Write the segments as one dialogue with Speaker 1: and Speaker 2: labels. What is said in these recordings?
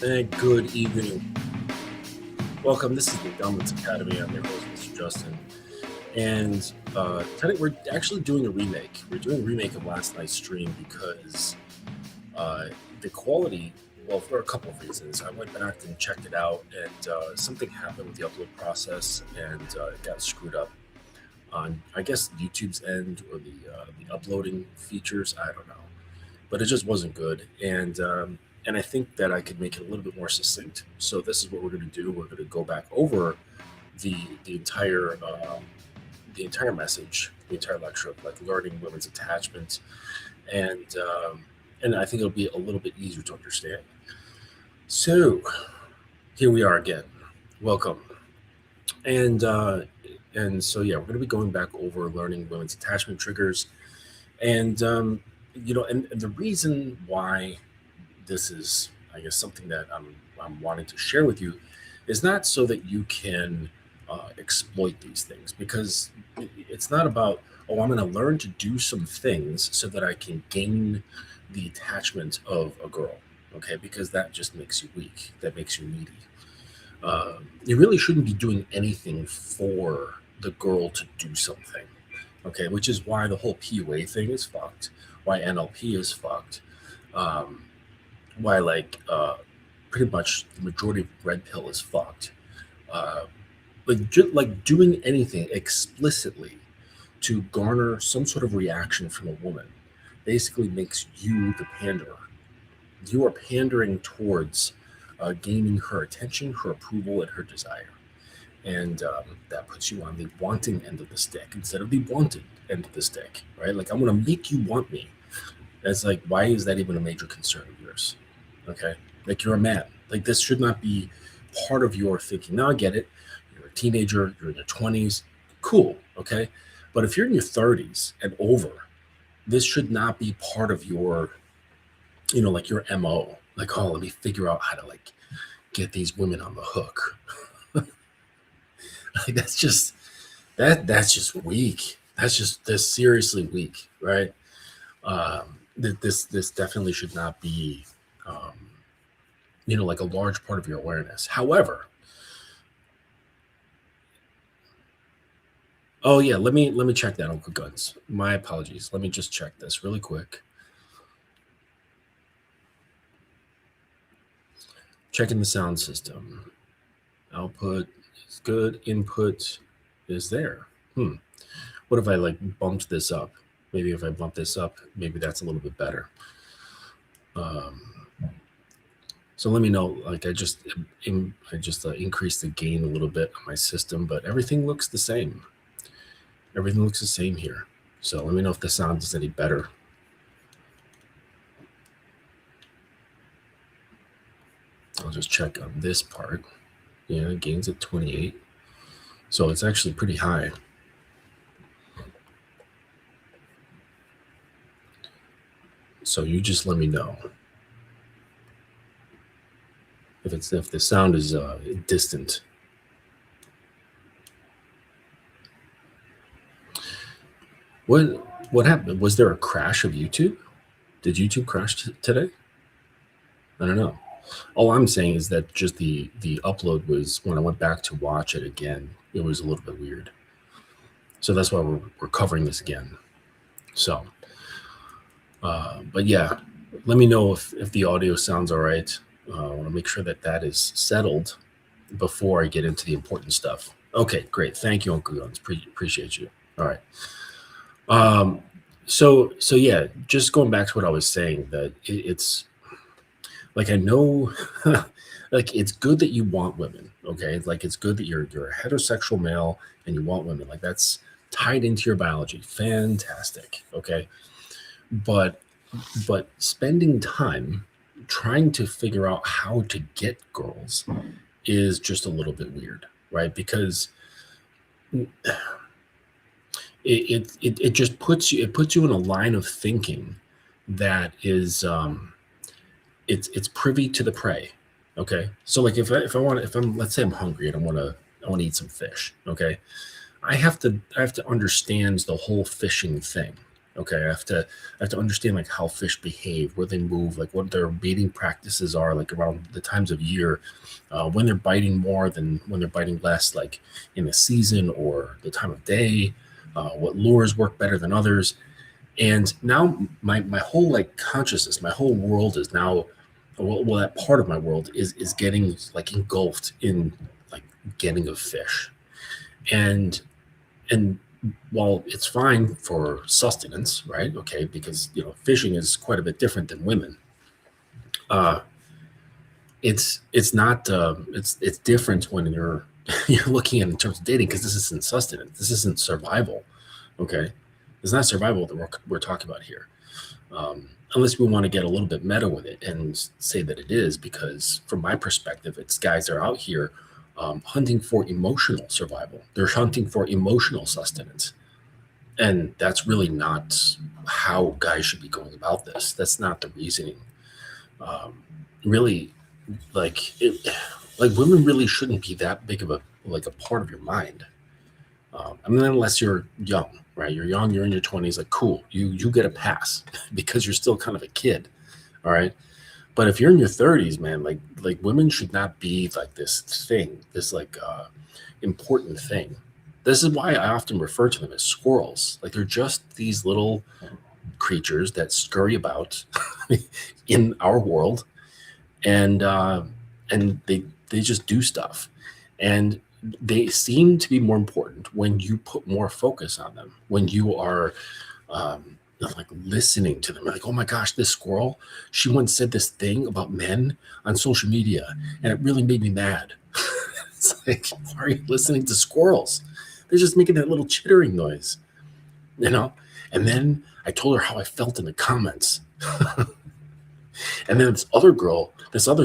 Speaker 1: And good evening. Welcome. This is the Dominance Academy. I'm your host, Mr. Justin. And tonight we're actually doing a remake. We're doing a remake of last night's stream because the quality, well, for a couple of reasons. I went back and checked it out, and something happened with the upload process, and it got screwed up on, I guess, YouTube's end or the uploading features. I don't know. But it just wasn't good. And I think that I could make it a little bit more succinct. So this is what we're going to do. We're going to go back over the entire message, the entire lecture of like learning women's attachment, and I think it'll be a little bit easier to understand. So here we are again. Welcome, and so yeah, we're going to be going back over learning women's attachment triggers, and and the reason why this is, I guess, something that I'm wanting to share with you is not so that you can exploit these things, because it's not about, oh, I'm going to learn to do some things so that I can gain the attachment of a girl, okay? Because that just makes you weak. That makes you needy. You really shouldn't be doing anything for the girl to do something, okay? Which is why the whole PUA thing is fucked, why NLP is fucked, why pretty much the majority of red pill is fucked. Like doing anything explicitly to garner some sort of reaction from a woman basically makes you the panderer. You are pandering towards gaining her attention, her approval, and her desire. And that puts you on the wanting end of the stick instead of the wanted end of the stick, right? Like, I'm going to make you want me. That's like, why is that even a major concern of yours? Okay? Like, you're a man. Like, this should not be part of your thinking. Now, I get it. You're a teenager. You're in your 20s. Cool. Okay? But if you're in your 30s and over, this should not be part of your, like your MO. Like, oh, let me figure out how to, like, get these women on the hook. Like, that's just weak. That's seriously weak, right? This definitely should not be, like a large part of your awareness. However, oh yeah, let me check that, Uncle Guns. My apologies. Let me just check this really quick. Checking the sound system. Output is good. Input is there. What if I like bumped this up? Maybe if I bump this up, maybe that's a little bit better. So let me know. Like, I just increased the gain a little bit on my system, but everything looks the same. Everything looks the same here. So let me know if the sound is any better. I'll just check on this part. Yeah, gain's at 28. So it's actually pretty high. So you just let me know if the sound is distant. What happened? Was there a crash of YouTube? Did YouTube crash today? I don't know. All I'm saying is that just the upload was, when I went back to watch it again, it was a little bit weird. So that's why we're covering this again. So, but yeah, let me know if the audio sounds all right. I want to make sure that is settled before I get into the important stuff. Okay, great. Thank you, Uncle Guns. Appreciate you. All right. So yeah, just going back to what I was saying, that it's like, I know, like, it's good that you want women, okay? Like, it's good that you're a heterosexual male and you want women. Like, that's tied into your biology. Fantastic, okay? But spending time trying to figure out how to get girls is just a little bit weird, right? Because it just puts you in a line of thinking that is it's privy to the prey. Okay, so like if I'm let's say I'm hungry and I want to eat some fish. Okay, I have to understand the whole fishing thing. Okay, I have to understand like how fish behave, where they move, like what their mating practices are, like around the times of year, when they're biting more than when they're biting less, like in the season or the time of day, what lures work better than others. And now my whole like consciousness, my whole world is now, well, that part of my world is getting like engulfed in like getting of fish. And and while it's fine for sustenance, right? Okay, because fishing is quite a bit different than women. uh it's not it's different when you're you're looking at it in terms of dating, because this isn't sustenance, this isn't survival. Okay, it's not survival that we're talking about here. Unless we want to get a little bit meta with it and say that it is, because from my perspective, it's guys that are out here hunting for emotional survival. They're hunting for emotional sustenance. And that's really not how guys should be going about this. That's not the reasoning. Really, like women really shouldn't be that big of a part of your mind. I mean, unless you're young, right? You're young, you're in your 20s, like cool, you get a pass because you're still kind of a kid, all right? But if you're in your 30s, man, like women should not be like this thing, this like important thing. This is why I often refer to them as squirrels. Like they're just these little creatures that scurry about in our world, and they just do stuff, and they seem to be more important when you put more focus on them. When you are like listening to them, like, oh my gosh, this squirrel, she once said this thing about men on social media, and it really made me mad. It's like, why are you listening to squirrels? They're just making that little chittering noise, you know? And then I told her how I felt in the comments. And then this other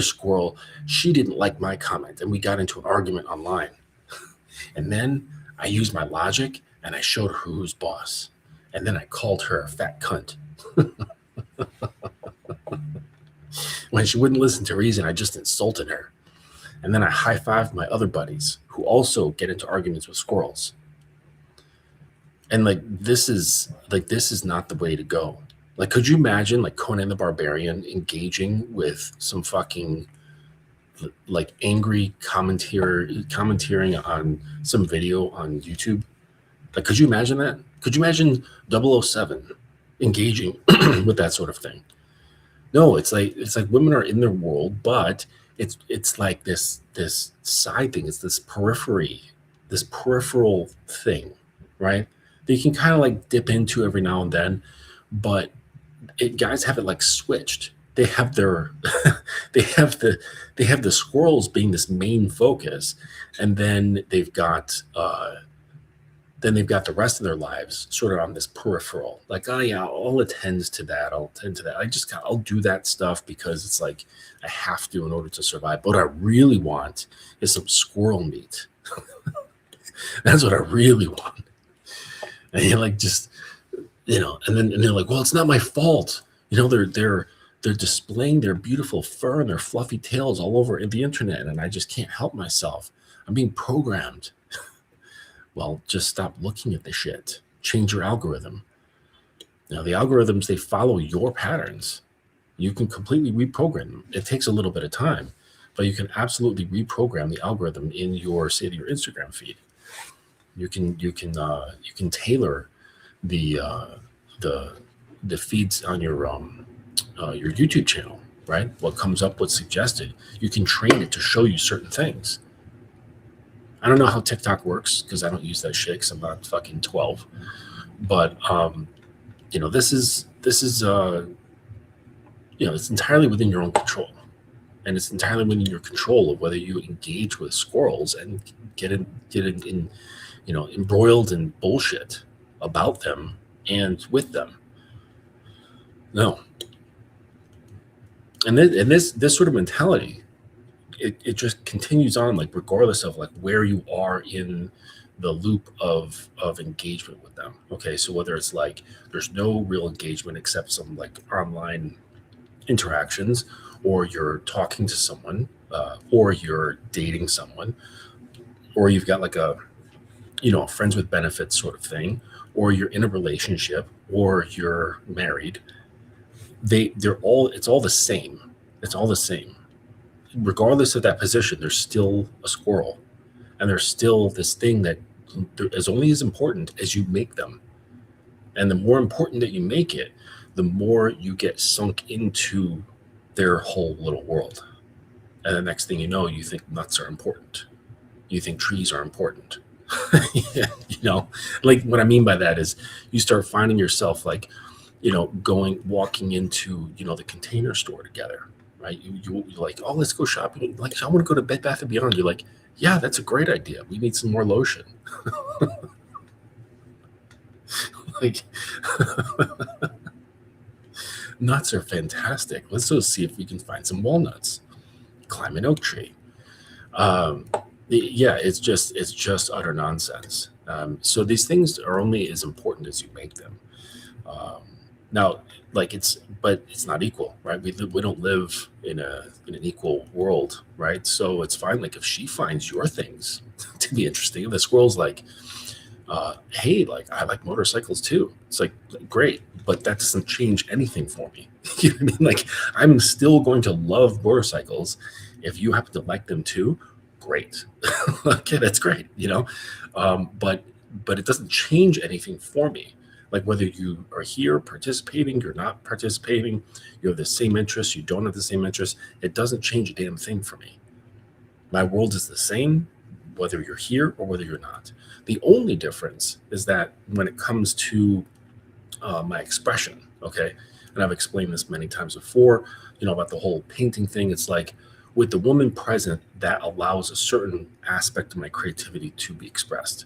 Speaker 1: squirrel, she didn't like my comment, and we got into an argument online. And then I used my logic and I showed her who's boss. And then I called her a fat cunt. When she wouldn't listen to reason, I just insulted her. And then I high-fived my other buddies who also get into arguments with squirrels. And this is not the way to go. Like, could you imagine like Conan the Barbarian engaging with some fucking like angry commentating on some video on YouTube? Like, could you imagine that? Could you imagine 007 engaging with that sort of thing? No, it's like women are in their world, but it's like this side thing. It's this peripheral thing, right? That you can kind of like dip into every now and then, but guys have it like switched. They have their they have the squirrels being this main focus, and then they've got the rest of their lives sort of on this peripheral. Like, oh yeah, I'll attend to that. I'll do that stuff because it's like I have to in order to survive. But what I really want is some squirrel meat. That's what I really want. And you're like, just, and they're like, well, it's not my fault. They're displaying their beautiful fur and their fluffy tails all over the internet, and I just can't help myself. I'm being programmed. Well, just stop looking at the shit. Change your algorithm. Now, the algorithms, they follow your patterns. You can completely reprogram them. It takes a little bit of time, but you can absolutely reprogram the algorithm in your, say, your Instagram feed. You can tailor the feeds on your YouTube channel, right? What comes up, what's suggested. You can train it to show you certain things. I don't know how TikTok works because I don't use that shit because I'm not fucking 12. But this is it's entirely within your own control, and it's entirely within your control of whether you engage with squirrels and get embroiled in bullshit about them and with them. No. And this sort of mentality, it just continues on, like, regardless of like where you are in the loop of engagement with them. Okay, so whether it's like there's no real engagement except some like online interactions, or you're talking to someone, or you're dating someone, or you've got like a friends with benefits sort of thing, or you're in a relationship, or you're married, it's all the same. It's all the same. Regardless of that position, there's still a squirrel, and there's still this thing that is only as important as you make them. And the more important that you make it, the more you get sunk into their whole little world. And the next thing you know, you think nuts are important. You think trees are important. Like what I mean by that is you start finding yourself like, walking into, the Container Store together, right? You're like, oh, let's go shopping. Like, I want to go to Bed Bath & Beyond. You're like, yeah, that's a great idea. We need some more lotion. Like, nuts are fantastic. Let's go see if we can find some walnuts. Climb an oak tree. It's just utter nonsense. So these things are only as important as you make them. Now, but it's not equal, right? We don't live in an equal world, right? So it's fine. Like if she finds your things to be interesting, and the squirrel's like, hey, like I like motorcycles too. It's like, great, but that doesn't change anything for me. You know what I mean? Like I'm still going to love motorcycles. If you happen to like them too, great. Okay, that's great, but it doesn't change anything for me. Like whether you are here participating, you're not participating, you have the same interests, you don't have the same interests, it doesn't change a damn thing for me. My world is the same, whether you're here or whether you're not. The only difference is that when it comes to my expression, okay, and I've explained this many times before, about the whole painting thing, it's like with the woman present, that allows a certain aspect of my creativity to be expressed.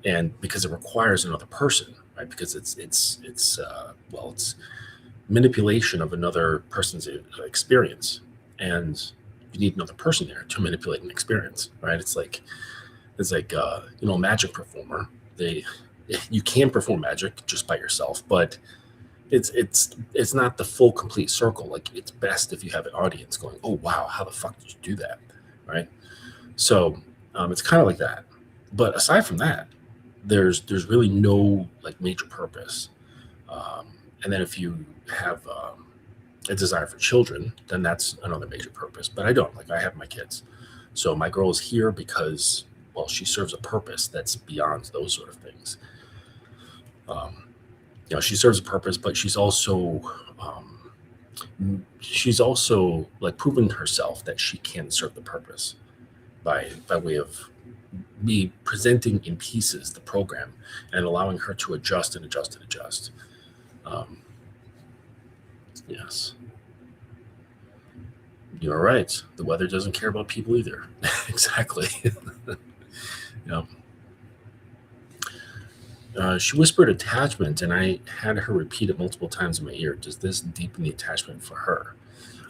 Speaker 1: And because it requires another person, right? Because it's manipulation of another person's experience, and you need another person there to manipulate an experience, right? It's like a magic performer. You can perform magic just by yourself, but it's not the full complete circle. Like it's best if you have an audience going, oh wow, how the fuck did you do that, right? So it's kind of like that. But aside from that, there's really no like major purpose. And then if you have a desire for children, then that's another major purpose. But I don't. Like I have my kids, so my girl is here because, well, she serves a purpose that's beyond those sort of things. She serves a purpose, but she's also like proven herself that she can serve the purpose by way of me presenting in pieces the program and allowing her to adjust and adjust and adjust. Yes. You're right. The weather doesn't care about people either. Exactly. She whispered attachment, and I had her repeat it multiple times in my ear. Does this deepen the attachment for her?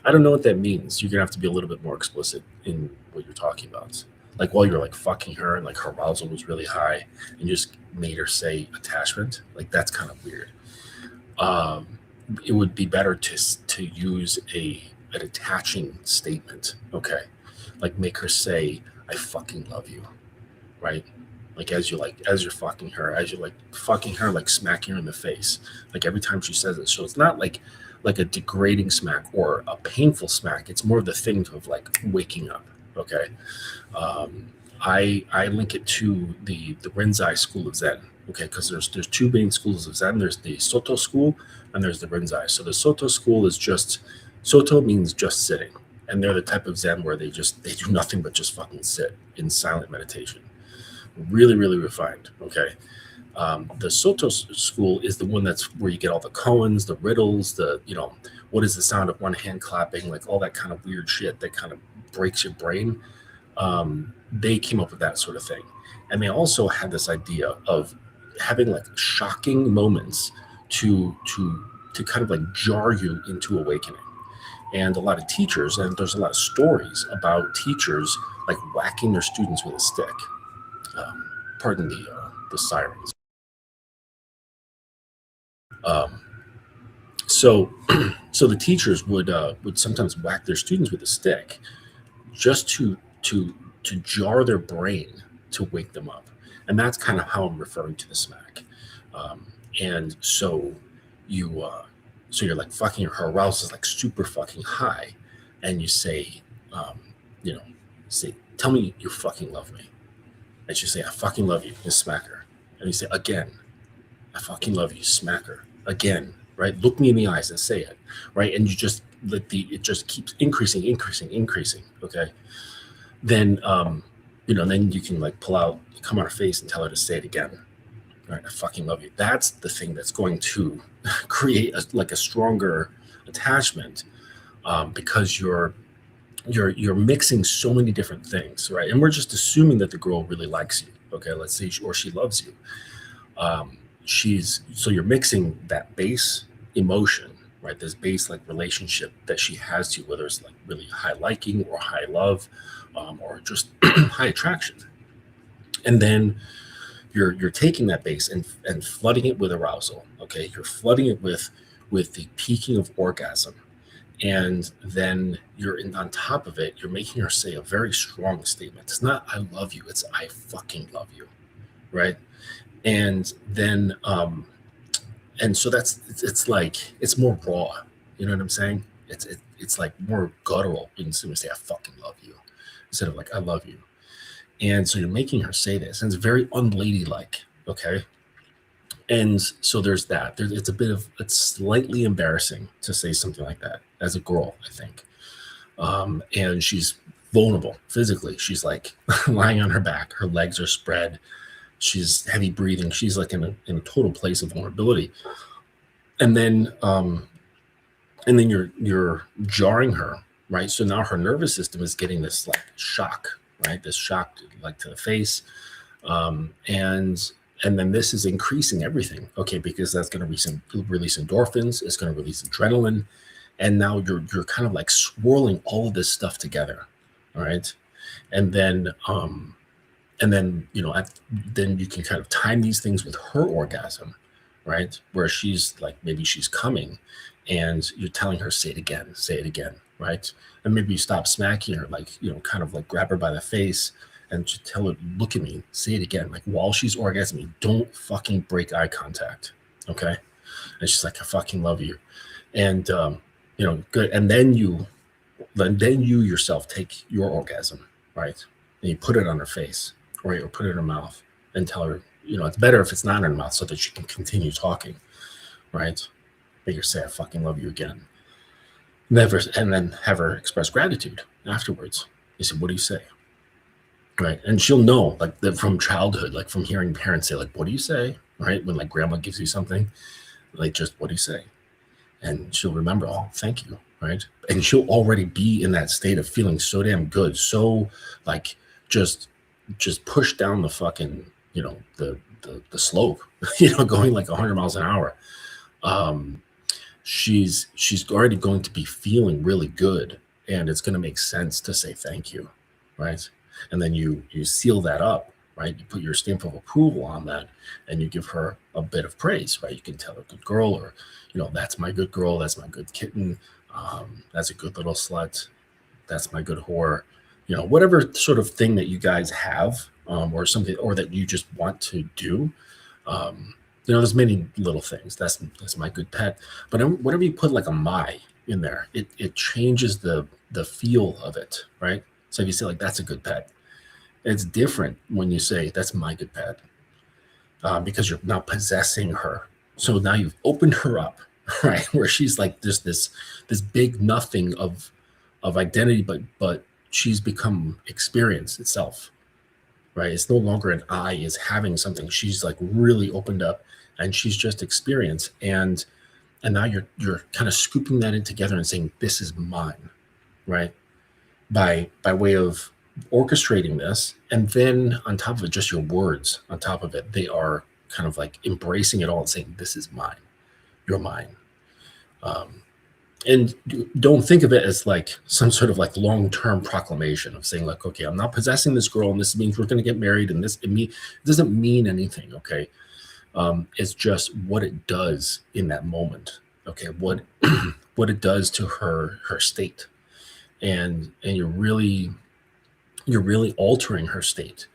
Speaker 1: I don't know what that means. You're going to have to be a little bit more explicit in what you're talking about. Like while you're like fucking her and like her arousal was really high and you just made her say attachment, like that's kind of weird. It would be better to use an attaching statement. Okay. Like make her say, I fucking love you. Right. Like as you're fucking her, like smacking her in the face. Like every time she says it. So it's not like a degrading smack or a painful smack. It's more of the thing of like waking up. Okay. I link it to the Rinzai school of Zen. Okay. Cause there's two main schools of Zen. There's the Soto school and there's the Rinzai. So the Soto school is Soto means just sitting. And they're the type of Zen where they do nothing but just fucking sit in silent meditation. Really, really refined. Okay. The Soto school is the one that's where you get all the koans, the riddles, what is the sound of one hand clapping, like all that kind of weird shit that kind of breaks your brain. They came up with that sort of thing. And they also had this idea of having like shocking moments to kind of like jar you into awakening. And a lot of teachers, and there's a lot of stories about teachers like whacking their students with a stick. Pardon the sirens. So the teachers would sometimes whack their students with a stick just to jar their brain to wake them up, and that's kind of how I'm referring to the smack. And so you so you're like fucking, her arousal is like super fucking high, and you say, um, you know, say, tell me you fucking love me. And she say, I fucking love you, and smack her. And you say, again, I fucking love you, smack her. Again, right? Look me in the eyes and say it, right? And you just it just keeps increasing. Okay. Then then you can like pull out, come on her face and tell her to say it again. All right, I fucking love you. That's the thing that's going to create a stronger attachment, because you're mixing so many different things, right? And we're just assuming that the girl really likes you. Okay, let's say, or she loves you. So you're mixing that base emotion, right? This base like relationship that she has to you, whether it's like really high liking or high love, or just high attraction, and then you're taking that base and flooding it with arousal. Okay, you're flooding it with the peaking of orgasm, and then on top of it, you're making her say a very strong statement. It's not I love you, it's I fucking love you, right? And then and so it's like it's more raw. You know what I'm saying? It's like more guttural when you say I fucking love you instead of like I love you. And so you're making her say this, and it's very unladylike. Okay. And so there's that. It's slightly embarrassing to say something like that as a girl, I think. And she's vulnerable physically. She's like lying on her back. Her legs are spread. She's heavy breathing. She's like in a total place of vulnerability. And then you're jarring her, right? So now her nervous system is getting this like shock, right? This shock like to the face. And then this is increasing everything, okay, because that's going to release endorphins, it's going to release adrenaline, and now you're kind of like swirling all of this stuff together, all right, and then then you can kind of time these things with her orgasm, right, where she's like maybe she's coming, and you're telling her say it again, right, and maybe you stop smacking her, like kind of like grab her by the face. And just tell her, look at me, say it again. Like while she's orgasming, don't fucking break eye contact. Okay. And she's like, I fucking love you. And, good. And then you yourself take your orgasm, right? And you put it on her face, or put it in her mouth and tell her, it's better if it's not in her mouth so that she can continue talking, right? Make her say, I fucking love you again. And then have her express gratitude afterwards. You say, what do you say? Right. And she'll know like that from childhood, like from hearing parents say, like, what do you say? Right. When like grandma gives you something, like, just what do you say? And she'll remember, oh, thank you. Right. And she'll already be in that state of feeling so damn good. So like just push down the fucking, the slope, going like 100 miles an hour. She's already going to be feeling really good, and it's going to make sense to say thank you. Right. And then you seal that up, right? You put your stamp of approval on that, and you give her a bit of praise, right? You can tell her good girl, or, that's my good girl. That's my good kitten. That's a good little slut. That's my good whore. Whatever sort of thing that you guys have, or something, or that you just want to do. There's many little things. That's my good pet. But whatever you put like a my in there, it changes the feel of it, right? So if you say like, that's a good pet, it's different when you say that's my good pet, because you're now possessing her. So now you've opened her up, right? Where she's like this big nothing of identity, but she's become experience itself, right? It's no longer an I is having something. She's like really opened up, and she's just experience. And now you're kind of scooping that in together and saying, this is mine, right? By way of orchestrating this, and then on top of it, just your words on top of it, they are kind of like embracing it all and saying, this is mine, you're mine. And don't think of it as like some sort of like long-term proclamation of saying like, okay, I'm not possessing this girl, and this means we're going to get married, and it doesn't mean anything. Okay. It's just what it does in that moment. Okay. What it does to her state. And you're really altering her state,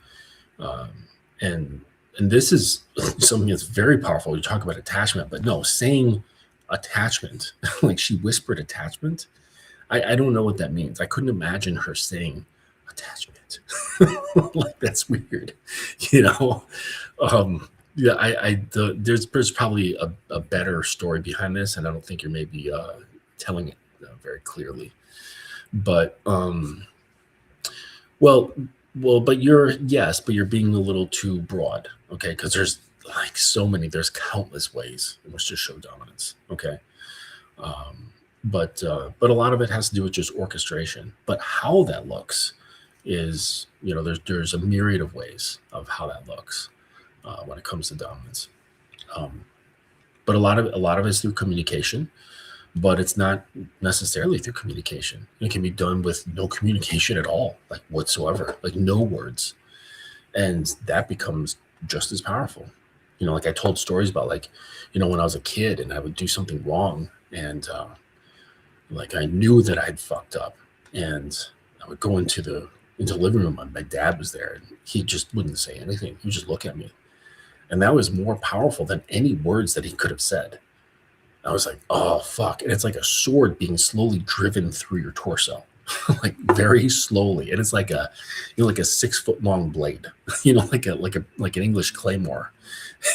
Speaker 1: and and this is something that's very powerful. You talk about attachment, but no, saying attachment, like she whispered attachment. I don't know what that means. I couldn't imagine her saying attachment. Like that's weird, you know. Yeah, there's probably a better story behind this, and I don't think you're maybe telling it very clearly. But well, but you're being a little too broad, okay? Because there's like there's countless ways in which to show dominance, okay? But a lot of it has to do with just orchestration. But how that looks is, there's a myriad of ways of how that looks when it comes to dominance. But a lot of it is through communication, but it's not necessarily through communication. It can be done with no communication at all, like whatsoever, like no words. And that becomes just as powerful. Like I told stories about when I was a kid and I would do something wrong, and like I knew that I'd fucked up, and I would go into the living room, and my dad was there, and he just wouldn't say anything. He would just look at me. And that was more powerful than any words that he could have said. I was like, oh, fuck. And it's like a sword being slowly driven through your torso, like very slowly. And it's like a 6 foot long blade, like an English claymore.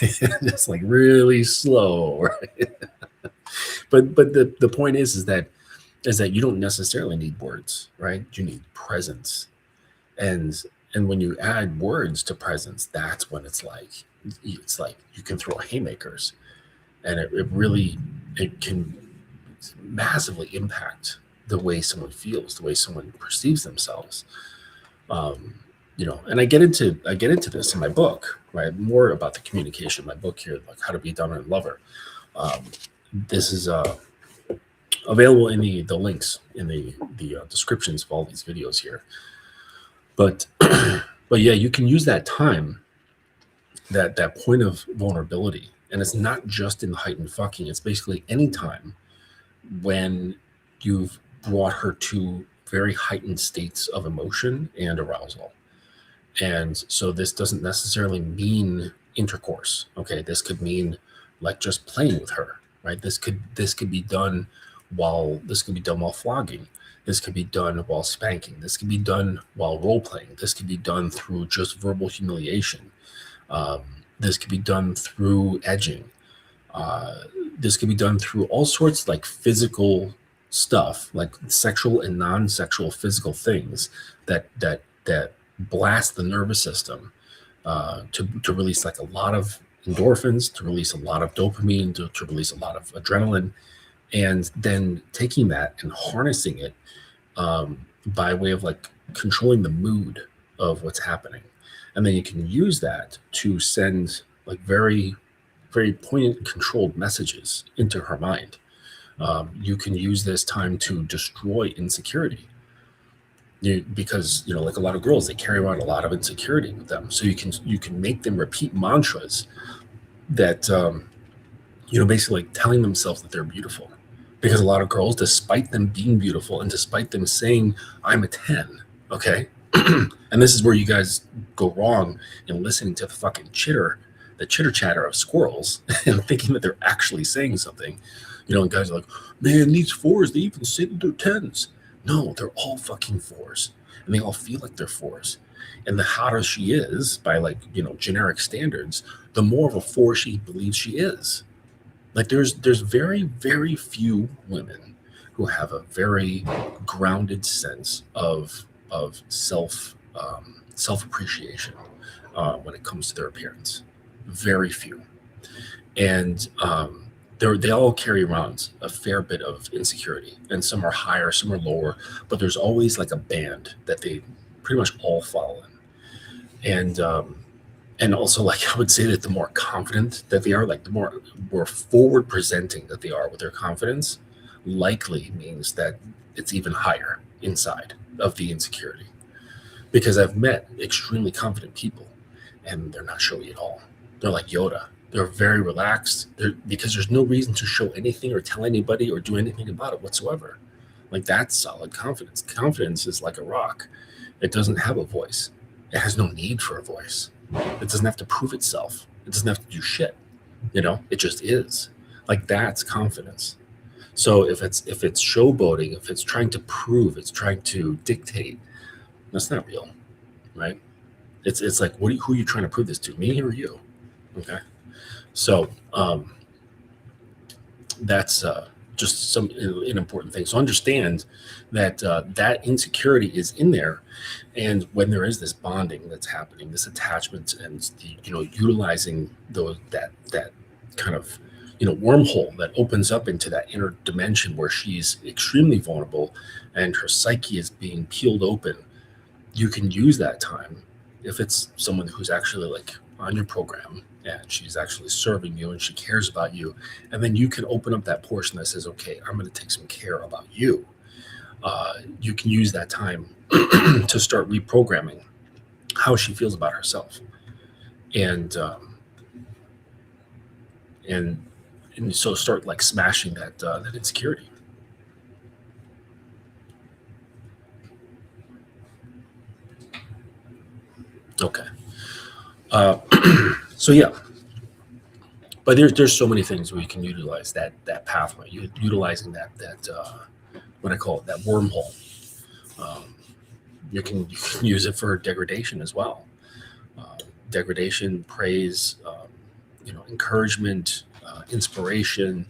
Speaker 1: It's like really slow. Right? But the point is that you don't necessarily need words, right? You need presence. And when you add words to presence, that's when it's like you can throw haymakers, and it can massively impact the way someone feels, the way someone perceives themselves. And I get into this in my book, right? More about the communication. My book here, like How to Be a Dominant Lover. This is available in the links in the descriptions of all these videos here. But yeah, you can use that time, that point of vulnerability, and it's not just in the heightened fucking. It's basically any time when you've brought her to very heightened states of emotion and arousal. And so this doesn't necessarily mean intercourse. Okay, this could mean like just playing with her, right? This could be done while flogging. This could be done while spanking. This could be done while role playing. This could be done through just verbal humiliation. This could be done through edging. This could be done through all sorts like physical stuff, like sexual and non-sexual physical things that blast the nervous system to release like a lot of endorphins, to release a lot of dopamine, to release a lot of adrenaline, and then taking that and harnessing it by way of like controlling the mood of what's happening. And then you can use that to send like very, very poignant, controlled messages into her mind. You can use this time to destroy insecurity. Because like a lot of girls, they carry around a lot of insecurity with them. So you can make them repeat mantras that basically like telling themselves that they're beautiful. Because a lot of girls, despite them being beautiful and despite them saying I'm a 10, okay, and this is where you guys go wrong in listening to the fucking chitter chatter of squirrels and thinking that they're actually saying something. And guys are like, man, these 4s, they even say that they're 10s. No, they're all fucking 4s, and they all feel like they're 4s. And the hotter she is by like, generic standards, the more of a 4 she believes she is. Like there's very, very few women who have a very grounded sense of self-appreciation when it comes to their appearance. Very few. And they all carry around a fair bit of insecurity, and some are higher, some are lower, but there's always like a band that they pretty much all fall in. And also, like, I would say that the more confident that they are, like the more forward presenting that they are with their confidence, likely means that it's even higher inside of the insecurity. Because I've met extremely confident people, and they're not showy at all. They're like Yoda. They're very relaxed. Because there's no reason to show anything or tell anybody or do anything about it whatsoever. Like, that's solid confidence. Confidence is like a rock. It doesn't have a voice. It has no need for a voice. It doesn't have to prove itself. It doesn't have to do shit. It just is. Like, that's confidence. So if it's showboating, if it's trying to prove, it's trying to dictate, that's not real, right? It's like, who are you trying to prove this to, me or you? Okay. So that's just an important thing. So understand that that insecurity is in there, and when there is this bonding that's happening, this attachment, and utilizing that kind of wormhole that opens up into that inner dimension where she's extremely vulnerable and her psyche is being peeled open, you can use that time if it's someone who's actually like on your program and she's actually serving you and she cares about you, and then you can open up that portion that says, okay, I'm going to take some care about you. You can use that time to start reprogramming how she feels about herself, and so start like smashing that insecurity. Okay. So yeah, but there's so many things where you can utilize that pathway. Utilizing that what I call it, that wormhole. You can use it for degradation as well. Degradation, praise, encouragement, inspiration.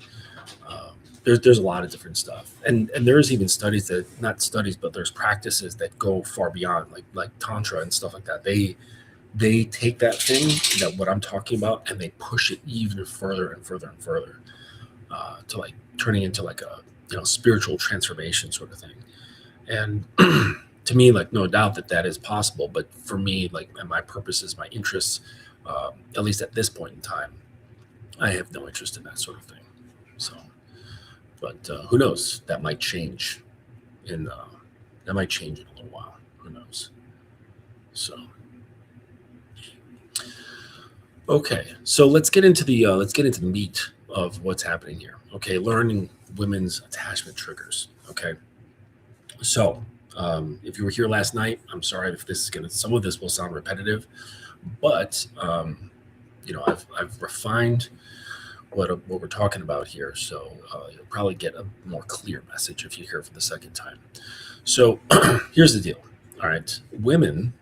Speaker 1: There's a lot of different stuff, and there's even studies that, not studies, but there's practices that go far beyond, like tantra and stuff like that. They take that thing, that what I'm talking about, and they push it even further and further and further, to like turning into like a spiritual transformation sort of thing. And to me, like, no doubt that is possible, but for me, like, my purposes, my interests, at least at this point in time, I have no interest in that sort of thing. So, but who knows? That might change in a little while. Who knows? So. Okay, so let's get into the meat of what's happening here. Okay, learning women's attachment triggers. Okay, so if you were here last night, I'm sorry if some of this will sound repetitive, but I've refined what we're talking about here, so you'll probably get a more clear message if you hear it for the second time. So here's the deal. All right, women,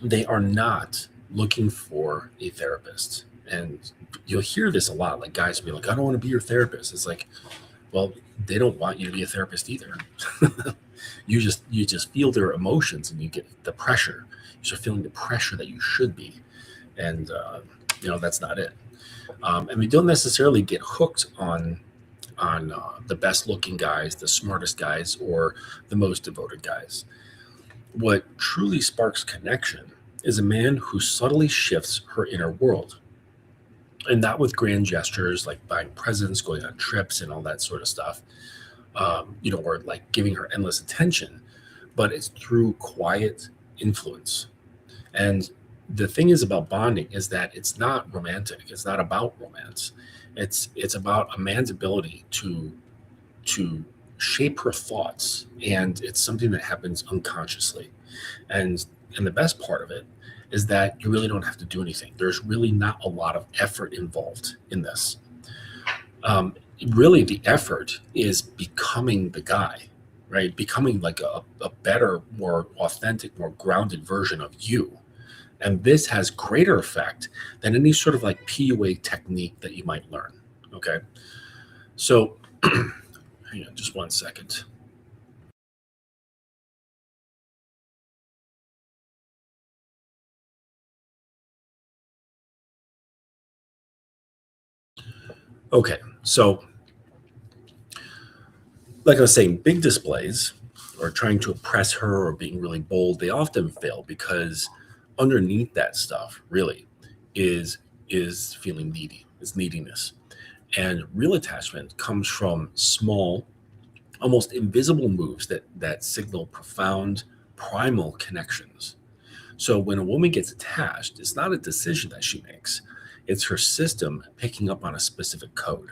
Speaker 1: they are not looking for a therapist. And you'll hear this a lot. Like, guys will be like, I don't want to be your therapist. It's like, well, they don't want you to be a therapist either. You just feel their emotions, and you get the pressure. You start feeling the pressure that you should be. And that's not it. And we don't necessarily get hooked on the best looking guys, the smartest guys, or the most devoted guys. What truly sparks connection is a man who subtly shifts her inner world. And not with grand gestures like buying presents, going on trips, and all that sort of stuff, or like giving her endless attention, but it's through quiet influence. And the thing is about bonding is that it's not romantic. It's not about romance. It's about a man's ability to shape her thoughts, and it's something that happens unconsciously. And the best part of it is that you really don't have to do anything. There's really not a lot of effort involved in this. Really, the effort is becoming the guy, right? Becoming like a better, more authentic, more grounded version of you. And this has greater effect than any sort of like PUA technique that you might learn. Okay. So hang on just 1 second. Okay, so like I was saying, big displays or trying to impress her or being really bold, they often fail because underneath that stuff really is feeling needy, is neediness. And real attachment comes from small, almost invisible moves that signal profound primal connections. So when a woman gets attached, it's not a decision that she makes. It's her system picking up on a specific code.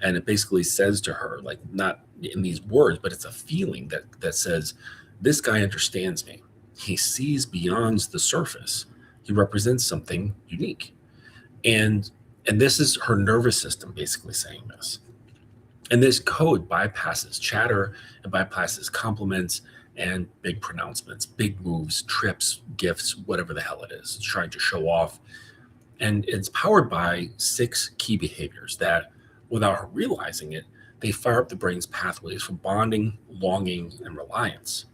Speaker 1: And it basically says to her, like, not in these words, but it's a feeling that says, this guy understands me. He sees beyond the surface, He represents something unique. And this is her nervous system basically saying this. And this code bypasses chatter, it bypasses compliments and big pronouncements, big moves, trips, gifts, whatever the hell it is. It's trying to show off. And it's powered by 6 key behaviors that, without her realizing it, they fire up the brain's pathways for bonding, longing, and reliance.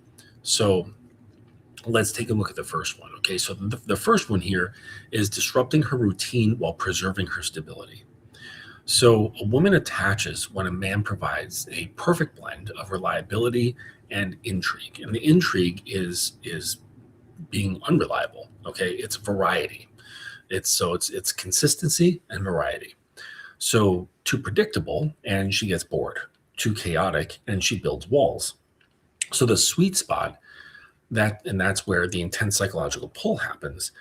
Speaker 1: So let's take a look at the first one. Okay, so the first one here is disrupting her routine while preserving her stability. So a woman attaches when a man provides a perfect blend of reliability and intrigue. And the intrigue is being unreliable. Okay, it's variety. It's consistency and variety. So too predictable and she gets bored. Too chaotic and she builds walls. So the sweet spot, that's where the intense psychological pull happens.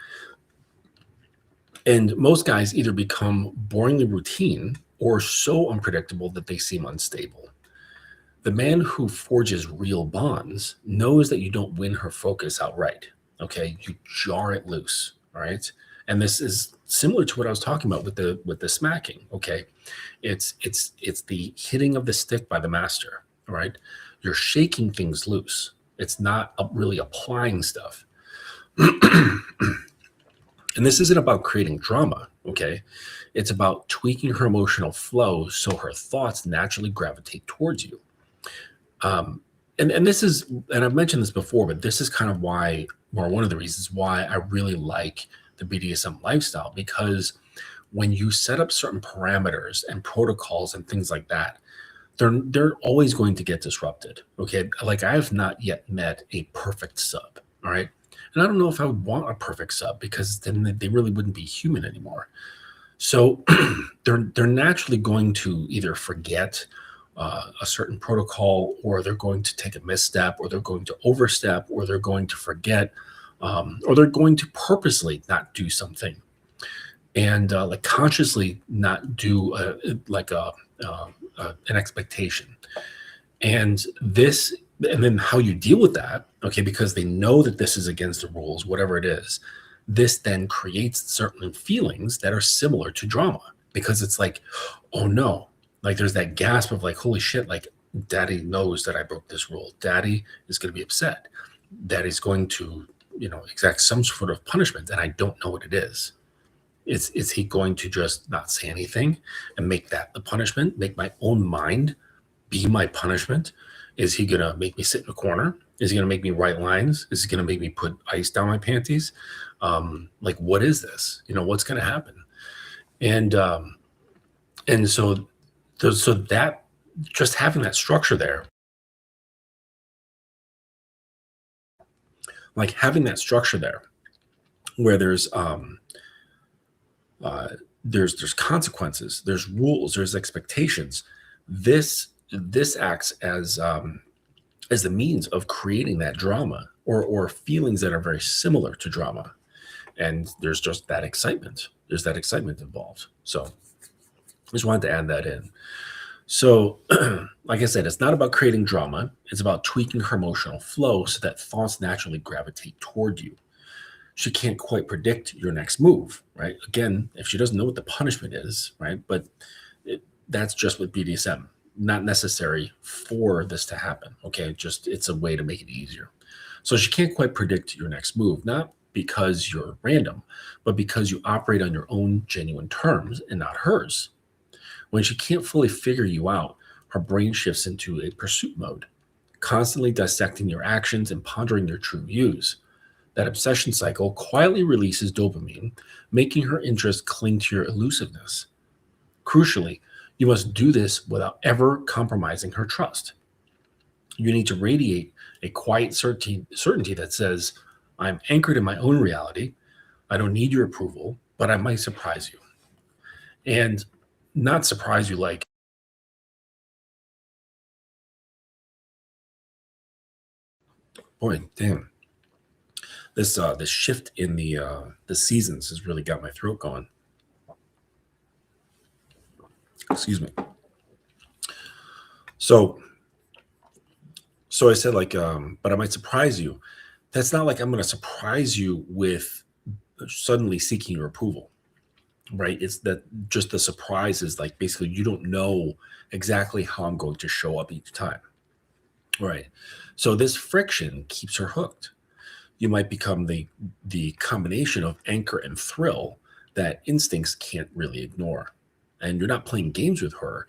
Speaker 1: And most guys either become boringly routine or so unpredictable that they seem unstable. The man who forges real bonds knows that you don't win her focus outright. Okay, you jar it loose. All right, and this is similar to what I was talking about with the smacking. Okay, it's the hitting of the stick by the master. All right, you're shaking things loose. It's not really applying stuff. And this isn't about creating drama, okay? It's about tweaking her emotional flow so her thoughts naturally gravitate towards you. And this is, and I've mentioned this before, but this is kind of why, or one of the reasons why I really like the BDSM lifestyle, because when you set up certain parameters and protocols and things like that, they're always going to get disrupted, okay? Like I have not yet met a perfect sub, all right? And I don't know if I would want a perfect sub because then they really wouldn't be human anymore. So they're naturally going to either forget a certain protocol, or they're going to take a misstep, or they're going to overstep, or they're going to forget, or they're going to purposely not do something, and like consciously not do an expectation. And then how you deal with that, okay, because they know that this is against the rules, whatever it is, this then creates certain feelings that are similar to drama, because it's like, oh no, like there's that gasp of like, holy shit, like daddy knows that I broke this rule. Daddy is going to be upset. Daddy's going to, exact some sort of punishment, and I don't know what it is. Is he going to just not say anything and make that the punishment, make my own mind be my punishment? Is he going to make me sit in a corner? Is he going to make me write lines? Is he going to make me put ice down my panties? Like, what is this? What's going to happen? And so that, just having that structure there, like having that structure there where there's consequences, there's rules, there's expectations. This acts as the means of creating that drama or feelings that are very similar to drama. And there's just that excitement. There's that excitement involved. So I just wanted to add that in. So like I said, it's not about creating drama. It's about tweaking her emotional flow so that thoughts naturally gravitate toward you. She can't quite predict your next move, right? Again, if she doesn't know what the punishment is, right? But that's just with BDSM. Not necessary for this to happen, okay? Just it's a way to make it easier. So she can't quite predict your next move, not because you're random, but because you operate on your own genuine terms and not hers. When she can't fully figure you out, her brain shifts into a pursuit mode, constantly dissecting your actions and pondering your true views. That obsession cycle quietly releases dopamine, making her interest cling to your elusiveness. Crucially, you must do this without ever compromising her trust. You need to radiate a quiet certainty that says, I'm anchored in my own reality. I don't need your approval, but I might surprise you. And not surprise you like, boy, damn. This shift in the seasons has really got my throat going. Excuse me. So I said like, but I might surprise you. That's not like I'm going to surprise you with suddenly seeking your approval, right? It's that just the surprise is like basically you don't know exactly how I'm going to show up each time, right? So this friction keeps her hooked. You might become the combination of anchor and thrill that instincts can't really ignore. And you're not playing games with her.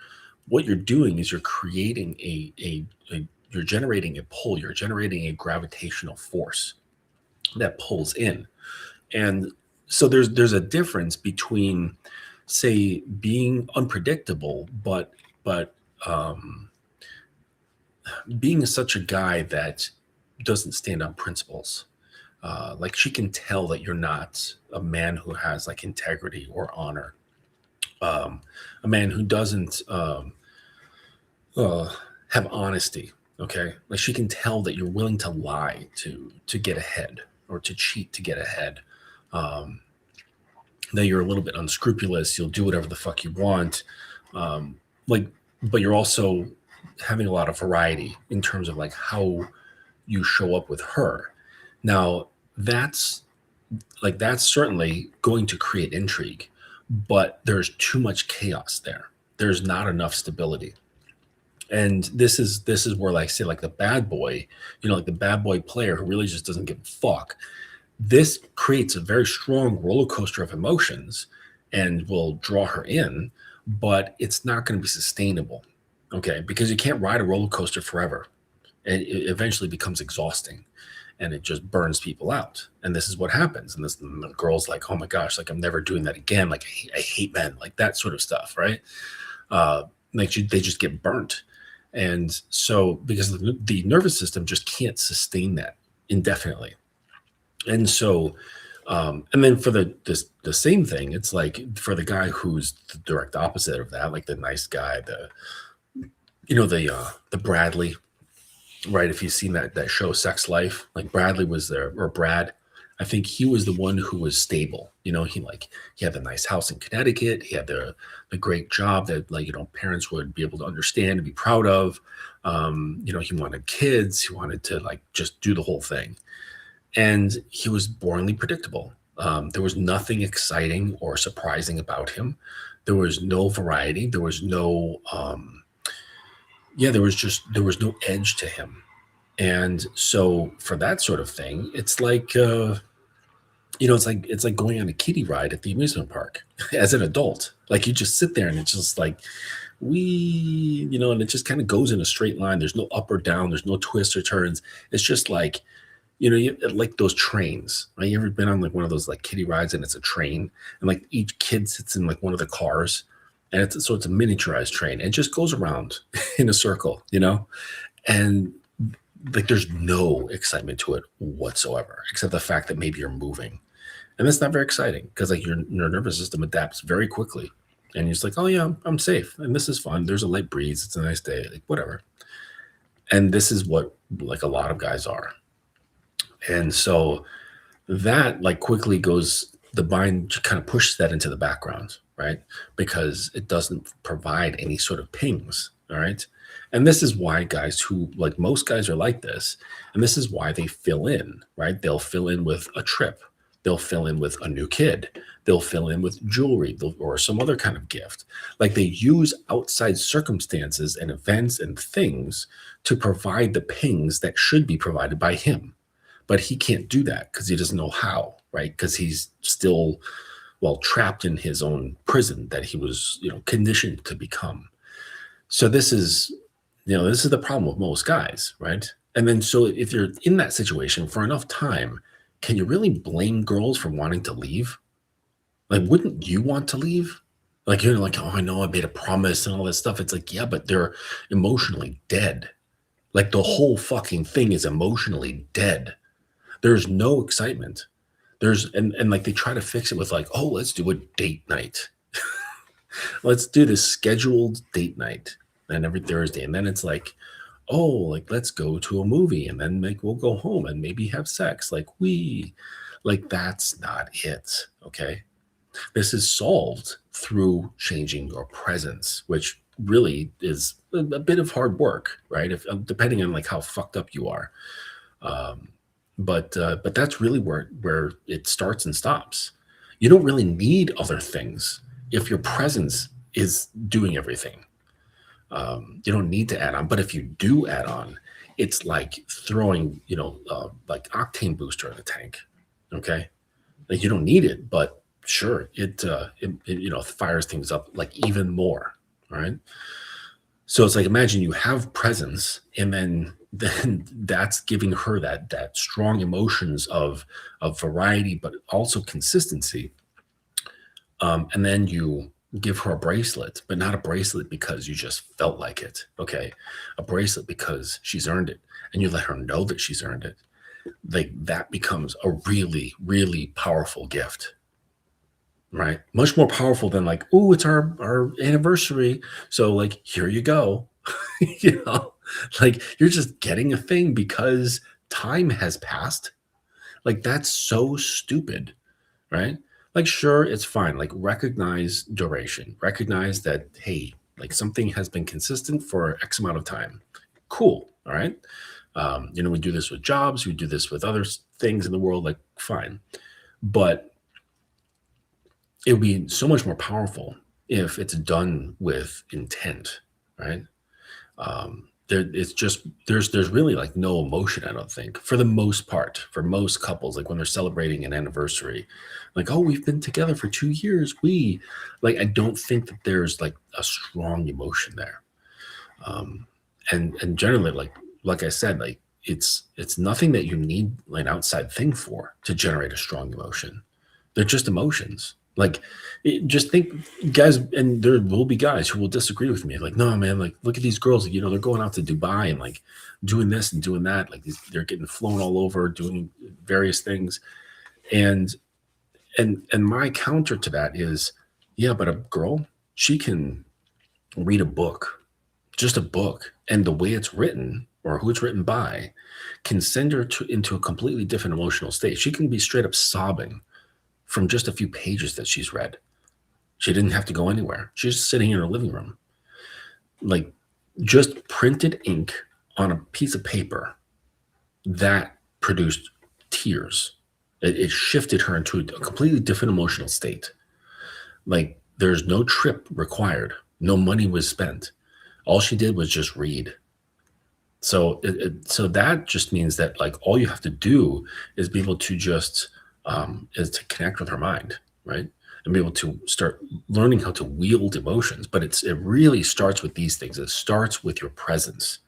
Speaker 1: What you're doing is you're creating you're generating a pull, you're generating a gravitational force that pulls in. And so there's a difference between, say, being unpredictable, but being such a guy that doesn't stand on principles. Like she can tell that you're not a man who has like integrity or honor, a man who doesn't have honesty. Okay, like she can tell that you're willing to lie to get ahead or to cheat to get ahead. Um, that you're a little bit unscrupulous. You'll do whatever the fuck you want. Like, but you're also having a lot of variety in terms of like how you show up with her. Now, that's that's certainly going to create intrigue, but there's too much chaos there. There's not enough stability. And this is where like say like the bad boy, like the bad boy player who really just doesn't give a fuck. This creates a very strong roller coaster of emotions and will draw her in, but it's not going to be sustainable. Okay, because you can't ride a roller coaster forever. It eventually becomes exhausting and it just burns people out. And this is what happens. And the girl's like, oh my gosh, like I'm never doing that again. Like I hate men, like that sort of stuff, right? They just get burnt. And so because the nervous system just can't sustain that indefinitely. And so, and then for the same thing, it's like for the guy who's the direct opposite of that, like the nice guy, the Bradley, right? If you've seen that show Sex Life, like Bradley was there, or Brad, I think he was the one who was stable. He had the nice house in Connecticut. He had the great job that parents would be able to understand and be proud of. He wanted kids. He wanted to just do the whole thing. And he was boringly predictable. There was nothing exciting or surprising about him. There was no variety. There was no, there was no edge to him. And so for that sort of thing, it's like, it's like going on a kiddie ride at the amusement park as an adult. Like you just sit there and it's just like, and it just kind of goes in a straight line. There's no up or down. There's no twists or turns. It's just like, like those trains, right? You ever been on like one of those like kiddie rides and it's a train and like each kid sits in like one of the cars and it's a miniaturized train and it just goes around in a circle, and like there's no excitement to it whatsoever, except the fact that maybe you're moving. And that's not very exciting because like your nervous system adapts very quickly and you're just like, oh yeah, I'm safe and this is fun. There's a light breeze. It's a nice day, like whatever. And this is what like a lot of guys are. And so that like quickly goes, the mind kind of pushes that into the background, right? Because it doesn't provide any sort of pings, all right? And this is why guys who, like most guys are like this, and this is why they fill in, right? They'll fill in with a trip. They'll fill in with a new kid. They'll fill in with jewelry or some other kind of gift. Like they use outside circumstances and events and things to provide the pings that should be provided by him. But he can't do that because he doesn't know how, right? Because he's still, trapped in his own prison that he was, conditioned to become. So this is the problem with most guys, right? And then so if you're in that situation for enough time, can you really blame girls for wanting to leave? Like, wouldn't you want to leave? Like, you're like, oh, I know I made a promise and all this stuff. It's like, yeah, but they're emotionally dead. Like the whole fucking thing is emotionally dead. There's no excitement. And like they try to fix it with like, oh, let's do a date night. Let's do this scheduled date night and every Thursday. And then it's like, oh, like let's go to a movie and then we'll go home and maybe have sex. Like that's not it. Okay. This is solved through changing your presence, which really is a bit of hard work, right? If depending on like how fucked up you are. but that's really where it starts and stops. You don't really need other things if your presence is doing everything. You don't need to add on, but if you do add on, it's like throwing, like octane booster in the tank. Okay, like you don't need it, but sure, it fires things up like even more. Right. So it's like imagine you have presence, and then that's giving her that strong emotions of variety, but also consistency. And then you give her a bracelet, but not a bracelet because you just felt like it. Okay, a bracelet because she's earned it, and you let her know that she's earned it. Like that becomes a really, really powerful gift. Right, much more powerful than like, oh, it's our anniversary, so like here you go. you know like you're just getting a thing because time has passed. Like that's so stupid, right? Like sure, it's fine, like recognize duration, recognize that, hey, like something has been consistent for X amount of time. Cool. All right. We do this with jobs, we do this with other things in the world, like fine. But it would be so much more powerful if it's done with intent, right? It's just there's really like no emotion, I don't think, for the most part, for most couples, like when they're celebrating an anniversary, like, oh, we've been together for 2 years. I don't think that there's like a strong emotion there. Um, and generally, like I said, like it's nothing that you need an outside thing for to generate a strong emotion. They're just emotions. Like, just think, guys, and there will be guys who will disagree with me. Like, no, man, like, look at these girls. They're going out to Dubai and like doing this and doing that. Like, they're getting flown all over, doing various things. And my counter to that is, yeah, but a girl, she can read a book, just a book, and the way it's written or who it's written by can send her into a completely different emotional state. She can be straight up sobbing from just a few pages that she's read. She didn't have to go anywhere. She's just sitting in her living room. Like, just printed ink on a piece of paper that produced tears. It shifted her into a completely different emotional state. Like, there's no trip required. No money was spent. All she did was just read. So so that just means that like all you have to do is be able to just is to connect with her mind, right? And be able to start learning how to wield emotions. But it really starts with these things. It starts with your presence,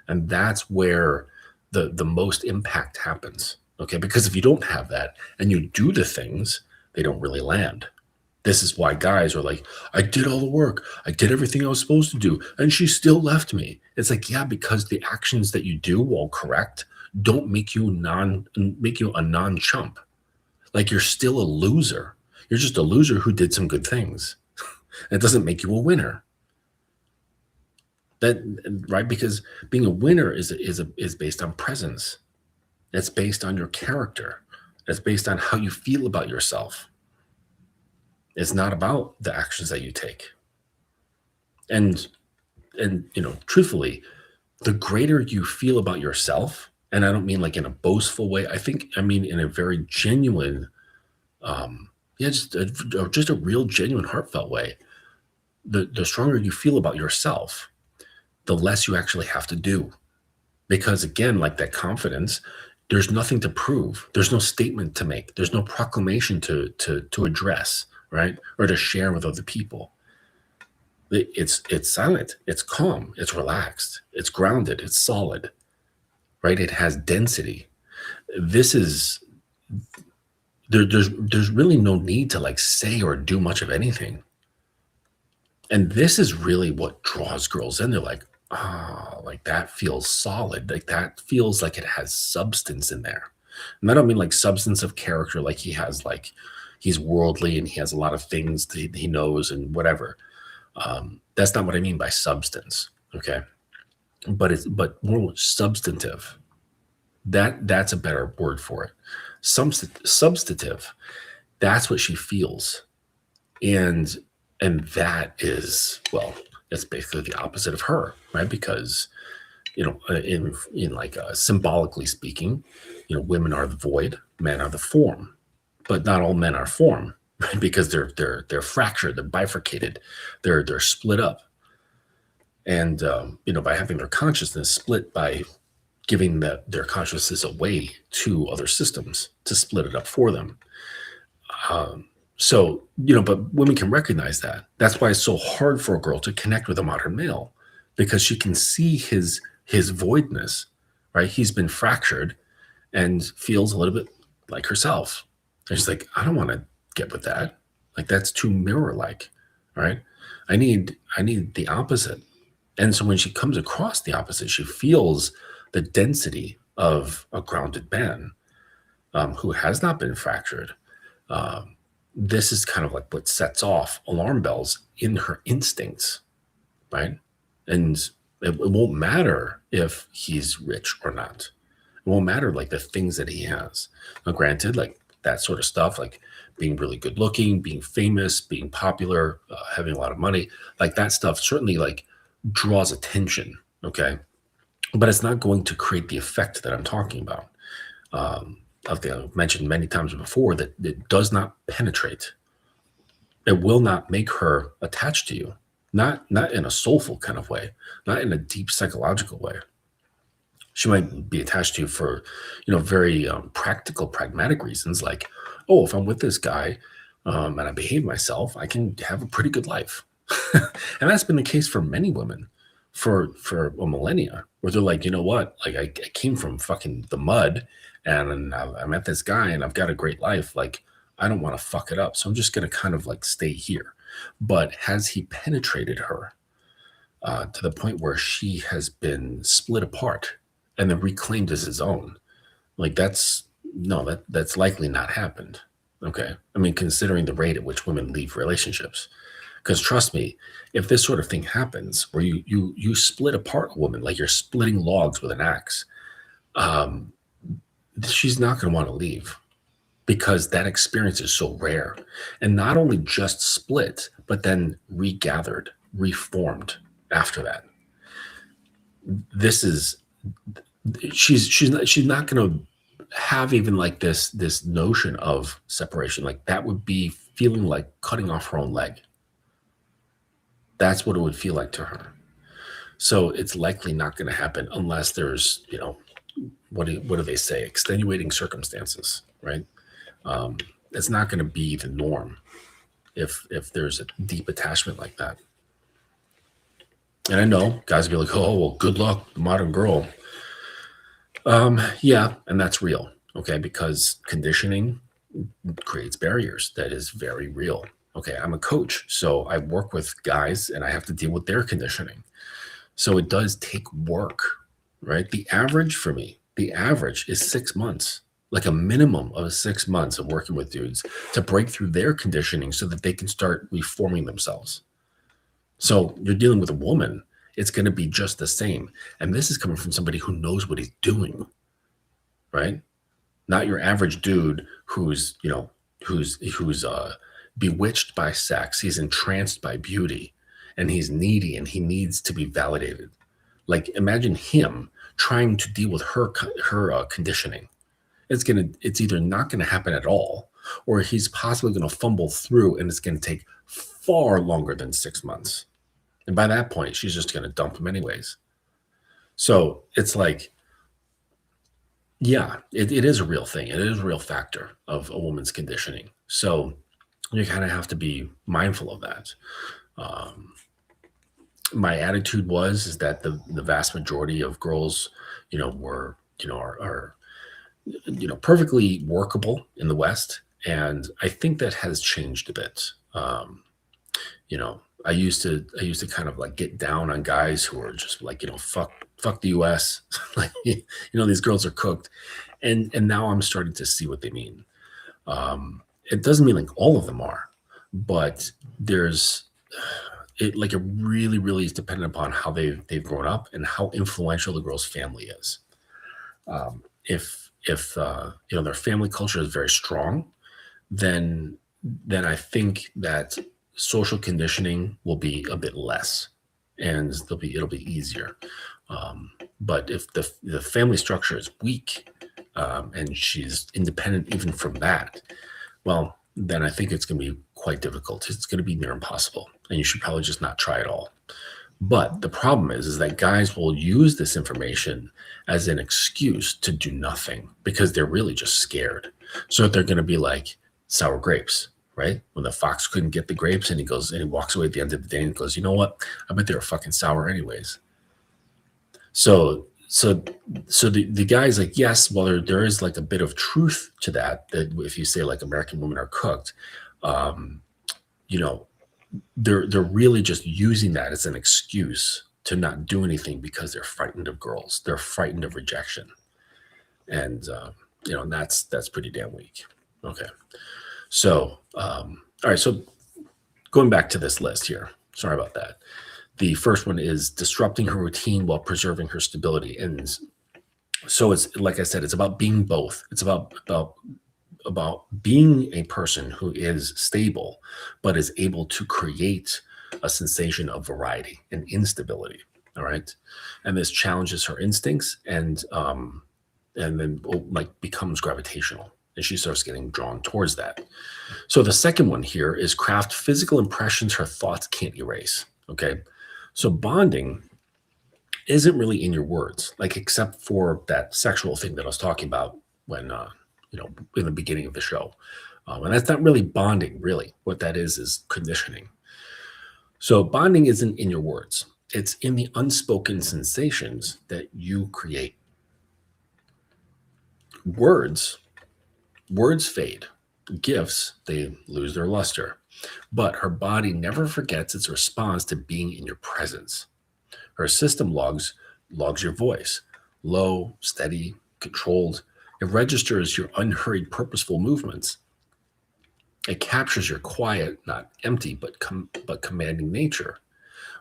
Speaker 1: and that's where the most impact happens. Okay, because if you don't have that and you do the things, they don't really land. This is why guys are like, I did all the work. I did everything I was supposed to do, and she still left me. It's like, yeah, because the actions that you do, while correct, don't make you a non-chump. Like, you're still a loser. You're just a loser who did some good things. It doesn't make you a winner. Right? Because being a winner is based on presence. It's based on your character. It's based on how you feel about yourself. It's not about the actions that you take. And truthfully, the greater you feel about yourself, and I don't mean like in a boastful way, I mean in a very genuine, just a real genuine heartfelt way. The stronger you feel about yourself, the less you actually have to do. Because again, like that confidence, there's nothing to prove. There's no statement to make. There's no proclamation to address, right? Or to share with other people. It's silent, it's calm, it's relaxed, it's grounded, it's solid, right? It has density. There's really no need to like say or do much of anything. And this is really what draws girls in. They're like, like that feels solid. Like that feels like it has substance in there. And I don't mean like substance of character, like he's worldly and he has a lot of things that he knows and whatever. That's not what I mean by substance. Okay. But more substantive. That's a better word for it. Substantive. That's what she feels. And that is, well, it's basically the opposite of her, right? Because in like symbolically speaking, women are the void, men are the form, but not all men are form, right? Because they're fractured, they're bifurcated, they're split up, and by having their consciousness split, by giving their consciousness away to other systems to split it up for them. So, but women can recognize that. That's why it's so hard for a girl to connect with a modern male, because she can see his voidness, right? He's been fractured and feels a little bit like herself. And she's like, I don't want to get with that. Like, that's too mirror-like, right? I need the opposite. And so when she comes across the opposite, she feels the density of a grounded man who has not been fractured. This is kind of like what sets off alarm bells in her instincts, right? And it won't matter if he's rich or not. It won't matter like the things that he has. Now, granted, like that sort of stuff, like being really good looking, being famous, being popular, having a lot of money, like that stuff certainly like draws attention, okay? But it's not going to create the effect that I'm talking about. I've mentioned many times before that it does not penetrate. It will not make her attached to you, not in a soulful kind of way, not in a deep psychological way. She might be attached to you for, very practical, pragmatic reasons, like, oh, if I'm with this guy and I behave myself, I can have a pretty good life. And that's been the case for many women for a millennia, where they're like, you know what, like I came from fucking the mud, and I met this guy and I've got a great life. Like, I don't want to fuck it up, so I'm just going to kind of like stay here. But has he penetrated her to the point where she has been split apart and then reclaimed as his own? Like, that's likely not happened. Okay. I mean, considering the rate at which women leave relationships. Because trust me, if this sort of thing happens where you split apart a woman, like you're splitting logs with an axe, she's not going to want to leave, because that experience is so rare. And not only just split, but then regathered, reformed after that. She's not going to have even like this notion of separation. Like, that would be feeling like cutting off her own leg. That's what it would feel like to her. So it's likely not going to happen unless there's, what do they say? Extenuating circumstances, right? It's not going to be the norm if there's a deep attachment like that. And I know guys will be like, oh, well, good luck, the modern girl. Yeah, and that's real, okay? Because conditioning creates barriers. That is very real. Okay, I'm a coach, so I work with guys and I have to deal with their conditioning. So it does take work, right? The average for me, is 6 months, like a minimum of 6 months of working with dudes to break through their conditioning so that they can start reforming themselves. So you're dealing with a woman, it's going to be just the same. And this is coming from somebody who knows what he's doing, right? Not your average dude who's bewitched by sex. He's entranced by beauty, and he's needy and he needs to be validated. Like, imagine him trying to deal with her conditioning. It's either not going to happen at all, or he's possibly going to fumble through, and it's going to take far longer than 6 months. And by that point, she's just going to dump him anyways. So it's like, yeah, it is a real thing. It is a real factor of a woman's conditioning. So you kind of have to be mindful of that. My attitude is that the vast majority of girls, are perfectly workable in the West. And I think that has changed a bit. I used to kind of like get down on guys who are just like, fuck the US. Like, these girls are cooked. And now I'm starting to see what they mean. It doesn't mean like all of them are, but it really, really is dependent upon how they've grown up and how influential the girl's family is. If their family culture is very strong, then I think that social conditioning will be a bit less, and it'll be easier. But if the family structure is weak, and she's independent even from that, well, then I think it's going to be quite difficult. It's going to be near impossible, and you should probably just not try at all. But the problem is that guys will use this information as an excuse to do nothing because they're really just scared. So they're going to be like sour grapes, right? When the fox couldn't get the grapes and he goes and he walks away at the end of the day and goes, you know what? I bet they were fucking sour anyways. So the guy's like, yes, well, there is like a bit of truth to that if you say like American women are cooked, you know, they're really just using that as an excuse to not do anything because they're frightened of girls. They're frightened of rejection. And, you know, and that's pretty damn weak. Okay. So, all right. So going back to this list here, sorry about that. The first one is disrupting her routine while preserving her stability. And so it's, like I said, it's about being both. It's about being a person who is stable, but is able to create a sensation of variety and instability. All right. And this challenges her instincts and then like becomes gravitational. And she starts getting drawn towards that. So the second one here is craft physical impressions her thoughts can't erase. Okay. So bonding isn't really in your words, like except for that sexual thing that I was talking about when, you know, in the beginning of the show. And that's not really bonding, really. What that is conditioning. So bonding isn't in your words. It's in the unspoken sensations that you create. Words fade. Gifts, they lose their luster. But her body never forgets its response to being in your presence. Her system logs your voice, low, steady, controlled. It registers your unhurried, purposeful movements. It captures your quiet, not empty, but commanding nature.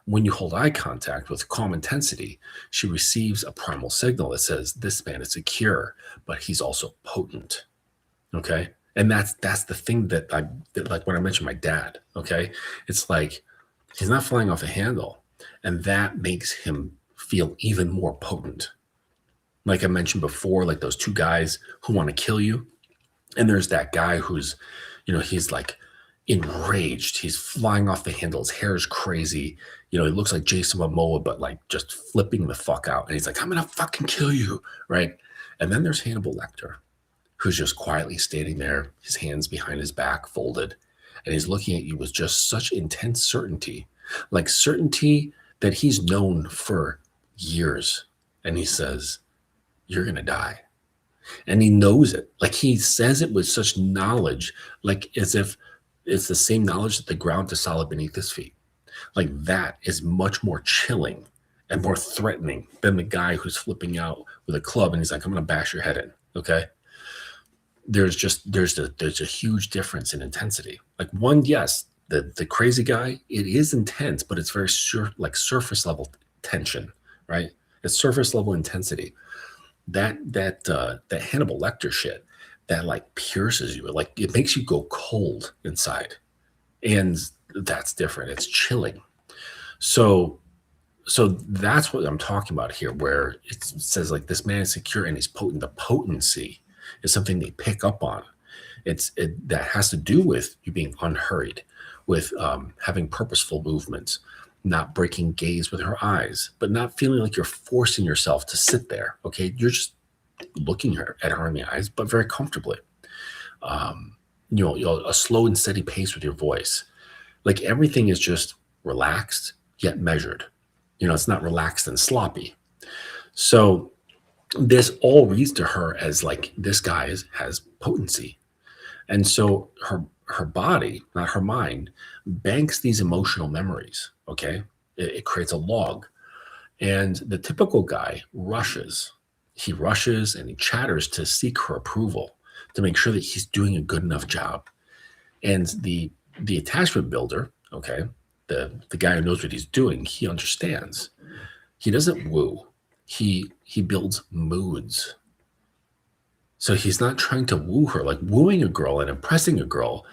Speaker 1: When you hold eye contact with calm intensity, she receives a primal signal that says, this man is secure, but he's also potent. Okay? And that's the thing that like when I mentioned my dad, okay? It's like he's not flying off the handle. And that makes him feel even more potent. Like I mentioned before, like those two guys who want to kill you. And there's that guy who's, you know, he's like enraged. He's flying off the handle. His hair is crazy. You know, he looks like Jason Momoa, but like just flipping the fuck out. And he's like, I'm going to fucking kill you. Right. And then there's Hannibal Lecter, who's just quietly standing there, his hands behind his back folded. And he's looking at you with just such intense certainty, like certainty that he's known for years. And he says, you're going to die. And he knows it. Like he says it with such knowledge, like as if it's the same knowledge that the ground is solid beneath his feet. Like that is much more chilling and more threatening than the guy who's flipping out with a club and he's like, I'm going to bash your head in. Okay. There's a huge difference in intensity. Like one, yes, the crazy guy, it is intense, but it's very like surface level tension, right? It's surface level intensity. That Hannibal Lecter shit that like pierces you, like it makes you go cold inside, and that's different. It's chilling. So that's what I'm talking about here, where it says like this man is secure and he's potent. The potency is something they pick up on. That has to do with you being unhurried, with having purposeful movements, not breaking gaze with her eyes, but not feeling like you're forcing yourself to sit there. Okay, you're just looking at her in the eyes, but very comfortably. You know, a slow and steady pace with your voice. Like everything is just relaxed yet measured. You know, it's not relaxed and sloppy. So this all reads to her as like this guy has potency. And so her body, not her mind, banks these emotional memories, okay? It creates a log. And the typical guy rushes. He rushes and he chatters to seek her approval, to make sure that he's doing a good enough job. And the attachment builder, okay, the guy who knows what he's doing, he understands. He doesn't woo. He builds moods. So he's not trying to woo her. Like wooing a girl and impressing a girl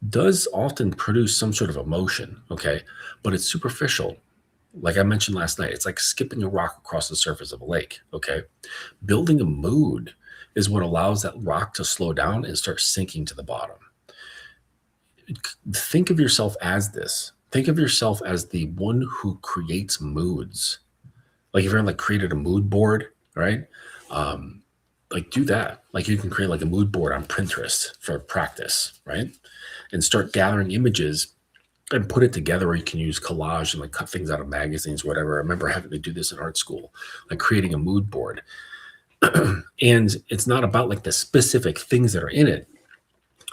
Speaker 1: does often produce some sort of emotion, okay? But it's superficial. Like I mentioned last night, it's like skipping a rock across the surface of a lake. Okay. Building a mood is what allows that rock to slow down and start sinking to the bottom. Think of yourself as this. Think of yourself as the one who creates moods. Like if you're like created a mood board, right? Like do that. Like you can create like a mood board on Pinterest for practice, right? And start gathering images and put it together, or you can use collage and like cut things out of magazines, whatever. I remember having to do this in art school, like creating a mood board. And it's not about like the specific things that are in it,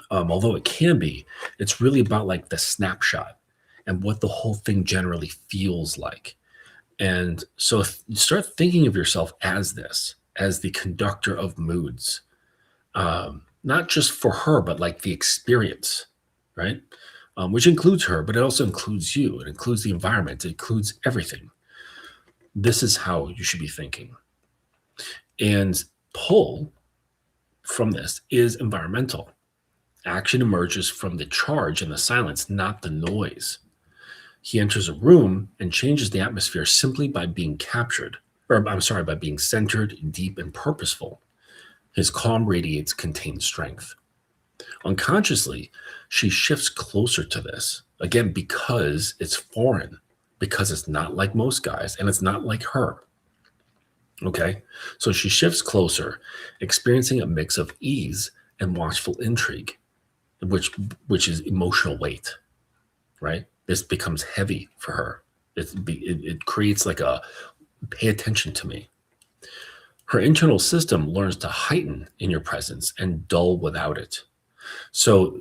Speaker 1: although it can be. It's really about like the snapshot and what the whole thing generally feels like. And so start thinking of yourself as this, as the conductor of moods, not just for her, but like the experience, right? Which includes her, but it also includes you. It includes the environment. It includes everything. This is how you should be thinking. And pull from this is environmental. Action emerges from the charge and the silence, not the noise. He enters a room and changes the atmosphere simply by being captured, or I'm sorry, by being centered, deep, and purposeful. His calm radiates contained strength. Unconsciously, she shifts closer to this, again, because it's foreign, because it's not like most guys, and it's not like her. Okay? So she shifts closer, experiencing a mix of ease and watchful intrigue, which is emotional weight, right? This becomes heavy for her. It creates like a pay attention to me. Her internal system learns to heighten in your presence and dull without it. So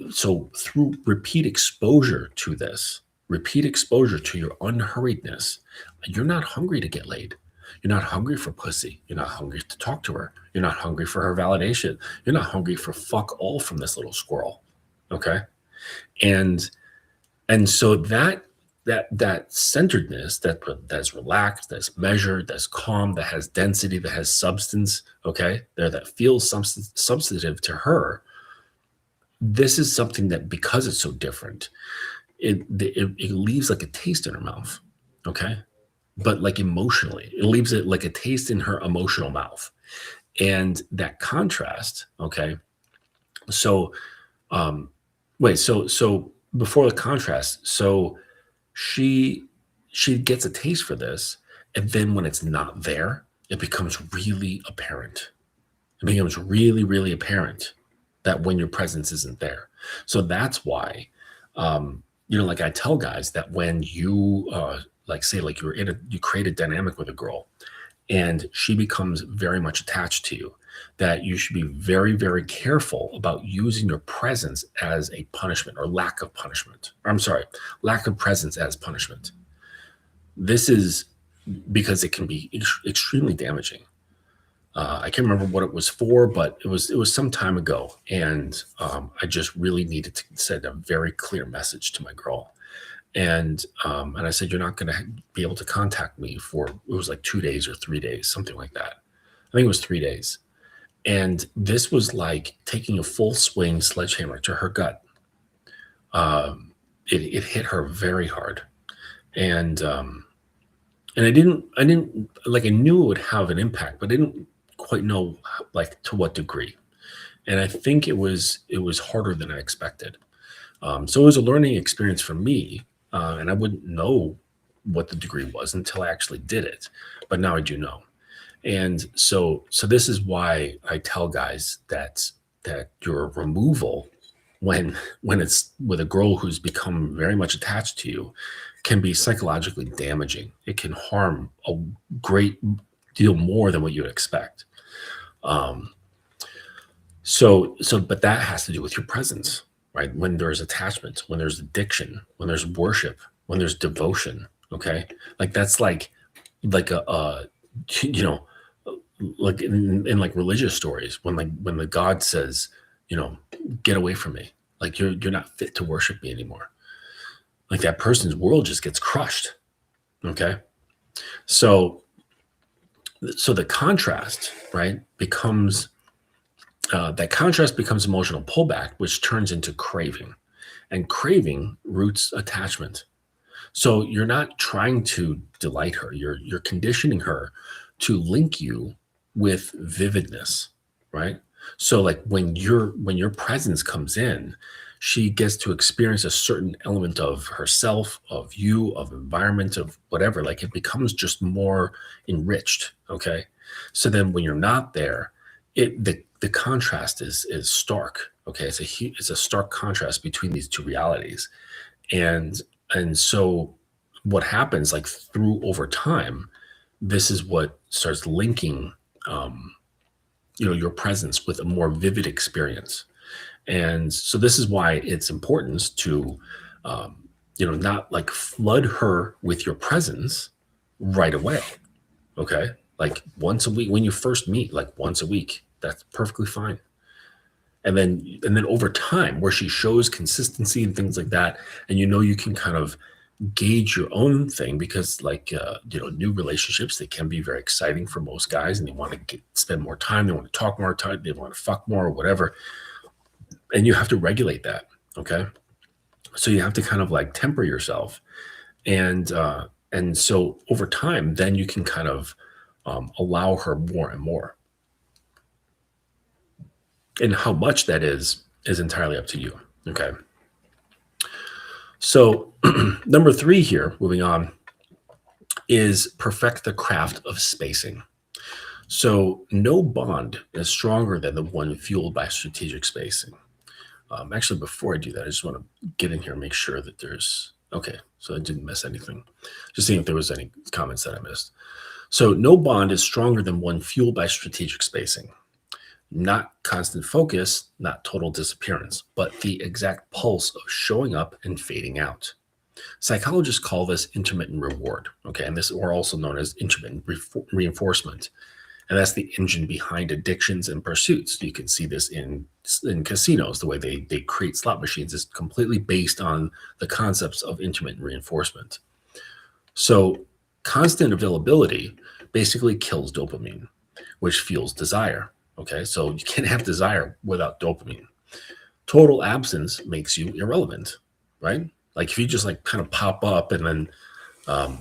Speaker 1: through repeat exposure to this, repeat exposure to your unhurriedness, you're not hungry to get laid. You're not hungry for pussy. You're not hungry to talk to her. You're not hungry for her validation. You're not hungry for fuck all from this little squirrel. Okay? And so that centeredness, that's relaxed, that's measured, that's calm, that has density, that has substance, okay, that feels substantive to her. This is something that, because it's so different, it leaves like a taste in her mouth, okay, but like emotionally, it leaves it like a taste in her emotional mouth, and that contrast, okay. So, so before the contrast, so she gets a taste for this, and then when it's not there, it becomes really apparent. It becomes really, really apparent that when your presence isn't there. So that's why, like I tell guys that when you like say like you create a dynamic with a girl, and she becomes very much attached to you, that you should be very, very careful about using your presence as a punishment, or lack of punishment. Or, I'm sorry, lack of presence as punishment. This is because it can be extremely damaging. I can't remember what it was for, but it was some time ago, and I just really needed to send a very clear message to my girl. And I said, you're not going to be able to contact me for, it was like 2 days or 3 days, something like that. I think it was 3 days. And this was like taking a full swing sledgehammer to her gut. It hit her very hard. And I didn't like, I knew it would have an impact, but I didn't quite know like to what degree. And I think it was harder than I expected. So it was a learning experience for me. And I wouldn't know what the degree was until I actually did it. But now I do know. And so this is why I tell guys that your removal, when it's with a girl who's become very much attached to you, can be psychologically damaging. It can harm a great deal more than what you would expect. But that has to do with your presence, right? When there's attachment, when there's addiction, when there's worship, when there's devotion, okay? Like that's like a like in like religious stories, when the God says, get away from me, like you're not fit to worship me anymore. Like that person's world just gets crushed. Okay. So the contrast, right, becomes emotional pullback, which turns into craving, and craving roots attachment. So you're not trying to delight her. You're conditioning her to link you with vividness, right? So like when your presence comes in, she gets to experience a certain element of herself, of you, of environment, of whatever. Like it becomes just more enriched. Okay. So then when you're not there, the contrast is stark. Okay. It's a stark contrast between these two realities. And so what happens like through over time, this is what starts linking um, your presence with a more vivid experience. And so this is why it's important to not like flood her with your presence right away. Okay, like once a week when you first meet, like once a week, that's perfectly fine. And then over time, where she shows consistency and things like that, and you can kind of gauge your own thing, because like new relationships, they can be very exciting for most guys, and they want to spend more time, they want to talk more time, they want to fuck more or whatever, and you have to regulate that. Okay, so you have to kind of like temper yourself, and so over time, then you can kind of allow her more and more. And how much that is entirely up to you. Okay. So number 3 here, moving on, is perfect the craft of spacing. So no bond is stronger than the one fueled by strategic spacing. Actually, before I do that, I just want to get in here and make sure that there's, okay, so I didn't miss anything. Just seeing if there was any comments that I missed. So no bond is stronger than one fueled by strategic spacing. Not constant focus, not total disappearance, but the exact pulse of showing up and fading out. Psychologists call this intermittent reward, okay? And this, or also known as intermittent reinforcement. And that's the engine behind addictions and pursuits. You can see this in casinos. The way they create slot machines is completely based on the concepts of intermittent reinforcement. So constant availability basically kills dopamine, which fuels desire. Okay, so you can't have desire without dopamine. Total absence makes you irrelevant, right? Like if you just like kind of pop up and then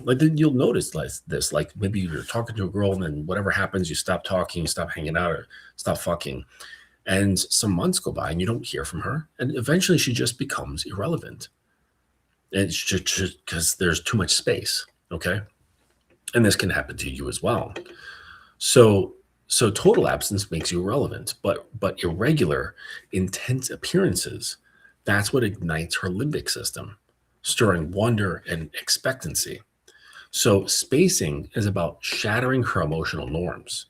Speaker 1: like then you'll notice like this, like maybe you're talking to a girl and then whatever happens, you stop talking, you stop hanging out, or stop fucking, and some months go by and you don't hear from her, and eventually she just becomes irrelevant. And it's just because there's too much space. Okay, and this can happen to you as well. So total absence makes you irrelevant, but irregular, intense appearances, that's what ignites her limbic system, stirring wonder and expectancy. So spacing is about shattering her emotional norms.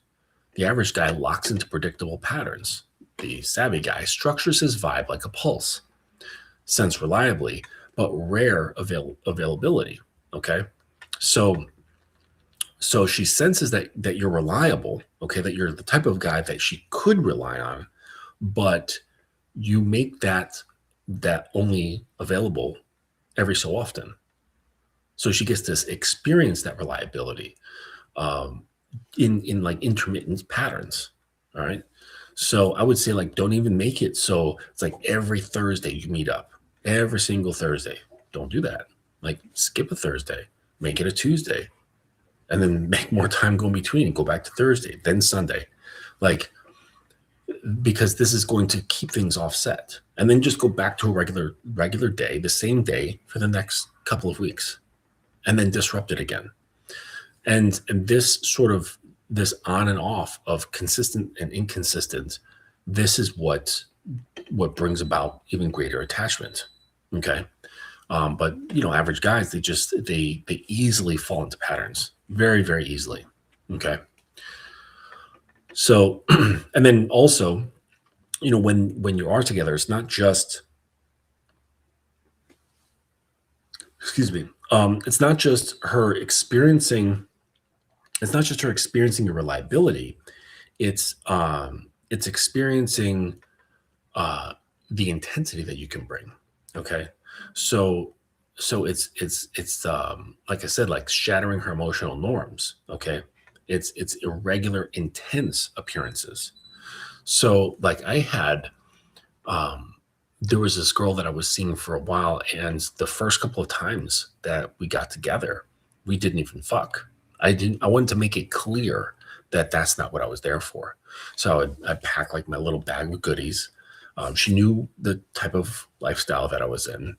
Speaker 1: The average guy locks into predictable patterns. The savvy guy structures his vibe like a pulse, sense reliably, but rare availability. Okay, so she senses that you're reliable, okay, that you're the type of guy that she could rely on, but you make that only available every so often. So she gets to experience that reliability in like intermittent patterns. All right. So I would say like don't even make it so it's like every Thursday you meet up. Every single Thursday. Don't do that. Like skip a Thursday. Make it a Tuesday. And then make more time go in between and go back to Thursday, then Sunday. Like, because this is going to keep things offset. And then just go back to a regular day, the same day for the next couple of weeks, and then disrupt it again. And this sort of this on and off of consistent and inconsistent, this is what brings about even greater attachment. Okay. But average guys, they easily fall into patterns very, very easily. Okay. So, and then also, when you are together, it's not just, excuse me, it's not just her experiencing your reliability. It's experiencing the intensity that you can bring. Okay. So it's like I said, like shattering her emotional norms. Okay. It's irregular, intense appearances. So like I had there was this girl that I was seeing for a while, and the first couple of times that we got together, we didn't even fuck. I wanted to make it clear that that's not what I was there for. So I'd pack like my little bag of goodies. She knew the type of lifestyle that I was in,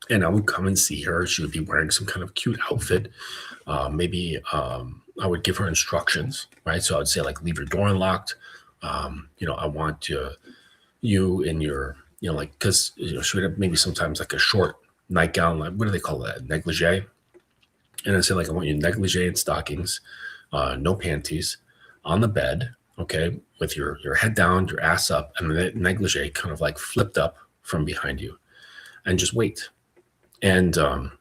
Speaker 1: and I would come and see her. She would be wearing some kind of cute outfit. Maybe I would give her instructions, right? So I'd say like, leave your door unlocked. I want you in your, like, because she would have maybe sometimes like a short nightgown, like, what do they call that, negligee? And I said, like, I want you negligee and stockings, no panties, on the bed, okay, with your head down, your ass up, and the negligee kind of like flipped up from behind you, and just wait. And so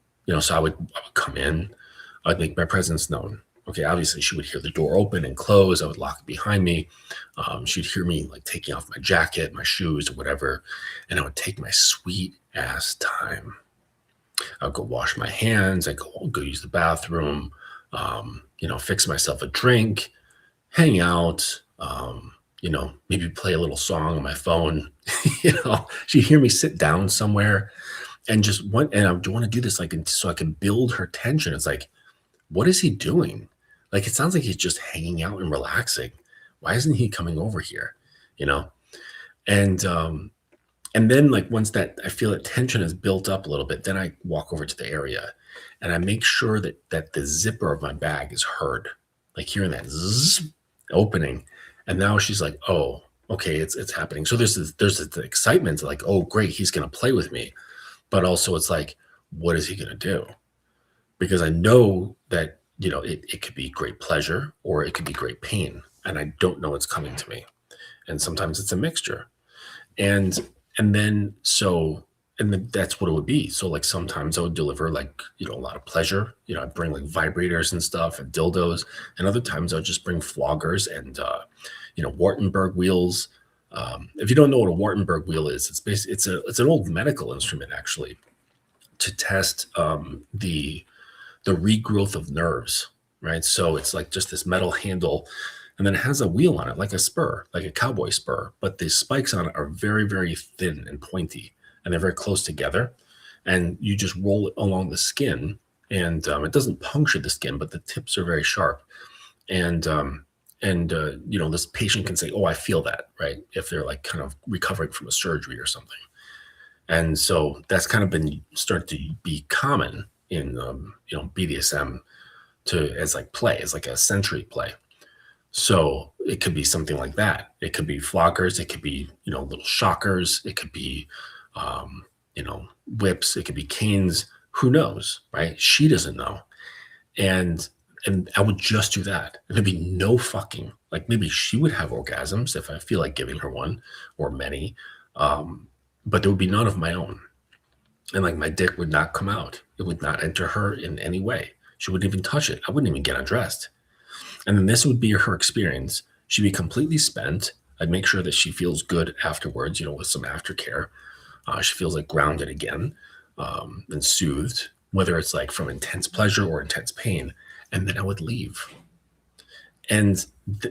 Speaker 1: I would come in, I'd make my presence known. Okay, obviously she would hear the door open and close. I would lock it behind me. She'd hear me like taking off my jacket, my shoes, or whatever, and I would take my sweet ass time. I'll go wash my hands. I go use the bathroom. Fix myself a drink, hang out. Maybe play a little song on my phone. She'd hear me sit down somewhere, and and I want to do this like so I can build her tension. It's like, what is he doing? Like, it sounds like he's just hanging out and relaxing. Why isn't he coming over here? And then, like, once that I feel that tension is built up a little bit, then I walk over to the area, and I make sure that the zipper of my bag is heard, like hearing that zzz opening. And now she's like, oh, okay, it's happening. So there's this excitement, like, oh, great, he's gonna play with me. But also it's like, what is he gonna do? Because I know that, it could be great pleasure or it could be great pain, and I don't know what's coming to me. And sometimes it's a mixture. And then that's what it would be. So like sometimes I would deliver like, a lot of pleasure. I'd bring like vibrators and stuff and dildos, and other times I would just bring floggers and Wartenberg wheels. If you don't know what a Wartenberg wheel is, it's an old medical instrument actually to test the regrowth of nerves, right? So it's like just this metal handle, and then it has a wheel on it, like a spur, like a cowboy spur, but the spikes on it are very, very thin and pointy, and they're very close together. And you just roll it along the skin, and it doesn't puncture the skin, but the tips are very sharp. And this patient can say, oh, I feel that, right? If they're like kind of recovering from a surgery or something. And so that's kind of been started to be common in BDSM as like a sensory play. So it could be something like that. It could be floggers. It could be little shockers. It could be whips. It could be canes. Who knows, right? She doesn't know. And I would just do that. And there'd be no fucking. Like, maybe she would have orgasms if I feel like giving her one, or many, but there would be none of my own. And like, my dick would not come out. It would not enter her in any way. She wouldn't even touch it. I wouldn't even get undressed. And then this would be her experience. She'd be completely spent. I'd make sure that she feels good afterwards, with some aftercare. She feels like grounded again, and soothed, whether it's like from intense pleasure or intense pain. And then I would leave. And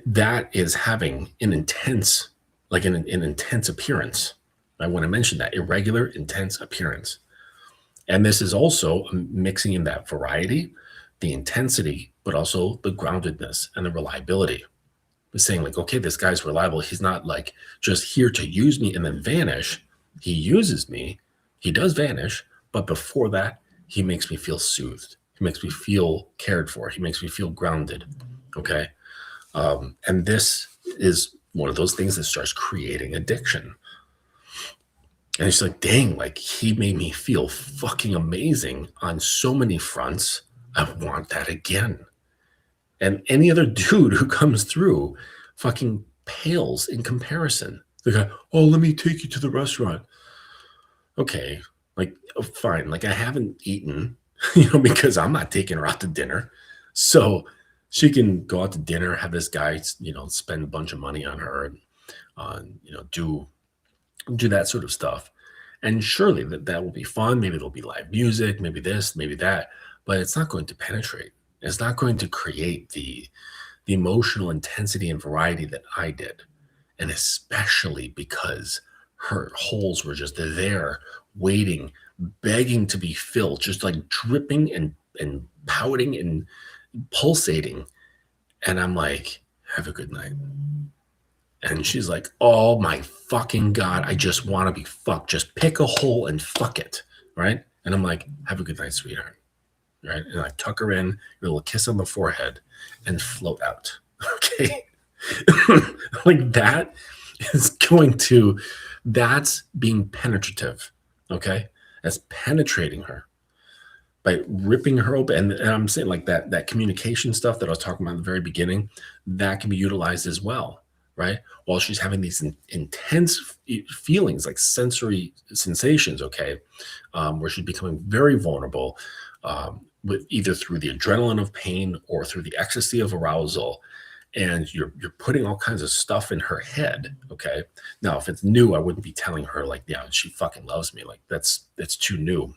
Speaker 1: that is having an intense, like an intense appearance. I want to mention that irregular, intense appearance. And this is also mixing in that variety, the intensity, but also the groundedness and the reliability. It's saying like, okay, this guy's reliable. He's not like just here to use me and then vanish. He uses me. He does vanish. But before that, he makes me feel soothed. He makes me feel cared for. He makes me feel grounded. Okay. And this is one of those things that starts creating addiction. And it's like, dang, like, he made me feel fucking amazing on so many fronts. I want that again. And any other dude who comes through fucking pales in comparison. The guy, oh, let me take you to the restaurant. Okay, like, oh, fine. Like, I haven't eaten, because I'm not taking her out to dinner. So she can go out to dinner, have this guy, spend a bunch of money on her, and do that sort of stuff. And surely that will be fun. Maybe there'll be live music, maybe this, maybe that, but it's not going to penetrate. It's not going to create the emotional intensity and variety that I did. And especially because her holes were just there, waiting, begging to be filled, just like dripping and pouting and pulsating. And I'm like, have a good night. And she's like, oh my fucking God, I just want to be fucked. Just pick a hole and fuck it. Right. And I'm like, have a good night, sweetheart. Right. And I tuck her in, a little kiss on the forehead, and float out. Okay. Like that is that's being penetrative. Okay. That's penetrating her by ripping her open. And I'm saying like that communication stuff that I was talking about in the very beginning, that can be utilized as well, right? While she's having these intense feelings, like sensory sensations, okay, where she's becoming very vulnerable, with either through the adrenaline of pain or through the ecstasy of arousal. And you're putting all kinds of stuff in her head, okay? Now, if it's new, I wouldn't be telling her like, yeah, she fucking loves me. Like that's too new.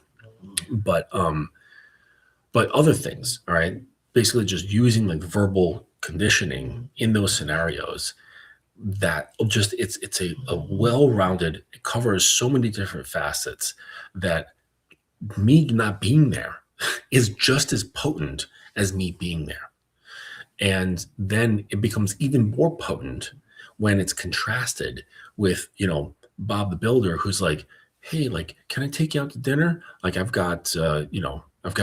Speaker 1: But other things, all right, basically just using like verbal conditioning in those scenarios, that just it's a well-rounded, it covers so many different facets that me not being there is just as potent as me being there. And then it becomes even more potent when it's contrasted with, Bob the Builder, who's like, hey, like, can I take you out to dinner? Like, I've got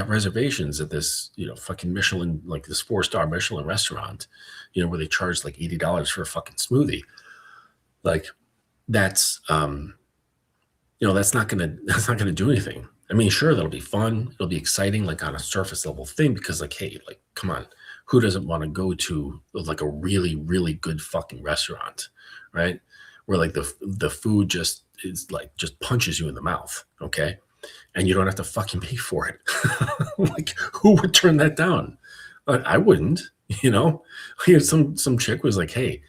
Speaker 1: reservations at this, fucking Michelin, like this 4-star Michelin restaurant, where they charge like $80 for a fucking smoothie. Like, that's that's not gonna do anything. I mean, sure, that'll be fun, it'll be exciting, like on a surface level thing, because like, hey, like, come on, who doesn't want to go to like a really, really good fucking restaurant, right? Where like the food just punches you in the mouth, okay? And you don't have to fucking pay for it. Like, who would turn that down? I wouldn't, some chick was like, hey,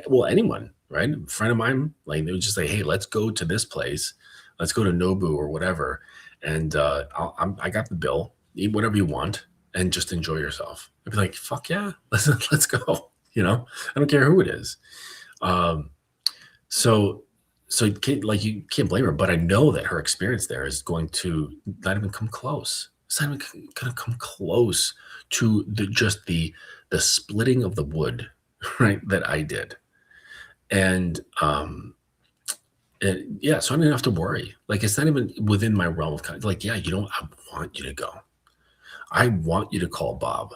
Speaker 1: well, anyone, right? A friend of mine, like, they would just say, hey, let's go to this place. Let's go to Nobu or whatever. And I got the bill, eat whatever you want and just enjoy yourself. I'd be like, fuck yeah, let's go. I don't care who it is. So you can't blame her, but I know that her experience there is going to not even come close. It's not even going to come close to the splitting of the wood, right, that I did. And yeah, so I didn't have to worry. Like, it's not even within my realm of like, yeah, I want you to go. I want you to call Bob.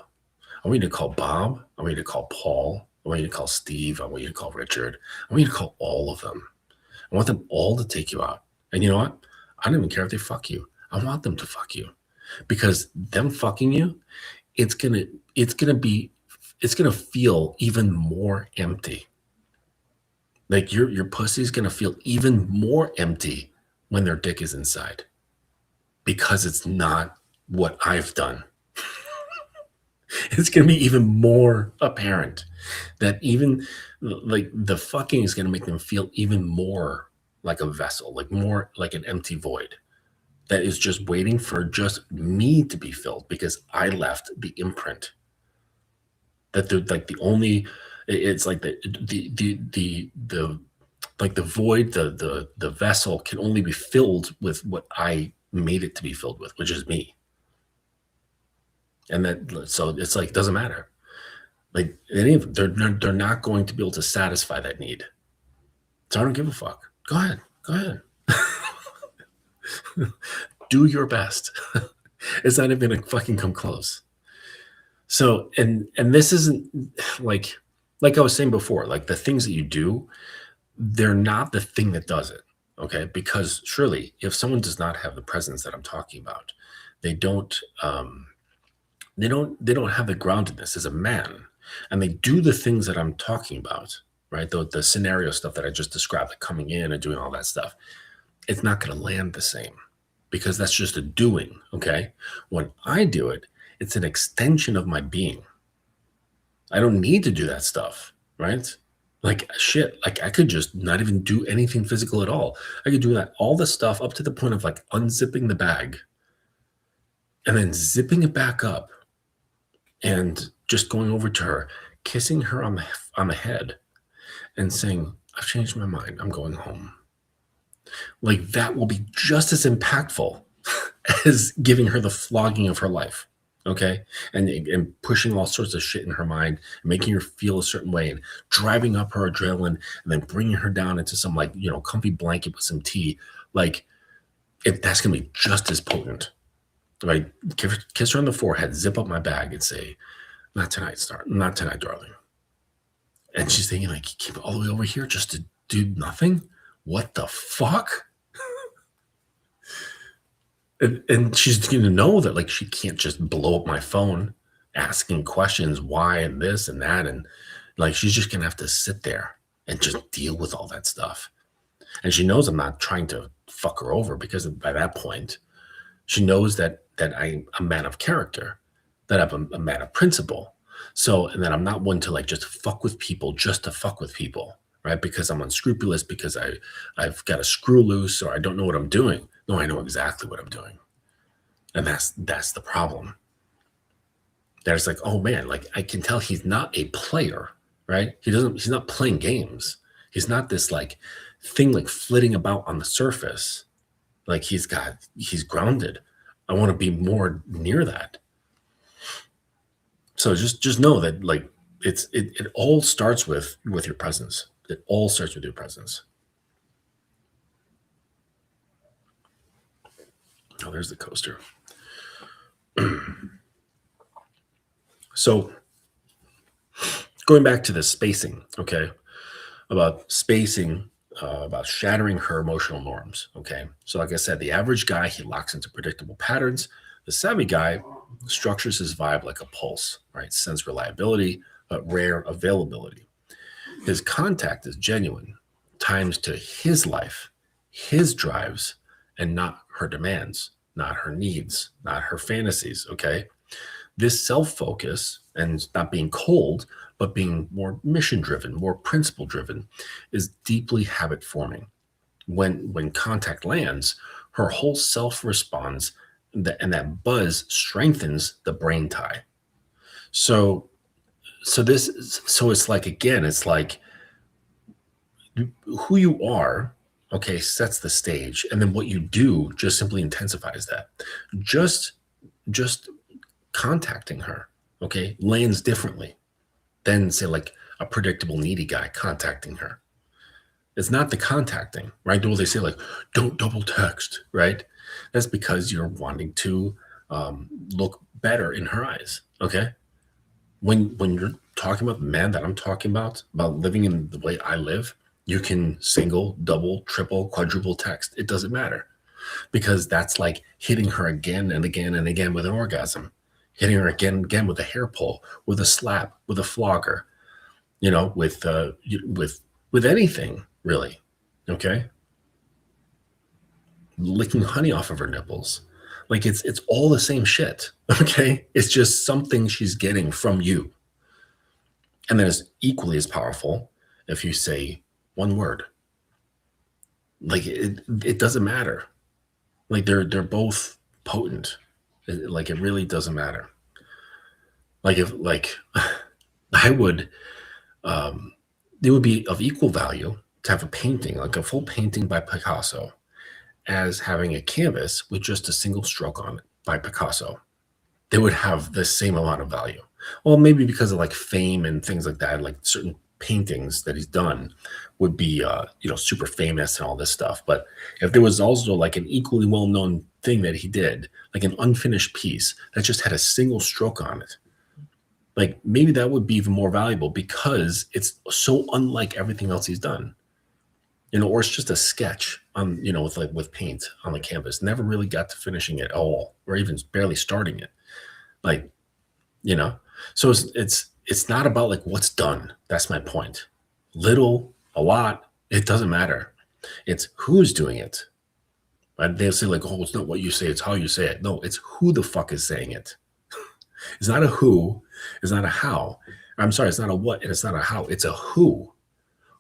Speaker 1: I want you to call Bob. I want you to call Paul. I want you to call Steve. I want you to call Richard. I want you to call all of them. I want them all to take you out. And you know what? I don't even care if they fuck you. I want them to fuck you, because them fucking you, it's gonna feel even more empty. Like your pussy's gonna feel even more empty when their dick is inside, because it's not what I've done. It's going to be even more apparent that even like the fucking is going to make them feel even more like a vessel, like more like an empty void that is just waiting for just me to be filled, because I left the imprint. That they're like the only, it's like the like the void, the vessel can only be filled with what I made it to be filled with, which is me. And so it's like, doesn't matter. Like, they're not going to be able to satisfy that need. So I don't give a fuck. Go ahead. Do your best. It's not even gonna fucking come close. So, and this isn't like I was saying before, like the things that you do, they're not the thing that does it. Okay. Because surely if someone does not have the presence that I'm talking about, they don't have the groundedness as a man, and they do the things that I'm talking about, right? The scenario stuff that I just described, like coming in and doing all that stuff, it's not going to land the same, because that's just a doing. Okay. When I do it, it's an extension of my being. I don't need to do that stuff, right? Like, shit, like I could just not even do anything physical at all. I could do that, all the stuff up to the point of like unzipping the bag and then zipping it back up and just going over to her, kissing her on the head and saying, I've changed my mind. I'm going home. Like that will be just as impactful as giving her the flogging of her life. Okay. And pushing all sorts of shit in her mind, making her feel a certain way and driving up her adrenaline and then bringing her down into some like, comfy blanket with some tea. Like if that's going to be just as potent, right? Kiss her on the forehead, zip up my bag and say, not tonight, not tonight, darling. And she's thinking like, you came all the way over here just to do nothing? What the fuck? And she's going to know that like she can't just blow up my phone asking questions why and this and that, and like she's just going to have to sit there and just deal with all that stuff. And she knows I'm not trying to fuck her over, because by that point she knows that I'm a man of character, that I'm a man of principle. So, and that I'm not one to like just fuck with people just to fuck with people, right? Because I'm unscrupulous, because I've got a screw loose, or I don't know what I'm doing. No, I know exactly what I'm doing. And that's the problem. There's like, oh man, like I can tell he's not a player, right? He's not playing games. He's not this like thing like flitting about on the surface. Like he's grounded. I want to be more near that. So just know that like it all starts with your presence. It all starts with your presence. Oh, there's the coaster. So going back to the spacing, okay, about spacing, about shattering her emotional norms. Okay. So like I said, the average guy, he locks into predictable patterns. The savvy guy structures his vibe like a pulse, right? Sense reliability, but rare availability. His contact is genuine, times to his life, his drives, and not her demands, not her needs, not her fantasies. Okay. This self-focus and not being cold, but being more mission-driven, more principle-driven, is deeply habit-forming. When contact lands, her whole self responds, and that buzz strengthens the brain tie. So it's like, again, it's like who you are, okay, sets the stage, and then what you do just simply intensifies that. Just contacting her, okay, lands differently than say like a predictable needy guy contacting her. It's not the contacting, right? Well, they say like, don't double text, right? That's because you're wanting to look better in her eyes, okay? When you're talking about the man that I'm talking about living in the way I live, you can single, double, triple, quadruple text. It doesn't matter, because that's like hitting her again and again and again with an orgasm, hitting her again and again with a hair pull, with a slap, with a flogger, with anything really, okay? Licking honey off of her nipples. Like it's all the same shit, okay? It's just something she's getting from you. And then it's equally as powerful if you say one word. Like it doesn't matter. Like they're both potent. Like it really doesn't matter. Like if I would, it would be of equal value to have a painting, like a full painting by Picasso, as having a canvas with just a single stroke on it by Picasso. They would have the same amount of value. Well, maybe because of like fame and things like that, like certain paintings that he's done would be, super famous and all this stuff. But if there was also like an equally well-known thing that he did, like an unfinished piece that just had a single stroke on it, like maybe that would be even more valuable, because it's so unlike everything else he's done. Or it's just a sketch on, with paint on the canvas. Never really got to finishing it all, or even barely starting it. Like, so it's not about like what's done. That's my point. Little, a lot, it doesn't matter. It's who's doing it. And they'll say like, oh, it's not what you say, it's how you say it. No, it's who the fuck is saying it. It's not a who, it's not a how. I'm sorry, it's not a what, and it's not a how. It's a who.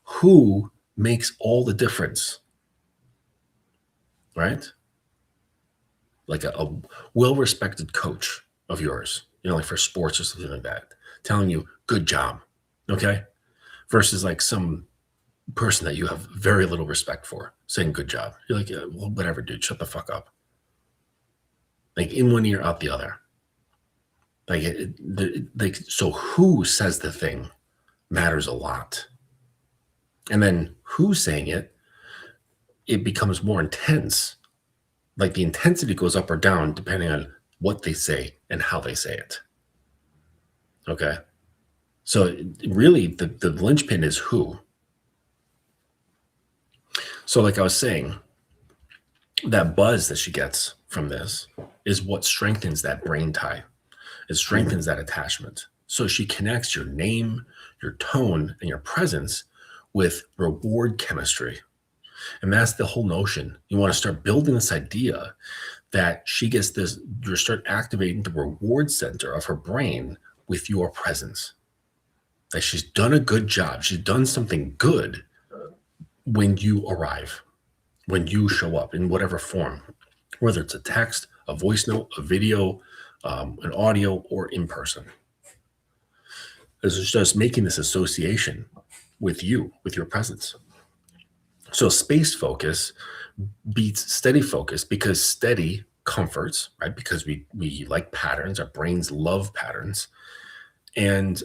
Speaker 1: Who makes all the difference, right? Like a well-respected coach of yours, like for sports or something like that, telling you, good job, okay? Versus like some person that you have very little respect for saying good job. You're like, yeah, well, whatever, dude, shut the fuck up. Like in one ear, out the other. Like, so who says the thing matters a lot. And then who's saying it, it becomes more intense. Like the intensity goes up or down depending on what they say and how they say it. Okay. So really the linchpin is who. So like I was saying, that buzz that she gets from this is what strengthens that brain tie. It strengthens that attachment. So she connects your name, your tone, and your presence with reward chemistry. And that's the whole notion. You want to start building this idea that she gets this, you start activating the reward center of her brain with your presence. That she's done a good job. She's done something good when you arrive, when you show up in whatever form, whether it's a text, a voice note, a video, an audio, or in person. It's just making this association with you, with your presence. So space focus beats steady focus because steady comforts, right? Because we like patterns, our brains love patterns. And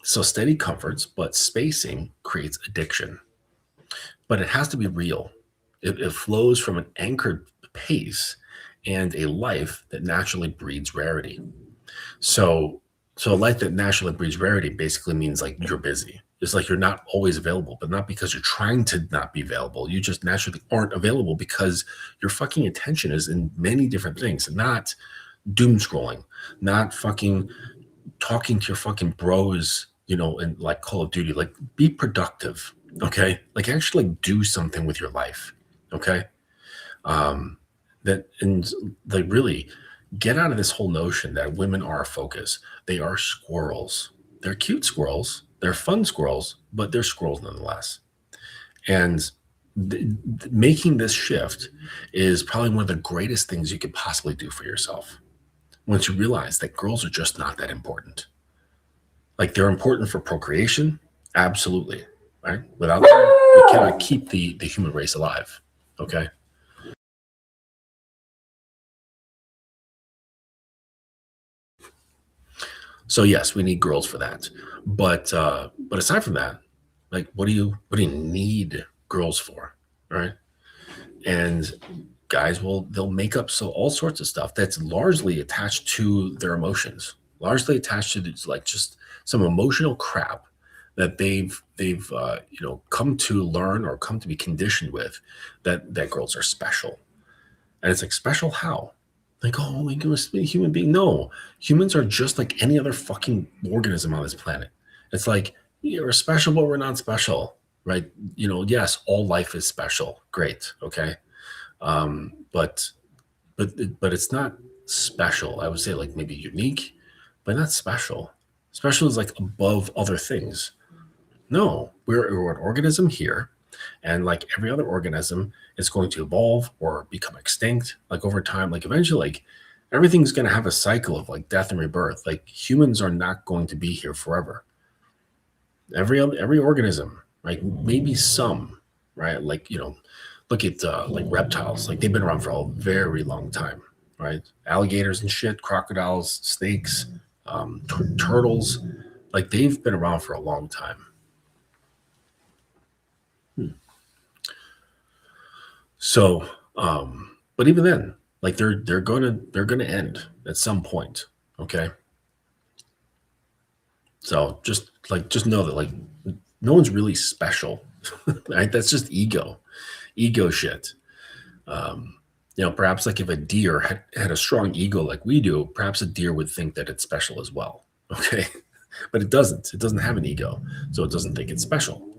Speaker 1: so steady comforts, but spacing creates addiction. But it has to be real. It flows from an anchored pace and a life that naturally breeds rarity. So a life that naturally breeds rarity basically means like you're busy. It's like you're not always available, but not because you're trying to not be available. You just naturally aren't available because your fucking attention is in many different things, not doom scrolling, not fucking talking to your fucking bros, you know, in like Call of Duty. Like be productive, okay? Like actually like, do something with your life, okay? That and like really get out of this whole notion that women are a focus. They are squirrels. They're cute squirrels. They're fun squirrels, but they're squirrels nonetheless. And making this shift is probably one of the greatest things you could possibly do for yourself. Once you realize that girls are just not that important. Like they're important for procreation, absolutely, right? Without them, we cannot keep the human race alive, okay? So yes, we need girls for that. But aside from that, like what do you need girls for? Right? And guys they'll make up so all sorts of stuff that's largely attached to their emotions, largely attached to this, like just some emotional crap that they've come to learn or come to be conditioned with that girls are special. And it's like, special how? Like, oh, like you must be a human being. No, humans are just like any other fucking organism on this planet. It's like, yeah, we're special, but we're not special, right? You know, yes, all life is special. Great, okay. But it's not special. I would say like maybe unique, but not special. Special is like above other things. No, we're an organism here, and like every other organism, it's going to evolve or become extinct. Like over time, like eventually, like everything's going to have a cycle of like death and rebirth. Like humans are not going to be here forever. Every organism, right? Maybe some, right? Like look at like reptiles. Like they've been around for a very long time, right? Alligators and shit, crocodiles, snakes, turtles. Like they've been around for a long time. So, but even then, like they're gonna end at some point. Okay. So just know that like no one's really special. Right? That's just ego shit. Perhaps like if a deer had a strong ego like we do, perhaps a deer would think that it's special as well. Okay. But it doesn't. It doesn't have an ego. So it doesn't think it's special.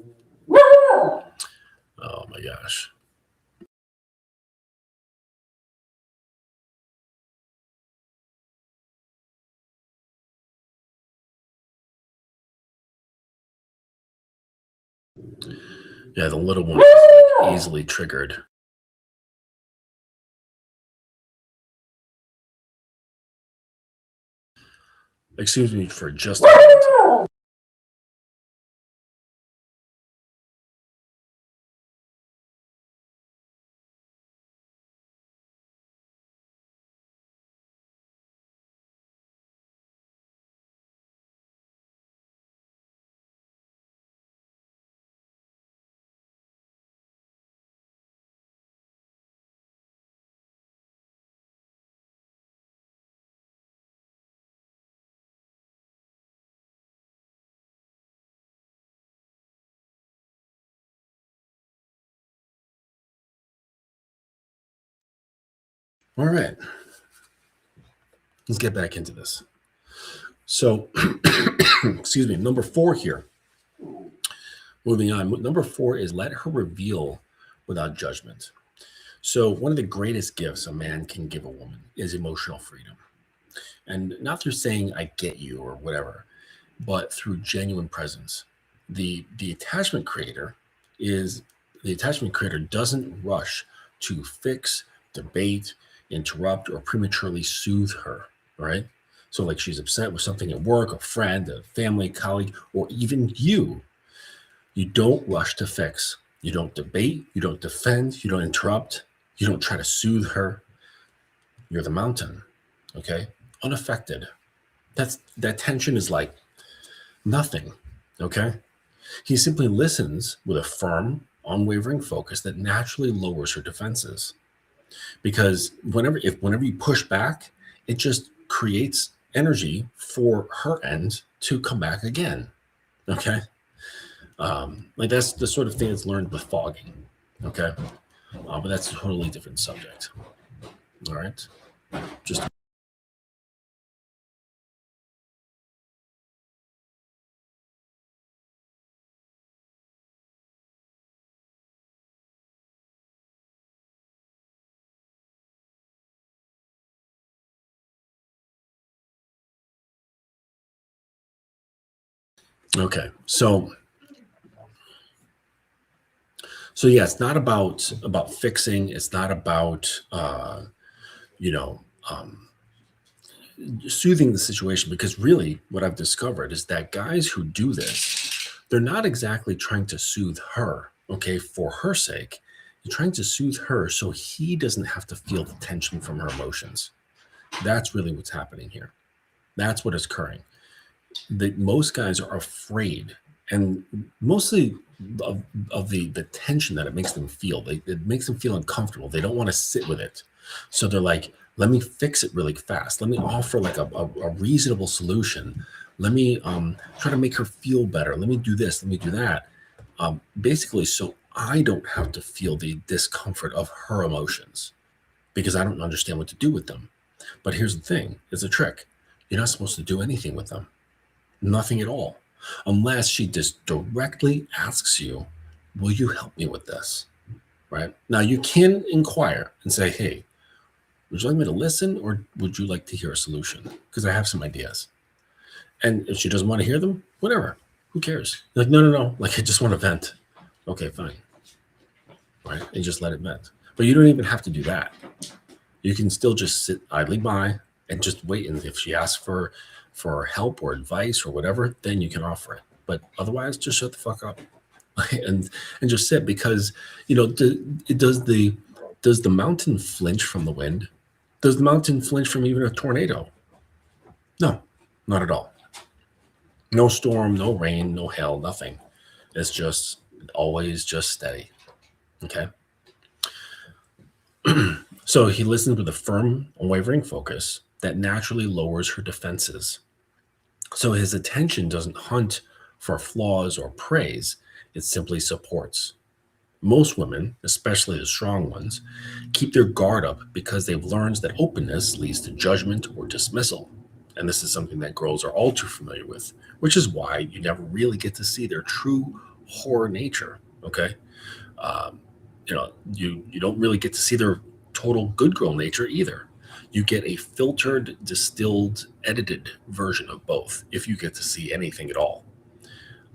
Speaker 1: Oh my gosh. Yeah, the little one is like easily triggered. Excuse me for just a moment. All right, let's get back into this. So, excuse me, number 4 here. Moving on. Number 4 is let her reveal without judgment. So, one of the greatest gifts a man can give a woman is emotional freedom. And not through saying, I get you or whatever, but through genuine presence. The attachment creator doesn't rush to fix, debate, interrupt, or prematurely soothe her, right? So, like she's upset with something at work, a friend, a family, colleague, or even you. You don't rush to fix. You don't debate. You don't defend. You don't interrupt. You don't try to soothe her. You're the mountain, okay? Unaffected. That tension is like nothing, okay? He simply listens with a firm, unwavering focus that naturally lowers her defenses. Because whenever you push back, it just creates energy for her end to come back again, okay? Like that's the sort of thing that's learned with fogging, okay? But that's a totally different subject. All right, just okay. So yeah, it's not about fixing. It's not about you know um, soothing the situation, because really what I've discovered is that guys who do this, they're not exactly trying to soothe her, okay, for her sake. They're trying to soothe her so he doesn't have to feel the tension from her emotions. That's really what's happening here. That's what is occurring. That most guys are afraid, and mostly of the tension that it makes them feel. It makes them feel uncomfortable. They don't want to sit with it. So they're like, let me fix it really fast. Let me offer like a reasonable solution. Let me try to make her feel better. Let me do this. Let me do that. Basically, so I don't have to feel the discomfort of her emotions, because I don't understand what to do with them. But here's the thing, it's a trick. You're not supposed to do anything with them. Nothing at all. Unless she just directly asks you, will you help me with this? Right? Now you can inquire and say, hey, would you like me to listen, or would you like to hear a solution? Because I have some ideas. And if she doesn't want to hear them, whatever. Who cares? Like, no. Like, I just want to vent. Okay, fine. Right? And just let it vent. But you don't even have to do that. You can still just sit idly by and just wait. And if she asks for help or advice or whatever, then you can offer it. But otherwise, just shut the fuck up and just sit, because does the mountain flinch from the wind? Does the mountain flinch from even a tornado? No, not at all. No storm, no rain, no hail, nothing. It's just always just steady. Okay. So he listens with a firm, unwavering focus that naturally lowers her defenses. So his attention doesn't hunt for flaws or praise, it simply supports. Most women, especially the strong ones, keep their guard up because they've learned that openness leads to judgment or dismissal. And this is something that girls are all too familiar with, which is why you never really get to see their true horror nature. Okay. Um, you don't really get to see their total good girl nature either. You get a filtered, distilled, edited version of both, if you get to see anything at all.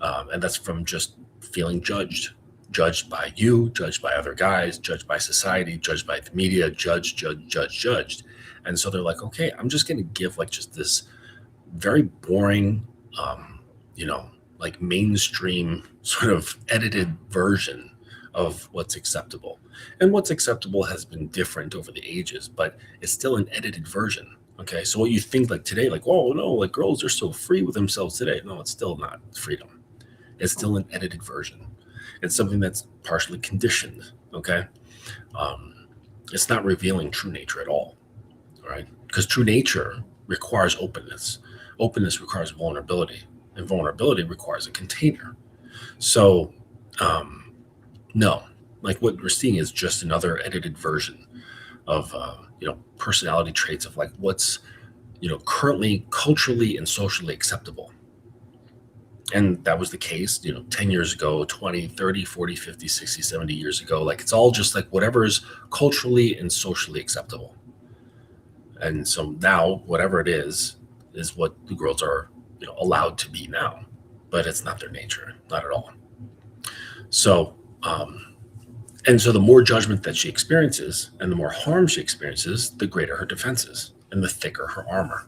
Speaker 1: And that's from just feeling judged by you, judged by other guys, judged by society, judged by the media, judged. And so they're like, okay, I'm just going to give like just this very boring, um, like mainstream sort of edited version of what's acceptable. And what's acceptable has been different over the ages, but it's still an edited version. Okay. So what you think like today, like, oh no, like girls are so free with themselves today. No, it's still not freedom. It's still an edited version. It's something that's partially conditioned. Okay. Um, it's not revealing true nature at all. All right. Because true nature requires openness. Openness requires vulnerability, and vulnerability requires a container. So, no, like what we're seeing is just another edited version personality traits of like what's currently culturally and socially acceptable. And that was the case 10 years ago, 20, 30, 40, 50, 60, 70 years ago. Like it's all just like whatever is culturally and socially acceptable. And so now whatever it is what the girls are allowed to be now, but it's not their nature, not at all. So and so the more judgment that she experiences and the more harm she experiences, the greater her defenses and the thicker her armor.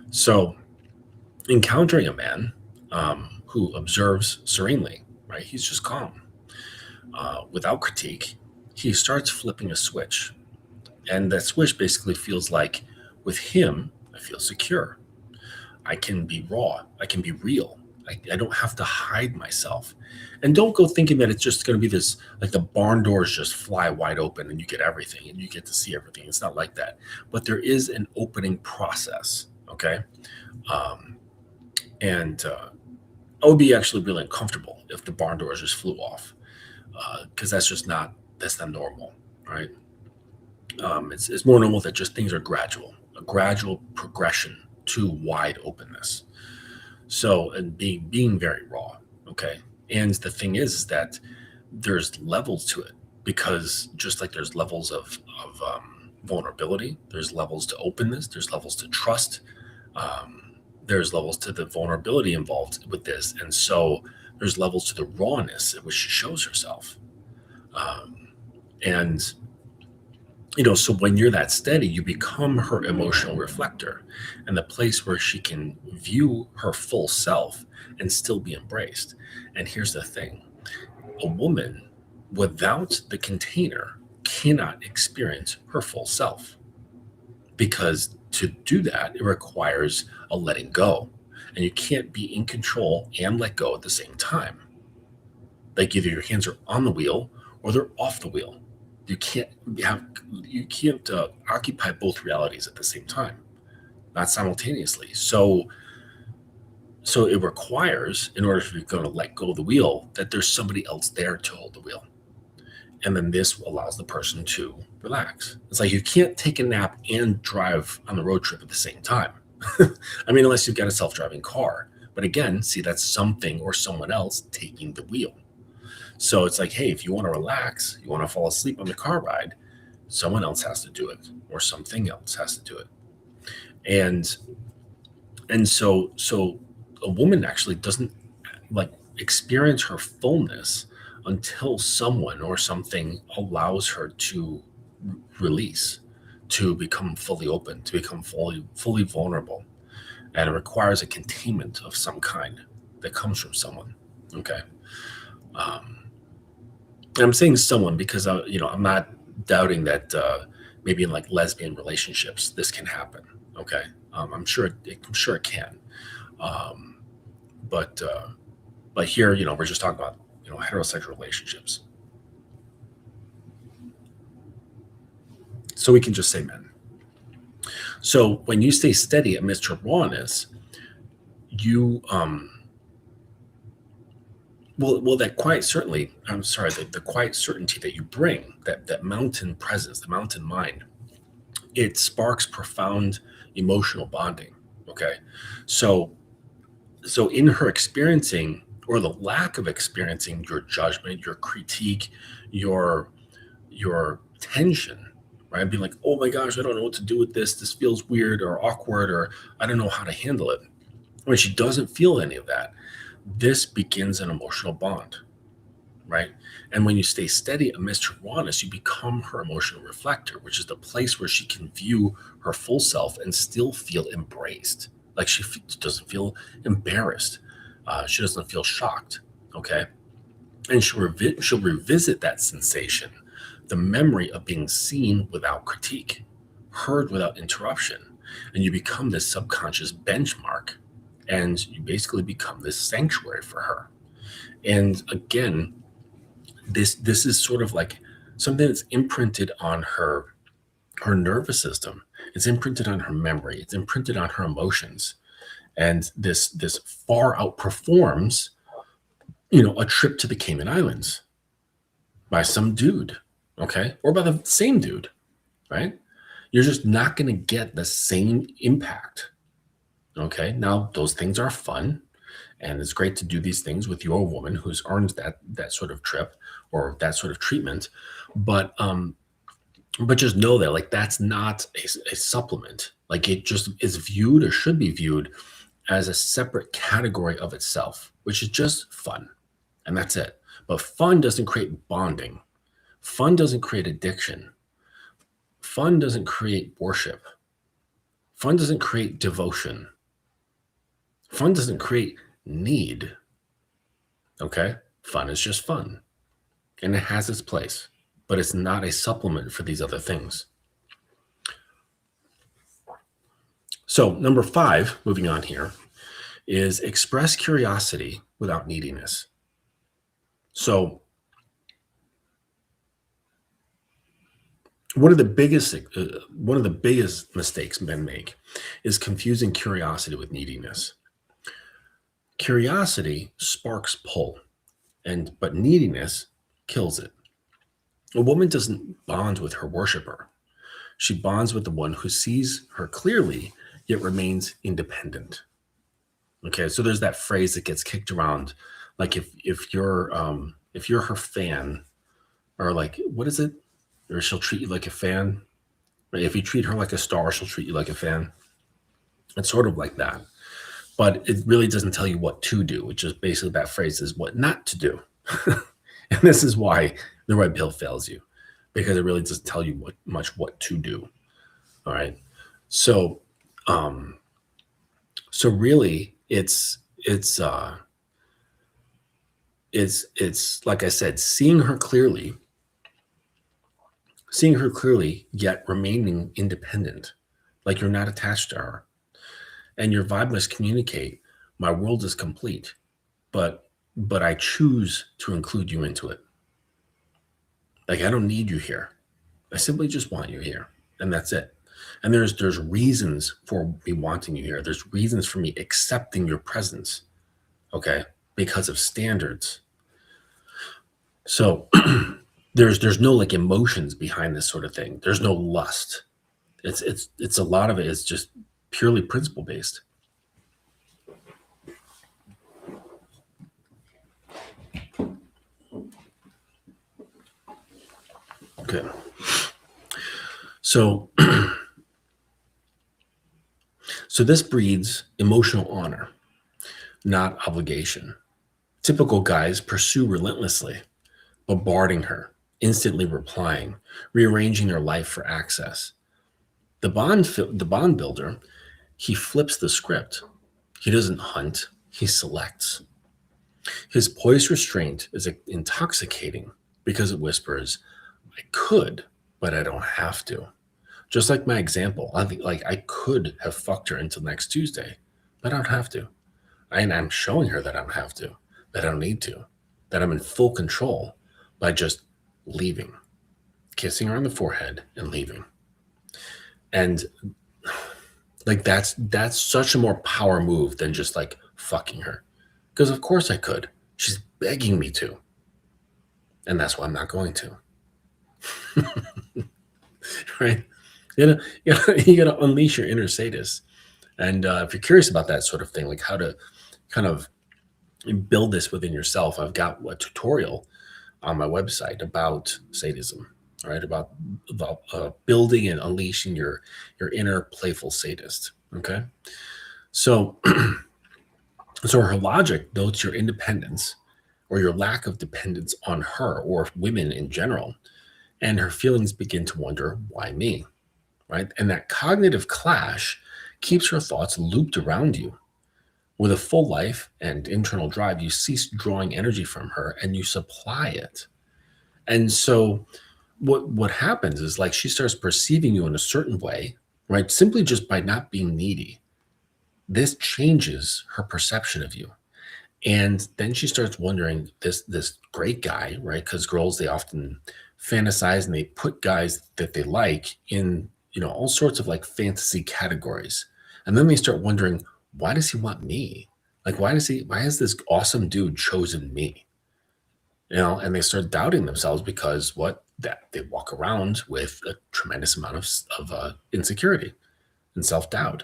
Speaker 1: So encountering a man who observes serenely, right? He's just calm, without critique. He starts flipping a switch. And that switch basically feels like, with him, I feel secure. I can be raw. I can be real. I don't have to hide myself. And don't go thinking that it's just going to be this, like the barn doors just fly wide open and you get everything and you get to see everything. It's not like that. But there is an opening process, okay? And I would be actually really uncomfortable if the barn doors just flew off, because that's not normal, right? It's more normal that just things are gradual, a gradual progression to wide openness. So, and being very raw, okay? And the thing is that there's levels to it, because just like there's levels of vulnerability, there's levels to openness, there's levels to trust, there's levels to the vulnerability involved with this. And so there's levels to the rawness at which she shows herself. And so when you're that steady, you become her emotional reflector and the place where she can view her full self and still be embraced. And here's the thing. A woman without the container cannot experience her full self, because to do that, it requires a letting go. And you can't be in control and let go at the same time. Like either your hands are on the wheel or they're off the wheel. You can't occupy both realities at the same time, not simultaneously. So it requires, in order for you to let go of the wheel, that there's somebody else there to hold the wheel. And then this allows the person to relax. It's like you can't take a nap and drive on the road trip at the same time. I mean, unless you've got a self-driving car. But again, see, that's something or someone else taking the wheel. So it's like, hey, if you want to relax, you want to fall asleep on the car ride, someone else has to do it, or something else has to do it. And so a woman actually doesn't experience her fullness until someone or something allows her to release, to become fully open, to become fully vulnerable. And it requires a containment of some kind that comes from someone. Okay. I'm saying someone because I'm not doubting that maybe in lesbian relationships this can happen. Okay, I'm sure it can, but here we're just talking about heterosexual relationships, so we can just say men. So when you stay steady amidst your rawness, you Well, that quiet certainly, I'm sorry, the quiet certainty that you bring, that mountain presence, the mountain mind, it sparks profound emotional bonding. Okay. So in her experiencing, or the lack of experiencing, your judgment, your critique, your tension, right? Being like, oh my gosh, I don't know what to do with this. This feels weird or awkward, or I don't know how to handle it. When she doesn't feel any of that, this begins an emotional bond, right? And when you stay steady amidst her rawness, you become her emotional reflector, which is the place where she can view her full self and still feel embraced. Like she doesn't feel embarrassed. She doesn't feel shocked, okay? And she'll revisit that sensation, the memory of being seen without critique, heard without interruption, and you become this subconscious benchmark. And you basically become this sanctuary for her. And again, this is sort of like something that's imprinted on her nervous system. It's imprinted on her memory. It's imprinted on her emotions. And this far outperforms, a trip to the Cayman Islands by some dude, okay? Or by the same dude. right? You're just not going to get the same impact. Okay. Now, those things are fun. And it's great to do these things with your woman who's earned that sort of trip or that sort of treatment. But just know that like that's not a supplement. Like it just is viewed or should be viewed as a separate category of itself, which is just fun. And that's it. But fun doesn't create bonding. Fun doesn't create addiction. Fun doesn't create worship. Fun doesn't create devotion. Fun doesn't create need. Okay? Fun is just fun. And it has its place, but it's not a supplement for these other things. So, number 5, moving on here, is express curiosity without neediness. So, one of the biggest mistakes men make is confusing curiosity with neediness. Curiosity sparks pull, but neediness kills it. A woman doesn't bond with her worshiper. She bonds with the one who sees her clearly, yet remains independent. Okay, so there's that phrase that gets kicked around, like if you're her fan, or like what is it? Or she'll treat you like a fan. Right? If you treat her like a star, she'll treat you like a fan. It's sort of like that, but it really doesn't tell you what to do. Which is basically that phrase is what not to do, and this is why the red pill fails you, because it really doesn't tell you what to do. All right, so really it's like I said, seeing her clearly, yet remaining independent, like you're not attached to her, and your vibe must communicate, my world is complete, but I choose to include you into it. Like I don't need you here. I simply just want you here, and that's it. And there's reasons for me wanting you here. There's reasons for me accepting your presence, okay, because of standards. So there's no like emotions behind this sort of thing. There's no lust. It's a lot of it is just purely principle based. Okay. So this breeds emotional honor, not obligation. Typical guys pursue relentlessly, bombarding her, instantly replying, rearranging their life for access. The bond builder, he flips the script. He doesn't hunt, he selects. His poised restraint is intoxicating because it whispers, I could, but I don't have to. Just like my example, I think like I could have fucked her until next Tuesday, but I don't have to. And I'm showing her that I don't have to, that I don't need to, that I'm in full control by just leaving, kissing her on the forehead and leaving. And like that's such a more power move than just like fucking her. Because of course I could. She's begging me to. And that's why I'm not going to. Right? You gotta unleash your inner sadist. And if you're curious about that sort of thing, like how to kind of build this within yourself, I've got a tutorial on my website about sadism, right? About building and unleashing your inner playful sadist. Okay, so her logic notes your independence or your lack of dependence on her or women in general, and her feelings begin to wonder, why me? Right? And that cognitive clash keeps her thoughts looped around you. With a full life and internal drive, you cease drawing energy from her and you supply it. And so what happens is like she starts perceiving you in a certain way, right? Simply just by not being needy. This changes her perception of you. And then she starts wondering, this great guy, right? Because girls, they often fantasize and they put guys that they like in, all sorts of like fantasy categories. And then they start wondering, why does he want me? Like, why has this awesome dude chosen me? and they start doubting themselves because that they walk around with a tremendous amount of insecurity and self-doubt.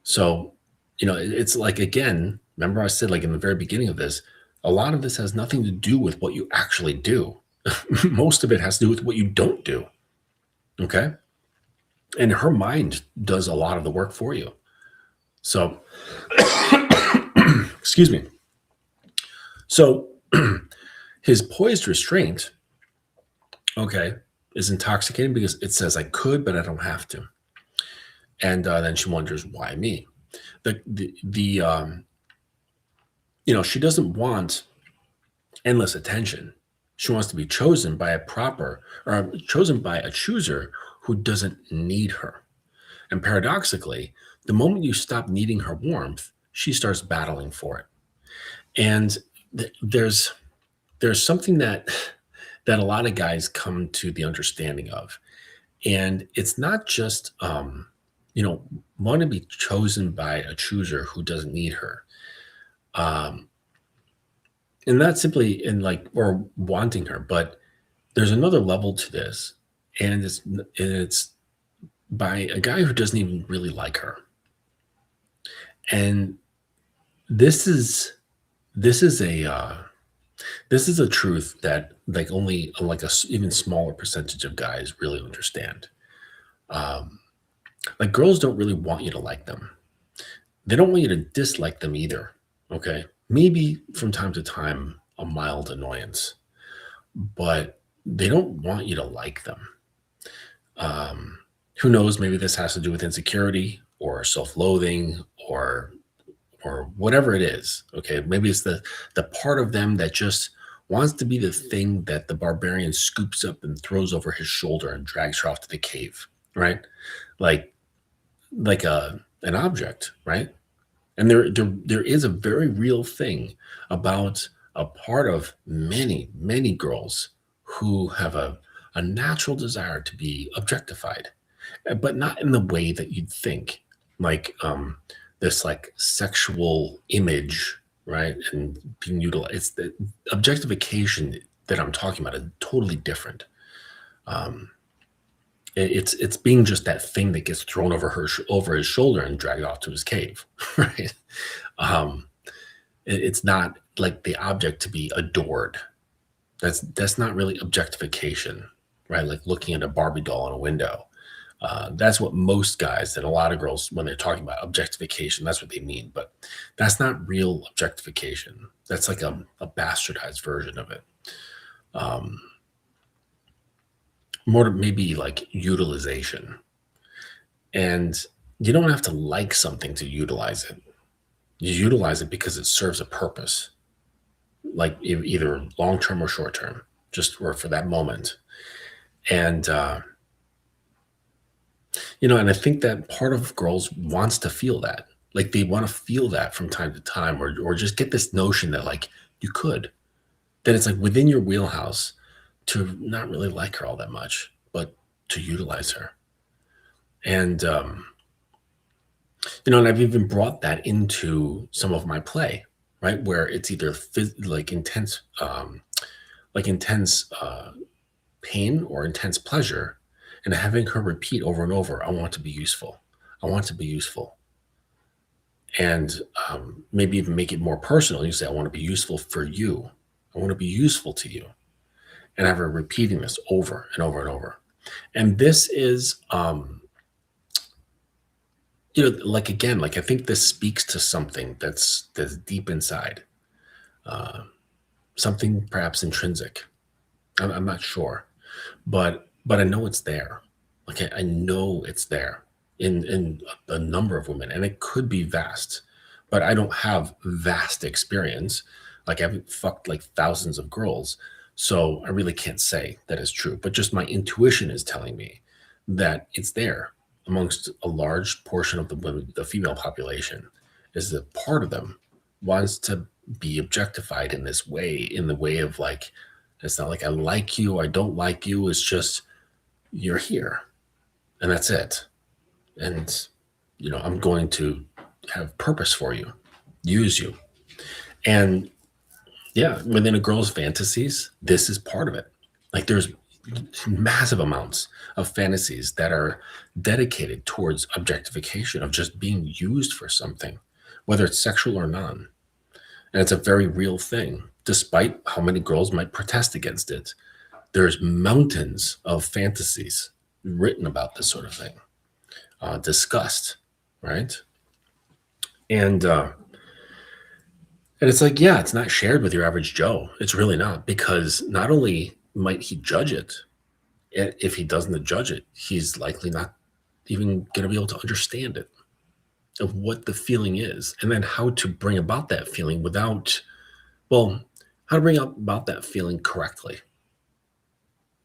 Speaker 1: So, it's like, again, remember I said, like, in the very beginning of this, a lot of this has nothing to do with what you actually do. Most of it has to do with what you don't do. Okay. And her mind does a lot of the work for you. So, excuse me. So, his poised restraint, okay, is intoxicating because it says I could, but I don't have to. And then she wonders, why me? She doesn't want endless attention. She wants to be chosen by chosen by a chooser who doesn't need her. And paradoxically, the moment you stop needing her warmth, she starts battling for it. And there's something that a lot of guys come to the understanding of, and it's not just want to be chosen by a chooser who doesn't need her, and not simply or wanting her, but there's another level to this, and it's by a guy who doesn't even really like her. And this is a truth that only a even smaller percentage of guys really understand. Girls don't really want you to like them. They don't want you to dislike them either. Okay. Maybe from time to time, a mild annoyance, but they don't want you to like them. Who knows? Maybe this has to do with insecurity or self-loathing or whatever it is. Okay. Maybe it's the part of them that just wants to be the thing that the barbarian scoops up and throws over his shoulder and drags her off to the cave. Right. Like an object. Right. And there is a very real thing about a part of many, many girls who have a natural desire to be objectified, but not in the way that you'd think, this sexual image, right? And being utilized. It's the objectification that I'm talking about is totally different. It's being just that thing that gets thrown over his shoulder and dragged off to his cave, right? It's not like the object to be adored. That's not really objectification, right? Like looking at a Barbie doll in a window. That's what most guys and a lot of girls, when they're talking about objectification, that's what they mean. But that's not real objectification. That's like a bastardized version of it. More maybe like utilization. And you don't have to like something to utilize it. You utilize it because it serves a purpose, like either long-term or short-term, just or for that moment. And, and I think that part of girls wants to feel that. Like they want to feel that from time to time, or just get this notion that you could, that it's within your wheelhouse to not really like her all that much, but to utilize her. And, and I've even brought that into some of my play, right? Where it's either intense pain or intense pleasure, and having her repeat over and over, I want to be useful. I want to be useful. And maybe even make it more personal. You say, I want to be useful for you. I want to be useful to you. And have her repeating this over and over and over. And this is, again, I think this speaks to something that's deep inside, something perhaps intrinsic. I'm not sure, but I know it's there. I know it's there in a number of women, and it could be vast, but I don't have vast experience. I haven't fucked thousands of girls, so I really can't say that is true. But just my intuition is telling me that it's there amongst a large portion of the female population, is that part of them wants to be objectified in this way, in the way of it's not I like you, I don't like you. It's just, you're here and that's it. And, I'm going to have purpose for you, use you. And, Yeah, within a girl's fantasies, this is part of it. Like there's massive amounts of fantasies that are dedicated towards objectification, of just being used for something, whether it's sexual or non. And it's a very real thing, despite how many girls might protest against it. There's mountains of fantasies written about this sort of thing, discussed, right? And it's like, yeah, it's not shared with your average Joe. It's really not, because not only might he judge it, if he doesn't judge it, he's likely not even going to be able to understand it, of what the feeling is, and then how to bring about that feeling without, well, how to bring about that feeling correctly,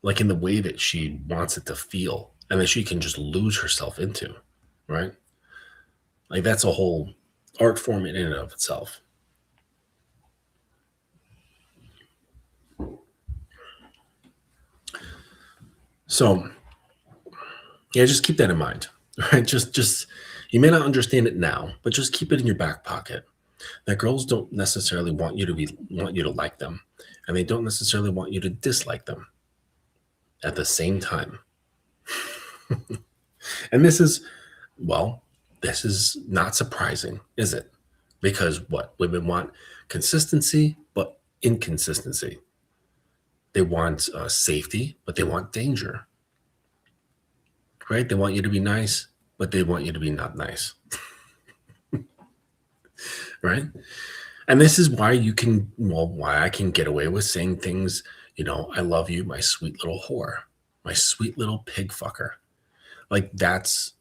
Speaker 1: like in the way that she wants it to feel, and that she can just lose herself into, right? Like that's a whole art form in and of itself. So yeah, just keep that in mind, right? Just you may not understand it now, but just keep it in your back pocket. That girls don't necessarily want you to like them, and they don't necessarily want you to dislike them at the same time. And this is not surprising, is it? Because what women want, consistency, but inconsistency. They want safety, but they want danger, right? They want you to be nice, but they want you to be not nice, right? And this is why why I can get away with saying things, I love you, my sweet little whore, my sweet little pig fucker. Like that's,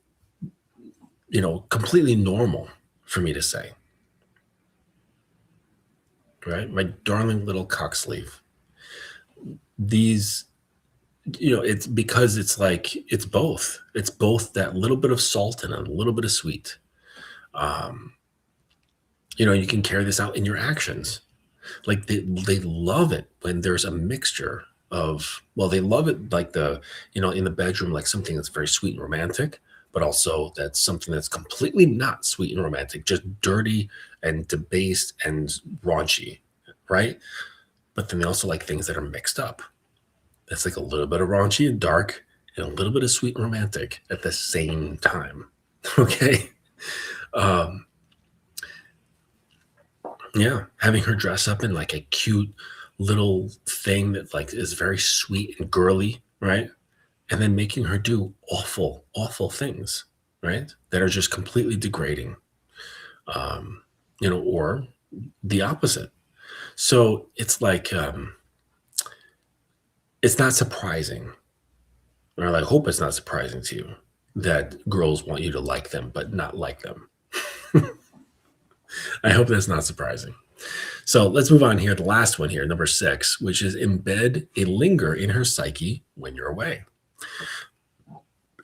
Speaker 1: completely normal for me to say, right? My darling little cock sleeve. These, it's because it's like, it's both. It's both that little bit of salt and a little bit of sweet. You can carry this out in your actions. Like they love it when there's a mixture of, they love it like in the bedroom, like something that's very sweet and romantic, but also that's something that's completely not sweet and romantic, just dirty and debased and raunchy, right? But then they also like things that are mixed up. That's like a little bit of raunchy and dark and a little bit of sweet and romantic at the same time. Okay. Yeah, having her dress up in like a cute little thing that like is very sweet and girly, right? And then making her do awful, awful things, right? That are just completely degrading, or the opposite. So it's like, it's not surprising, or I hope it's not surprising to you, that girls want you to like them, but not like them. I hope that's not surprising. So let's move on here. The last one here, number 6, which is embed a linger in her psyche when you're away.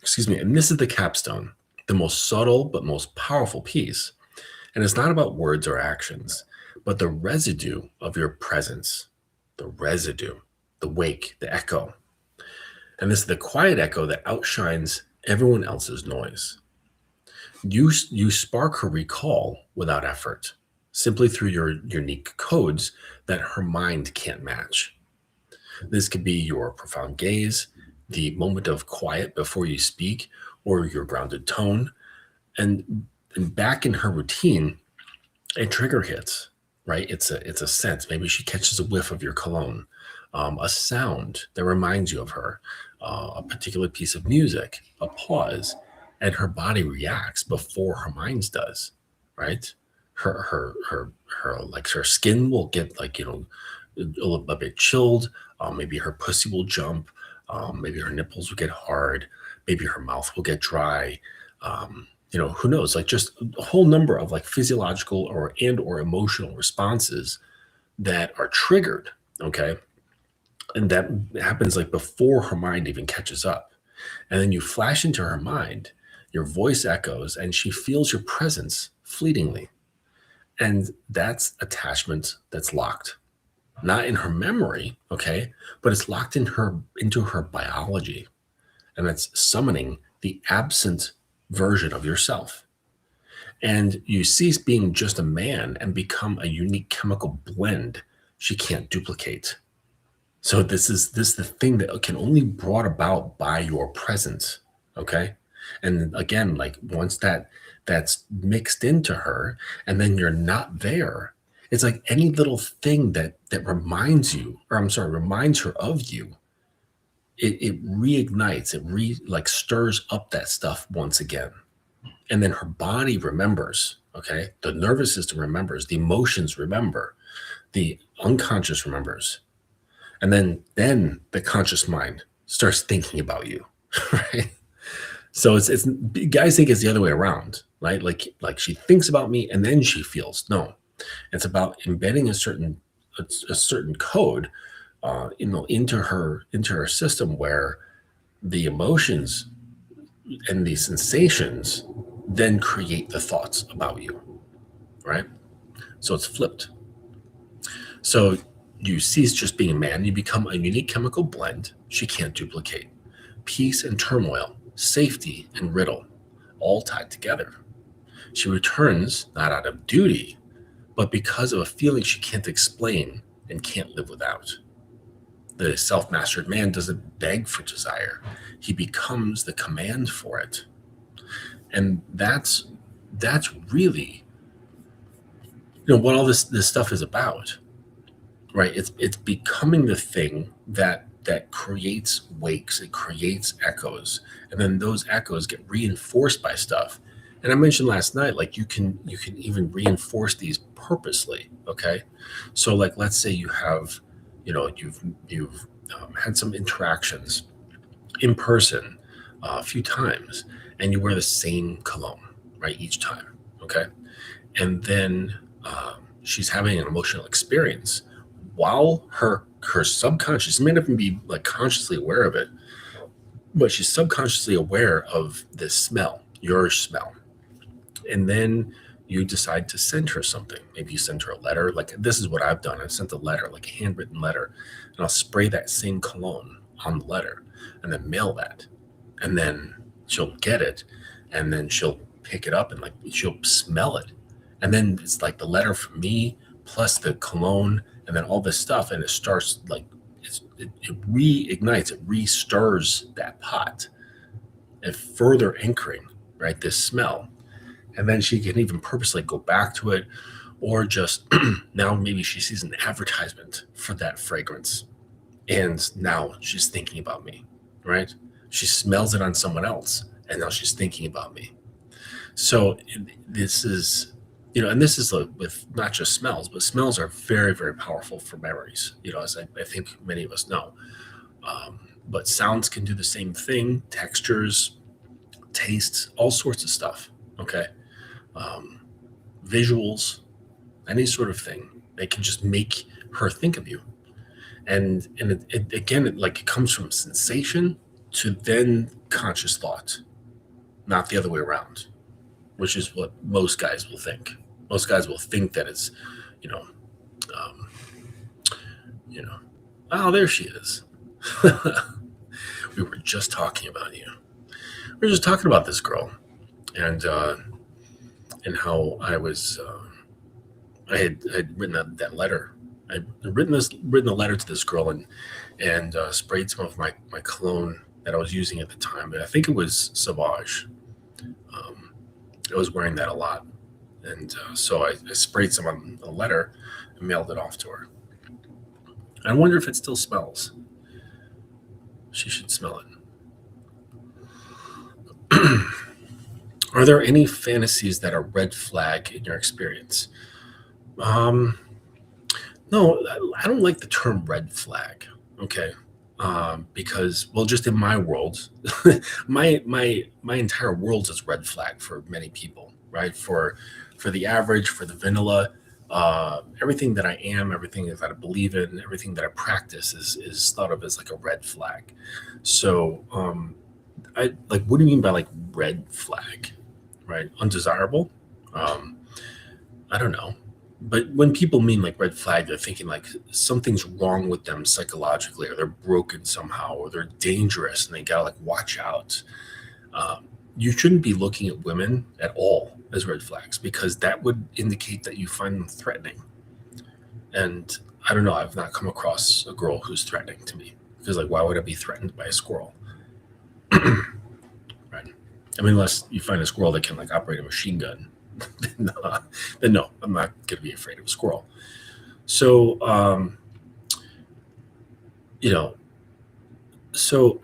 Speaker 1: Excuse me. And this is the capstone, the most subtle but most powerful piece. And it's not about words or actions, but the residue of your presence, the residue, the wake, the echo. And this is the quiet echo that outshines everyone else's noise. You spark her recall without effort, simply through your unique codes that her mind can't match. This could be your profound gaze, the moment of quiet before you speak, or your grounded tone. And back in her routine, a trigger hits, right? It's a sense. Maybe she catches a whiff of your cologne, a sound that reminds you of her, a particular piece of music, a pause, and her body reacts before her mind does, right? Her like her skin will get like, a bit chilled. Maybe her pussy will jump. Maybe her nipples will get hard. Maybe her mouth will get dry. Who knows? Like just a whole number of like physiological or emotional responses that are triggered. Okay. And that happens like before her mind even catches up. And then you flash into her mind, your voice echoes, and she feels your presence fleetingly. And that's attachment that's locked, not in her memory, okay, but it's locked into her biology. And it's summoning the absent version of yourself. And you cease being just a man and become a unique chemical blend she can't duplicate. So this is the thing that can only be brought about by your presence. Okay. And again, like once that's mixed into her and then you're not there, it's like any little thing that reminds you, or I'm sorry, reminds her of you, it reignites, like stirs up that stuff once again. And then her body remembers, okay? The nervous system remembers, the emotions remember, the unconscious remembers. And then the conscious mind starts thinking about you, right? So it's guys think it's the other way around, right? Like she thinks about me and then she feels. No, it's about embedding a certain code, into her system where the emotions and the sensations then create the thoughts about you, right? So it's flipped. So you cease just being a man, you become a unique chemical blend she can't duplicate. Peace and turmoil, safety and riddle, all tied together. She returns not out of duty, but because of a feeling she can't explain and can't live without. The self-mastered man doesn't beg for desire. He becomes the command for it. And that's really, what all this stuff is about, right? It's becoming the thing that creates wakes, it creates echoes, and then those echoes get reinforced by stuff. And I mentioned last night, like you can even reinforce these purposely. Okay, so like let's say you have, you've had some interactions in person a few times, and you wear the same cologne, right, each time. Okay, and then she's having an emotional experience while her subconscious may not even be like consciously aware of it, but she's subconsciously aware of this smell, your smell. And then you decide to send her something. Maybe you send her a letter. Like this is what I've done. I've sent a letter, like a handwritten letter, and I'll spray that same cologne on the letter and then mail that. And then she'll get it, and then she'll pick it up and like she'll smell it. And then it's like the letter from me plus the cologne and then all this stuff, and it starts like it reignites, it restirs that pot and further anchoring, right, this smell. And then she can even purposely go back to it, or just now maybe she sees an advertisement for that fragrance, and now she's thinking about me, right? She smells it on someone else, and now she's thinking about me. So this is, and this is with not just smells, but smells are very, very powerful for memories, as I think many of us know. But sounds can do the same thing, textures, tastes, all sorts of stuff, okay? Visuals, any sort of thing. They can just make her think of you. And it again, it comes from sensation to then conscious thought, not the other way around, which is what most guys will think. Most guys will think that it's, oh, there she is. We were just talking about you. We were just talking about this girl, and how I was, I had written that letter. I'd written a letter to this girl, and sprayed some of my cologne that I was using at the time. But I think it was Sauvage. I was wearing that a lot. And so I sprayed some on a letter and mailed it off to her. I wonder if it still smells. She should smell it. Are there any fantasies that are red flag in your experience? No, I don't like the term red flag. Okay. Because, well, just in my world, my entire world is red flag for many people, right? For the average, for the vanilla, everything that I am, everything that I believe in, everything that I practice is thought of as like a red flag. So, I like, what do you mean by like red flag, right? Undesirable? I don't know. But when people mean like red flag, they're thinking like something's wrong with them psychologically, or they're broken somehow, or they're dangerous and they gotta like watch out. You shouldn't be looking at women at all as red flags, because that would indicate that you find them threatening. And I don't know. I've not come across a girl who's threatening to me, because like, why would I be threatened by a squirrel? Right. I mean, unless you find a squirrel that can like operate a machine gun, then no, I'm not going to be afraid of a squirrel. So, so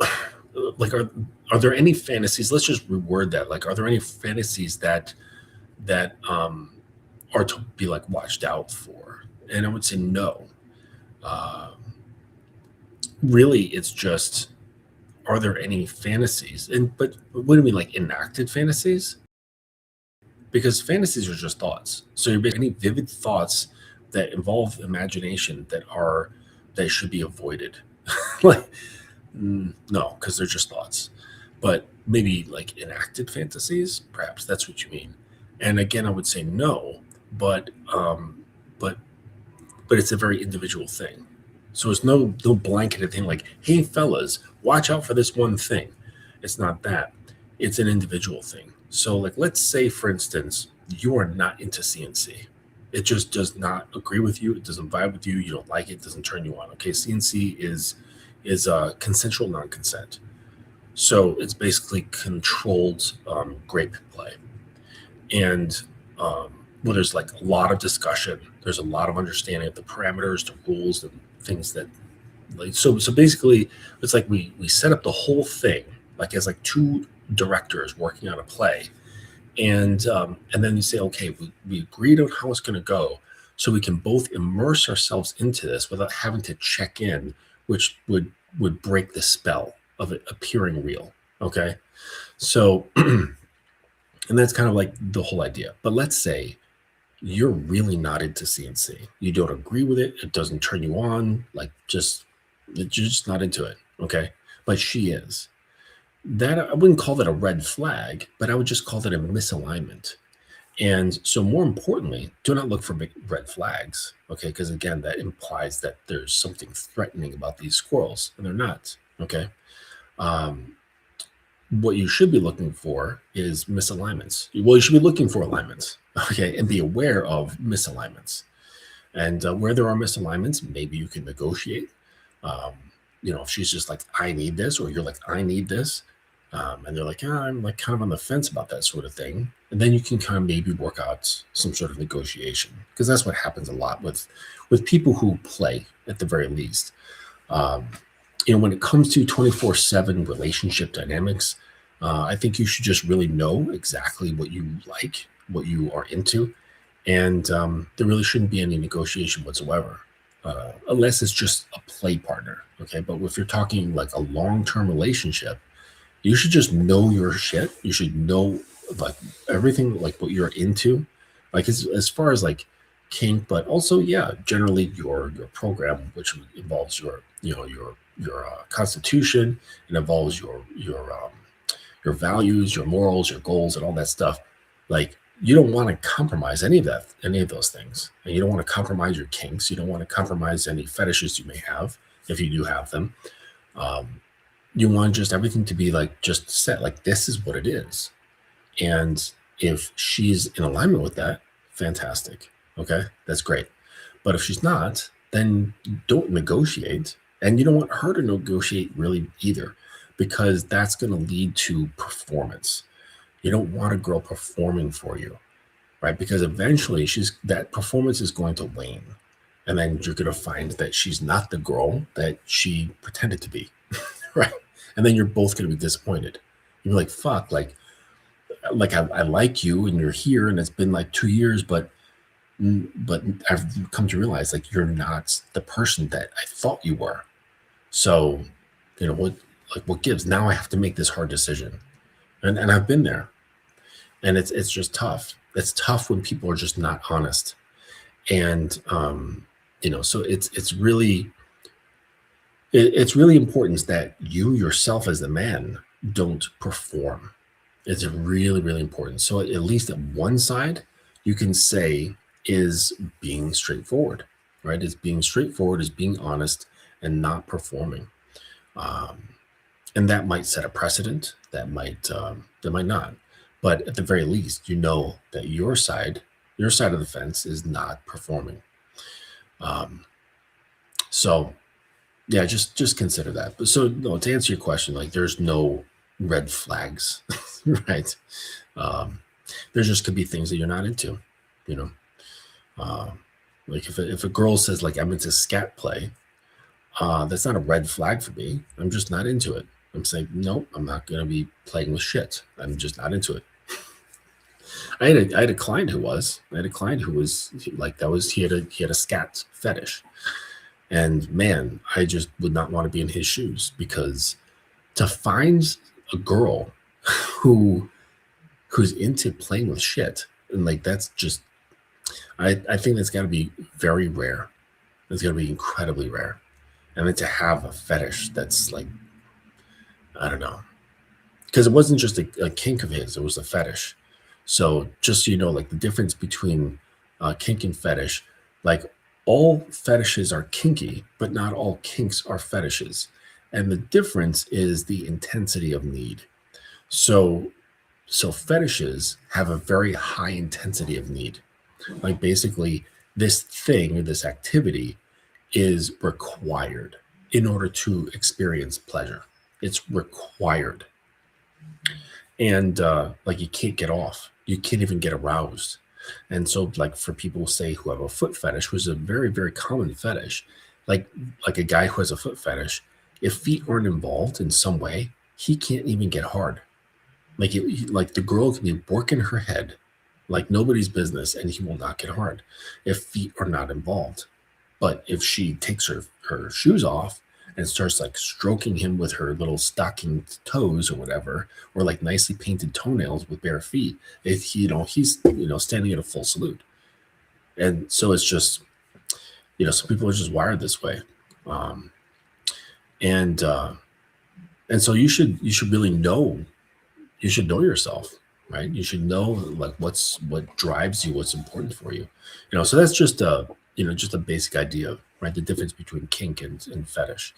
Speaker 1: like, are there any fantasies? Let's just reword that. Like, are there any fantasies that are to be like watched out for? And I would say no. Really, it's just, are there any fantasies? But what do you mean, like enacted fantasies? Because fantasies are just thoughts. So you're any vivid thoughts that involve imagination that should be avoided. Like, no, because they're just thoughts. But maybe like enacted fantasies, perhaps that's what you mean. And again, I would say no, but it's a very individual thing. So it's no blanketed thing like, hey fellas, watch out for this one thing. It's not that. It's an individual thing. So like, let's say for instance, you are not into CNC. It just does not agree with you. It doesn't vibe with you. You don't like it. It doesn't turn you on. Okay, CNC is consensual non-consent. So it's basically controlled grape play. And well, there's like a lot of discussion. There's a lot of understanding of the parameters, the rules, and things that like, so basically it's like we set up the whole thing like as like two directors working on a play. And then you say, okay, we agreed on how it's going to go, so we can both immerse ourselves into this without having to check in, which would break the spell of it appearing real. Okay, so and that's kind of like the whole idea. But let's say you're really not into CNC. You don't agree with it. It doesn't turn you on. Like, you're just not into it. Okay, but she is. That I wouldn't call that a red flag, but I would just call that a misalignment. And so more importantly, do not look for big red flags, okay? Because again, that implies that there's something threatening about these squirrels, and they're not, okay? What you should be looking for is misalignments. Well, you should be looking for alignments, okay? And be aware of misalignments. And where there are misalignments, maybe you can negotiate. If she's just like, I need this, or you're like, I need this, and they're like, I'm like kind of on the fence about that sort of thing. And then you can kind of maybe work out some sort of negotiation, because that's what happens a lot with people who play at the very least. When it comes to 24/7 relationship dynamics, I think you should just really know exactly what you like, what you are into. And there really shouldn't be any negotiation whatsoever, unless it's just a play partner. Okay. But if you're talking like a long-term relationship, you should just know your shit. You should know like everything, like what you're into, like as far as like kink, but also, yeah, generally your program, which involves your constitution. It involves your values, your morals, your goals, and all that stuff. Like, you don't want to compromise any of those things. And you don't want to compromise your kinks. You don't want to compromise any fetishes you may have, if you do have them. You want just everything to be like just set, like this is what it is. And if she's in alignment with that, fantastic. Okay, that's great. But if she's not, then don't negotiate. And you don't want her to negotiate really either, because that's going to lead to performance. You don't want a girl performing for you, right? Because eventually that performance is going to wane. And then you're going to find that she's not the girl that she pretended to be, right? And then you're both going to be disappointed. You're like, fuck, like I like you and you're here and it's been like 2 years, but I've come to realize like you're not the person that I thought you were. So, what gives? Now I have to make this hard decision. And I've been there. And it's just tough. It's tough when people are just not honest. And so it's really important that you yourself as the man don't perform. It's really, really important. So at least at one side, you can say is being straightforward, right? Is being straightforward, is being honest and not performing. And that might set a precedent. That might not. But at the very least, you know that your side of the fence is not performing. So yeah, just consider that. But so no, to answer your question, like there's no red flags, right? Um, there just could be things that you're not into, you know. Like if a girl says like I'm into scat play, that's not a red flag for me. I'm just not into it. I'm saying no, I'm not going to be playing with shit. I'm just not into it. I had a client who was. I had a client who was like that was he had a scat fetish, and man, I just would not want to be in his shoes because to find a girl who's into playing with shit and like that's just I think that's got to be very rare. It's got to be incredibly rare, and then to have a fetish that's like I don't know because it wasn't just a kink of his; it was a fetish. So just so you know, like the difference between kink and fetish, like all fetishes are kinky, but not all kinks are fetishes, and the difference is the intensity of need. So so fetishes have a very high intensity of need. Like basically, this thing or this activity is required in order to experience pleasure. It's required. And like you can't get off. You can't even get aroused. And so, like for people say who have a foot fetish, which is a very, very common fetish, like like a guy who has a foot fetish, if feet aren't involved in some way, he can't even get hard. Like the girl can be working her head like nobody's business, and he will not get hard if feet are not involved. But if she takes her shoes off and starts like stroking him with her little stocking toes or whatever, or like nicely painted toenails with bare feet, he's standing at a full salute. And so it's just some people are just wired this way, um, and uh, and so you should really know you should know yourself, right? You should know like what drives you, what's important for you. So that's just a basic idea, right? The difference between kink and fetish.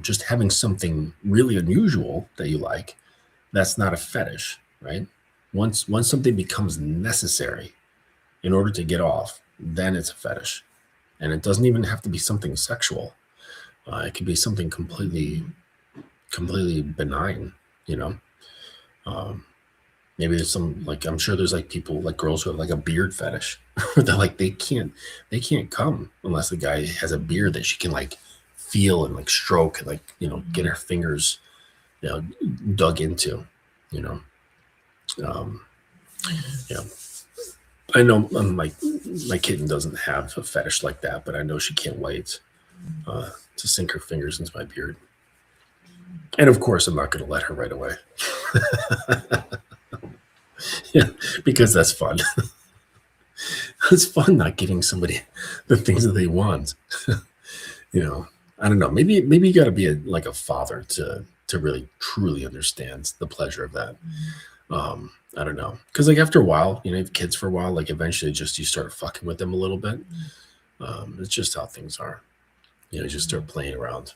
Speaker 1: Just having something really unusual that you like, that's not a fetish, right? Once something becomes necessary in order to get off, then it's a fetish. And it doesn't even have to be something sexual. It could be something completely benign, you know. Um, Maybe there's some like I'm sure there's like people like girls who have like a beard fetish. They're like they can't come unless the guy has a beard that she can like feel and like stroke and like get her fingers dug into. You know, um, yeah. I know my kitten doesn't have a fetish like that, but I know she can't wait to sink her fingers into my beard. And of course, I'm not going to let her right away. Yeah, because that's fun. It's fun not giving somebody the things that they want. I don't know. Maybe you got to be like a father to really truly understand the pleasure of that. I don't know, because like after a while, you have kids for a while. Like eventually, just you start fucking with them a little bit. It's just how things are. You just start playing around,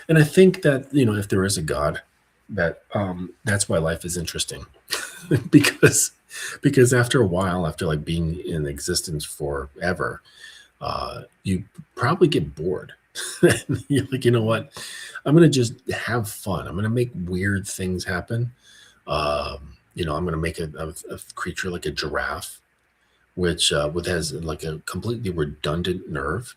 Speaker 1: and I think that if there is a God, that's why life is interesting, because after a while, after like being in existence forever, you probably get bored. You're like, you know what? I'm gonna just have fun. I'm gonna make weird things happen. I'm gonna make a creature like a giraffe, which has like a completely redundant nerve.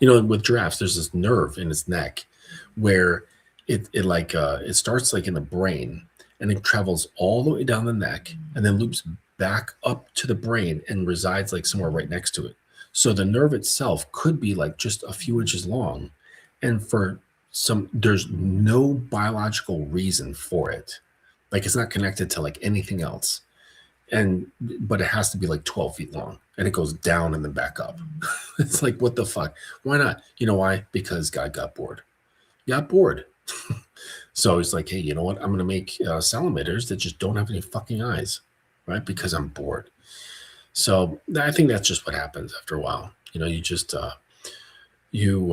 Speaker 1: With giraffes, there's this nerve in its neck where it starts like in the brain and it travels all the way down the neck and then loops back up to the brain and resides like somewhere right next to it. So the nerve itself could be like just a few inches long, and there's no biological reason for it. Like it's not connected to like anything else. But it has to be like 12 feet long and it goes down and then back up. It's like, what the fuck? Why not? You know why? Because God got bored. Got bored. So it's like, hey, you know what? I'm going to make salamanders that just don't have any fucking eyes, right? Because I'm bored. So I think that's just what happens after a while. You just, you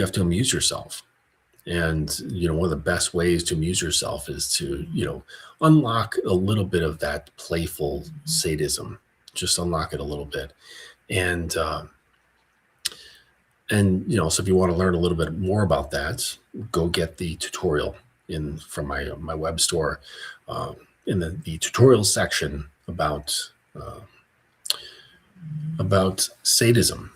Speaker 1: have to amuse yourself. And, one of the best ways to amuse yourself is to, unlock a little bit of that playful sadism, just unlock it a little bit. And And so if you want to learn a little bit more about that, go get the tutorial from my web store, in the tutorial section about sadism.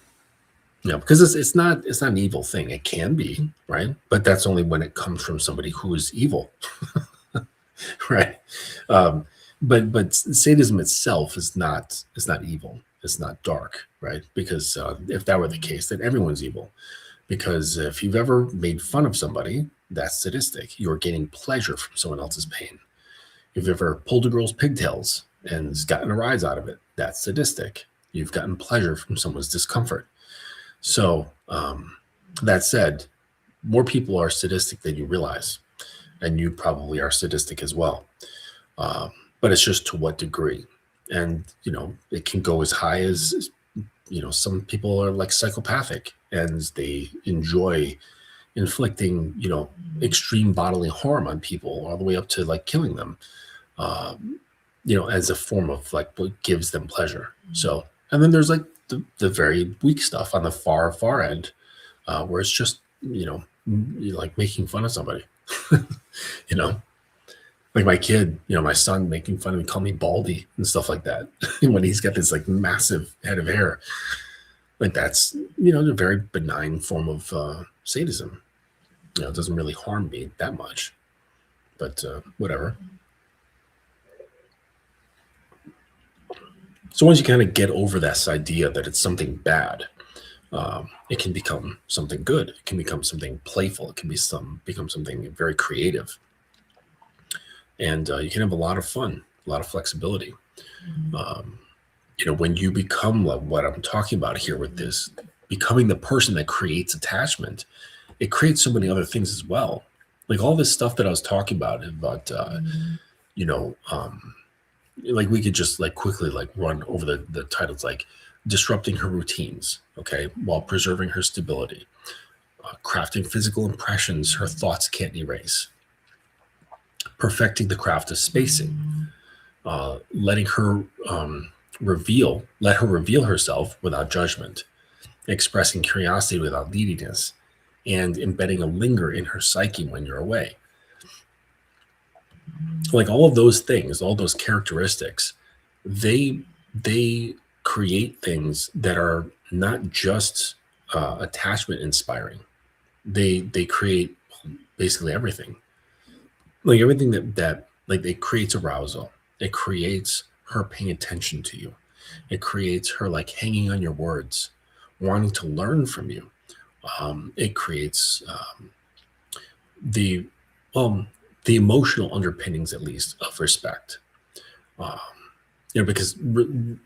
Speaker 1: Because it's not an evil thing. It can be, right? But that's only when it comes from somebody who is evil, right? But sadism itself is not evil. It's not dark, right? Because if that were the case, then everyone's evil. Because if you've ever made fun of somebody, that's sadistic. You're getting pleasure from someone else's pain. If you've ever pulled a girl's pigtails and gotten a rise out of it, that's sadistic. You've gotten pleasure from someone's discomfort. So that said, more people are sadistic than you realize, and you probably are sadistic as well. But it's just to what degree. And, it can go as high as, some people are like psychopathic and they enjoy inflicting, extreme bodily harm on people all the way up to like killing them, as a form of like what gives them pleasure. So, and then there's like the very weak stuff on the far end, where it's just, like making fun of somebody, like my kid, my son making fun of me, call me Baldy and stuff like that. When he's got this like massive head of hair, like that's, a very benign form of sadism. It doesn't really harm me that much, but whatever. So once you kind of get over this idea that it's something bad, it can become something good. It can become something playful. It can become something very creative. And you can have a lot of fun, a lot of flexibility. When you become like what I'm talking about here with this, becoming the person that creates attachment, it creates so many other things as well. Like all this stuff that I was talking about, like we could just like quickly like run over the titles, like disrupting her routines, okay, while preserving her stability, crafting physical impressions her thoughts can't erase, perfecting the craft of spacing, letting her let her reveal herself without judgment, expressing curiosity without neediness, and embedding a linger in her psyche when you're away. Like all of those things, all those characteristics, they create things that are not just attachment inspiring. They create basically everything. Like everything that like it creates arousal. It creates her paying attention to you. It creates her like hanging on your words, wanting to learn from you. It creates the emotional underpinnings, at least, of respect. Because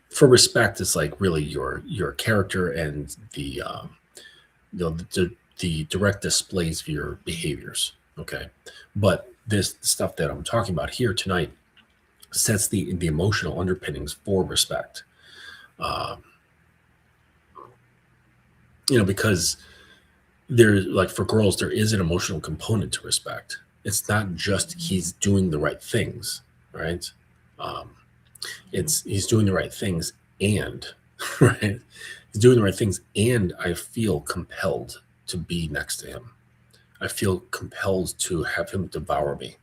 Speaker 1: for respect, it's like really your character and the direct displays of your behaviors. Okay, but this stuff that I'm talking about here tonight sets the emotional underpinnings for respect. Because there's like for girls, there is an emotional component to respect. It's not just he's doing the right things, right? He's doing the right things and right, he's doing the right things, and I feel compelled to be next to him. I feel compelled to have him devour me.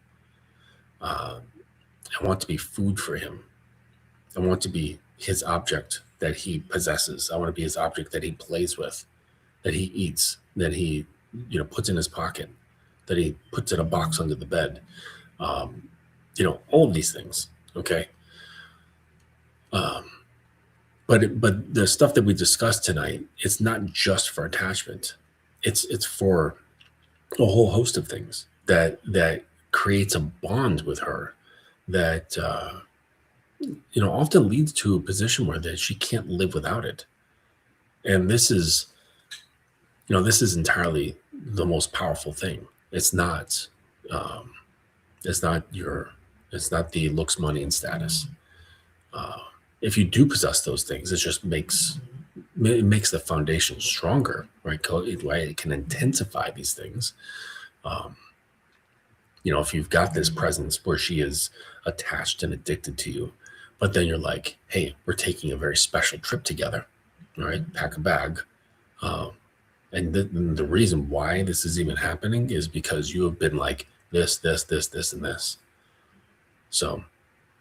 Speaker 1: I want to be food for him. I want to be his object that he possesses. I want to be his object that he plays with, that he eats, that he puts in his pocket, that he puts in a box under the bed. All of these things. Okay. But the stuff that we discussed tonight, it's not just for attachment. It's for a whole host of things that creates a bond with her that often leads to a position where that she can't live without it. And this is entirely the most powerful thing. It's not the looks, money, and status. If you do possess those things, it just makes the foundation stronger, right? It can intensify these things. If you've got this presence where she is attached and addicted to you, but then you're like, hey, we're taking a very special trip together, all right? Pack a bag, And the reason why this is even happening is because you have been like this, and this. So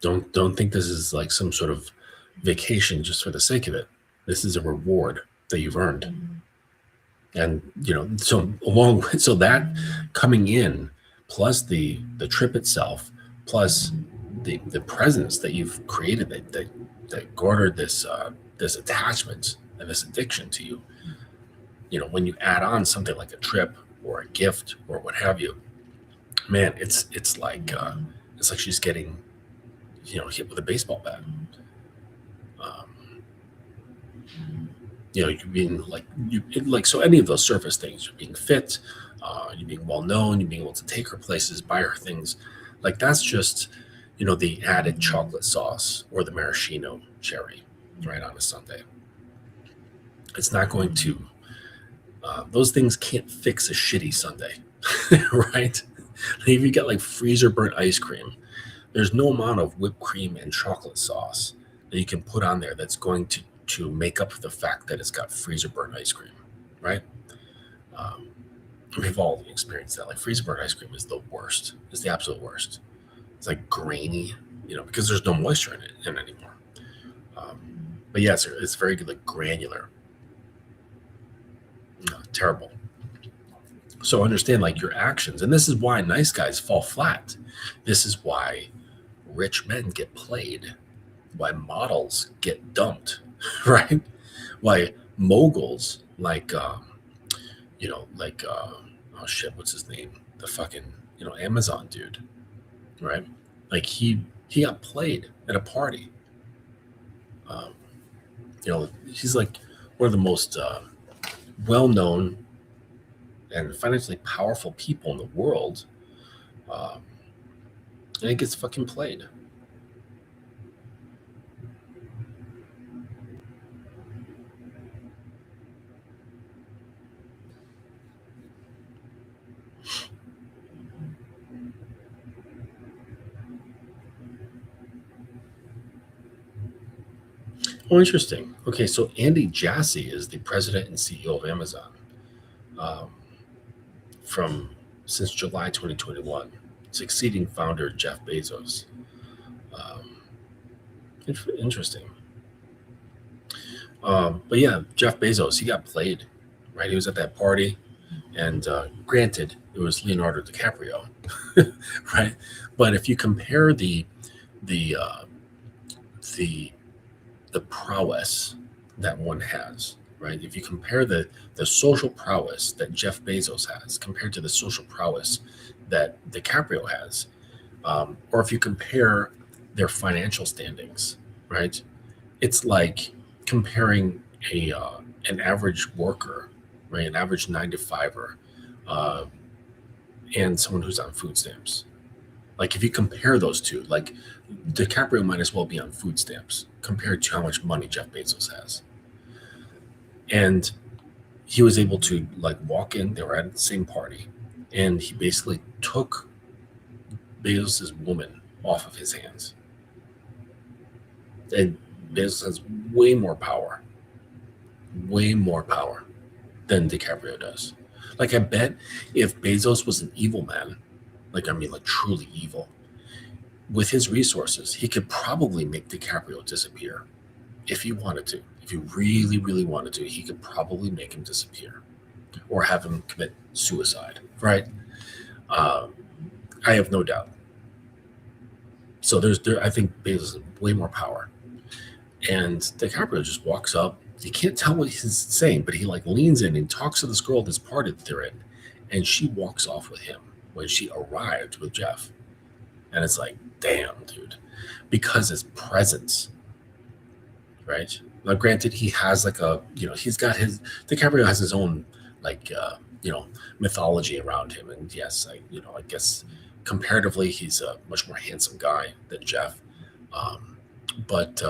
Speaker 1: don't think this is like some sort of vacation just for the sake of it. This is a reward that you've earned. And so that coming in, plus the trip itself, plus the presence that you've created that garnered this this attachment and this addiction to you. When you add on something like a trip or a gift or what have you, man, it's like she's getting hit with a baseball bat. You're being so any of those surface things, you're being fit, you're being well known, you're being able to take her places, buy her things, like that's just the added chocolate sauce or the maraschino cherry right on a sundae. It's not going to those things can't fix a shitty sundae. Right? If you get like freezer burnt ice cream, there's no amount of whipped cream and chocolate sauce that you can put on there that's going to make up for the fact that it's got freezer burnt ice cream, right? We've all experienced that. Like freezer burnt ice cream is the worst. It's the absolute worst. It's like grainy, because there's no moisture in it anymore. But yeah, it's very good, like granular. Terrible. So understand like your actions, and this is why nice guys fall flat. This is why rich men get played, why models get dumped, right? Why moguls like oh shit, what's his name? The fucking Amazon dude, right? Like he got played at a party. He's like one of the most well-known and financially powerful people in the world, and it gets fucking played. Oh, interesting. Okay, so Andy Jassy is the president and CEO of Amazon since July 2021, succeeding founder Jeff Bezos. Interesting. But yeah, Jeff Bezos, he got played, right? He was at that party, and granted, it was Leonardo DiCaprio, right? But if you compare the prowess that one has, right? If you compare the social prowess that Jeff Bezos has compared to the social prowess that DiCaprio has, or if you compare their financial standings, right? It's like comparing an average worker, right? An average 9-to-5er, and someone who's on food stamps. Like if you compare those two, like DiCaprio might as well be on food stamps compared to how much money Jeff Bezos has. And he was able to like walk in, they were at the same party, and he basically took Bezos's woman off of his hands. And Bezos has way more power than DiCaprio does. Like I bet if Bezos was an evil man, like truly evil, with his resources, he could probably make DiCaprio disappear if he wanted to. If he really, really wanted to, he could probably make him disappear or have him commit suicide, right? I have no doubt. So I think Bezos has way more power. And DiCaprio just walks up. You can't tell what he's saying, but he like leans in and talks to this girl at this party that they're in, and she walks off with him when she arrived with Jeff. And it's like, damn, dude, because his presence, right? Now, granted, he has like DiCaprio has his own mythology around him, and yes, I guess comparatively, he's a much more handsome guy than Jeff, but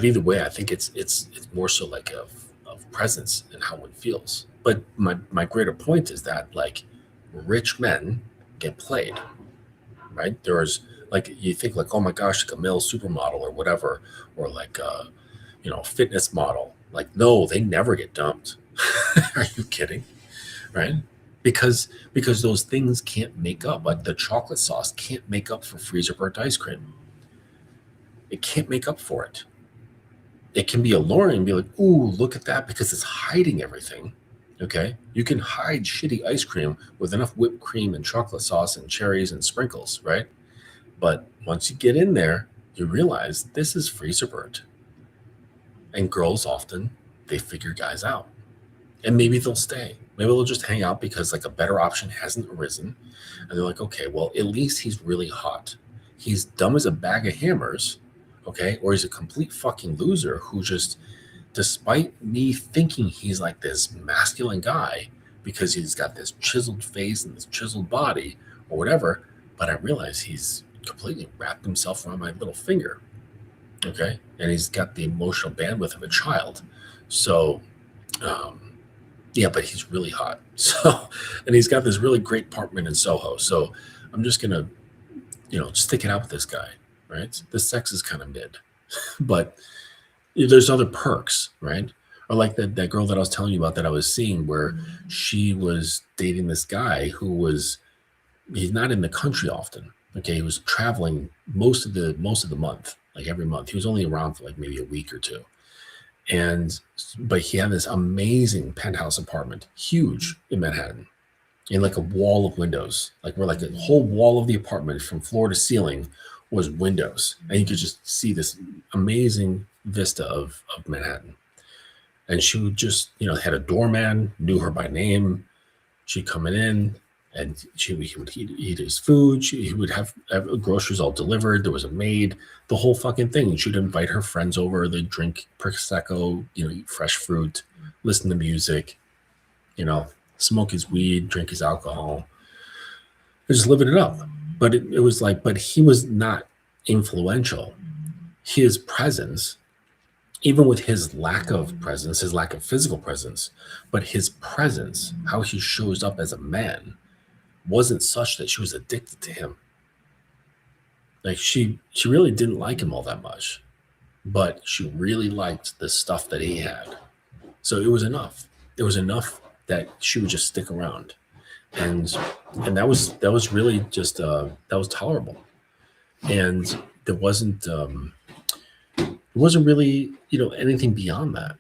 Speaker 1: either way, I think it's more so like of presence and how one feels. But my greater point is that like rich men get played, right? There's like you think like, oh my gosh, like a male supermodel or whatever, or like a fitness model, Like, no, they never get dumped. Are you kidding? Right? Because those things can't make up. Like the chocolate sauce can't make up for freezer burnt ice cream. It can't make up for it. It can be alluring and be like, ooh, look at that, because it's hiding everything. Okay? You can hide shitty ice cream with enough whipped cream and chocolate sauce and cherries and sprinkles, right? But once you get in there, you realize this is freezer burnt. And girls often, they figure guys out. And maybe they'll stay. Maybe they'll just hang out because like a better option hasn't arisen. And they're like, okay, well, at least he's really hot. He's dumb as a bag of hammers, okay? Or he's a complete fucking loser who just, despite me thinking he's like this masculine guy because he's got this chiseled face and this chiseled body or whatever, but I realize he's completely wrapped himself around my little finger, okay? And he's got the emotional bandwidth of a child. So, yeah, but he's really hot. So, and he's got this really great apartment in Soho. So I'm just going to, stick it out with this guy, right? The sex is kind of mid, but there's other perks, right? Or like that girl that I was telling you about that I was seeing, where she was dating this guy he's not in the country often. Okay. He was traveling most of the month, like every month. He was only around for like maybe a week or two. But he had this amazing penthouse apartment, huge in Manhattan, in like a wall of windows, like where like a whole wall of the apartment from floor to ceiling was windows. And you could just see this amazing vista of Manhattan. And she would just, had a doorman, knew her by name. She'd come in and he would eat his food. He would have groceries all delivered. There was a maid, the whole fucking thing. She'd invite her friends over. They'd drink Prosecco, eat fresh fruit, listen to music, smoke his weed, drink his alcohol. They're just living it up. But it was like, but he was not influential. His presence, even with his lack of presence, his lack of physical presence, but his presence, how he shows up as a man, wasn't such that she was addicted to him. Like she really didn't like him all that much, but she really liked the stuff that he had. So it was enough. It was enough that she would just stick around. And that was really just that was tolerable. And there wasn't really, anything beyond that.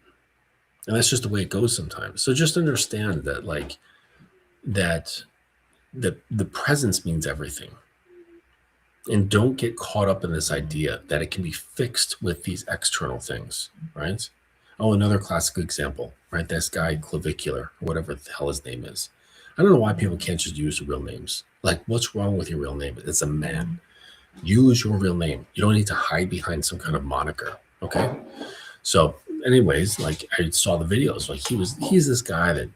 Speaker 1: And that's just the way it goes sometimes. So just understand that the presence means everything. And don't get caught up in this idea that it can be fixed with these external things, right? Oh, another classic example, right? This guy, Clavicular, or whatever the hell his name is. I don't know why people can't just use real names. Like, what's wrong with your real name? It's a man. Use your real name. You don't need to hide behind some kind of moniker, okay? So anyways, like I saw the videos, like he's this guy that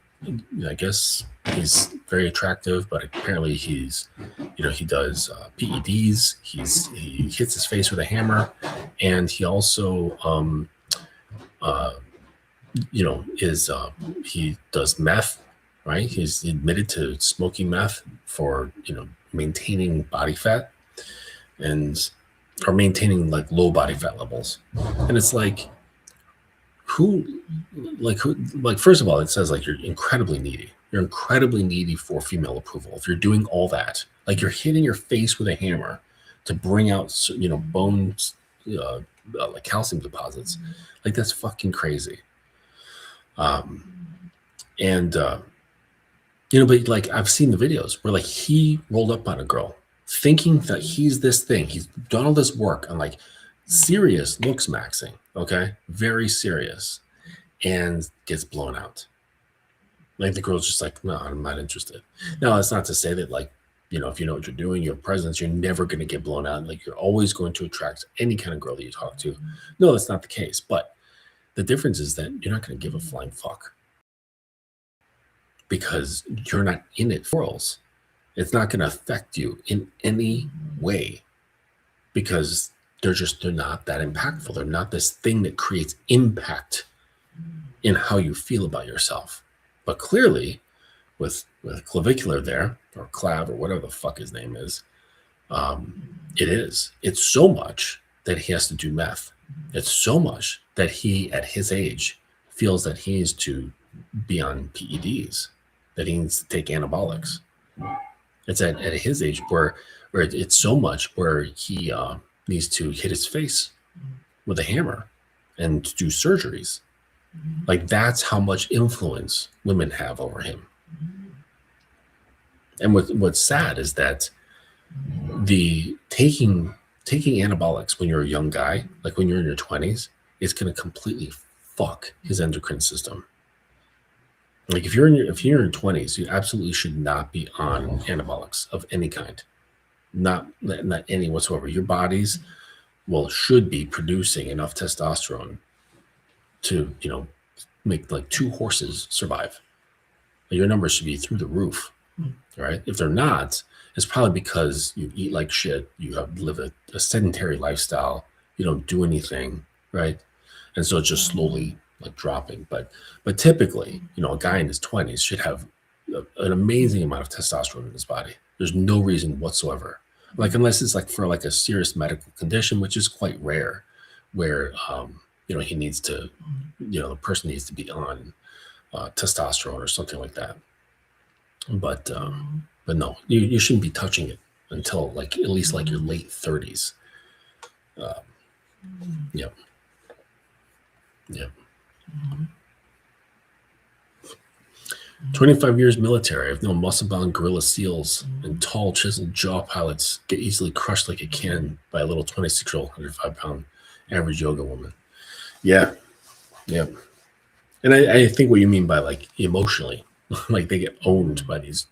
Speaker 1: I guess he's very attractive, but apparently he's, he does PEDs. He hits his face with a hammer, and he also, he does meth, right? He's admitted to smoking meth for, maintaining body fat or maintaining like low body fat levels. And it's like, first of all, it says like you're incredibly needy. You're incredibly needy for female approval. If you're doing all that, like you're hitting your face with a hammer to bring out, bones, like calcium deposits, like that's fucking crazy. But like I've seen the videos where like he rolled up on a girl thinking that he's this thing. He's done all this work on like serious looks maxing, okay? Very serious, and gets blown out. Like the girl's just like, no, I'm not interested. Now, that's not to say that like, if you know what you're doing, your presence, you're never going to get blown out. Like you're always going to attract any kind of girl that you talk to. No, that's not the case. But the difference is that you're not going to give a flying fuck because you're not in it for girls. It's not going to affect you in any way because they're not that impactful. They're not this thing that creates impact in how you feel about yourself. But clearly, with Clavicular there, or Clav, or whatever the fuck his name is, it is. It's so much that he has to do meth. It's so much that he, at his age, feels that he needs to be on PEDs, that he needs to take anabolics. It's at his age where it's so much where he needs to hit his face with a hammer and do surgeries. Like, that's how much influence women have over him. And what's sad is that the taking anabolics when you're a young guy, like when you're in your 20s, is going to completely fuck his endocrine system. Like, if you're in your 20s, you absolutely should not be on anabolics of any kind, not any whatsoever. Your bodies should be producing enough testosterone to, make like 2 horses survive. Your numbers should be through the roof, right? If they're not, it's probably because you eat like shit, you live a sedentary lifestyle, you don't do anything, right? And so it's just slowly like dropping. But typically, a guy in his 20s should have an amazing amount of testosterone in his body. There's no reason whatsoever, like, unless it's like for like a serious medical condition, which is quite rare, where he needs to, the person needs to be on testosterone or something like that. But no, you shouldn't be touching it until like at least like your late 30s. Yep. 25 years military. I've known muscle-bound gorilla SEALs and tall, chiseled jaw pilots get easily crushed like a can by a little 26-year-old, 105-pound average yoga woman. Yeah. And I think what you mean by like emotionally, like they get owned by these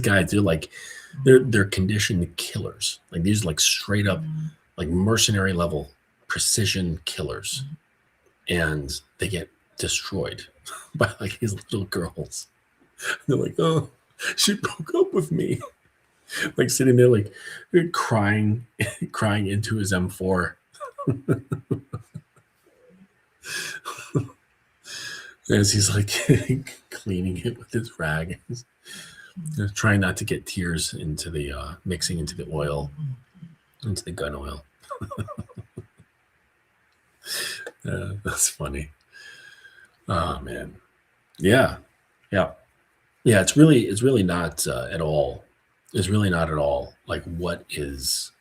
Speaker 1: guys. They're like they're conditioned killers. Like, these like straight up like mercenary level precision killers, and they get destroyed by like these little girls. They're like, oh, she broke up with me. Like, sitting there like crying into his M4. As he's like cleaning it with his rag, trying not to get tears into the mixing into the oil, into the gun oil. That's funny. Oh man, yeah. It's really not at all. It's really not at all like what is.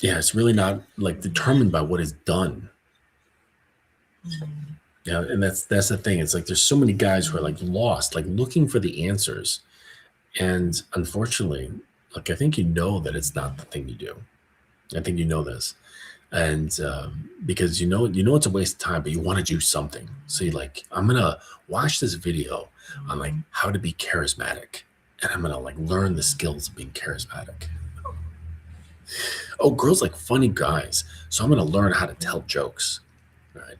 Speaker 1: It's really not like determined by what is done. Yeah, and that's the thing. It's like there's so many guys who are like lost, like looking for the answers, and unfortunately, like, I think that it's not the thing to do. I think this, and because it's a waste of time, but you want to do something. So you're like, I'm gonna watch this video on like how to be charismatic, and I'm gonna like learn the skills of being charismatic. Oh, girls like funny guys, so I'm gonna learn how to tell jokes, right?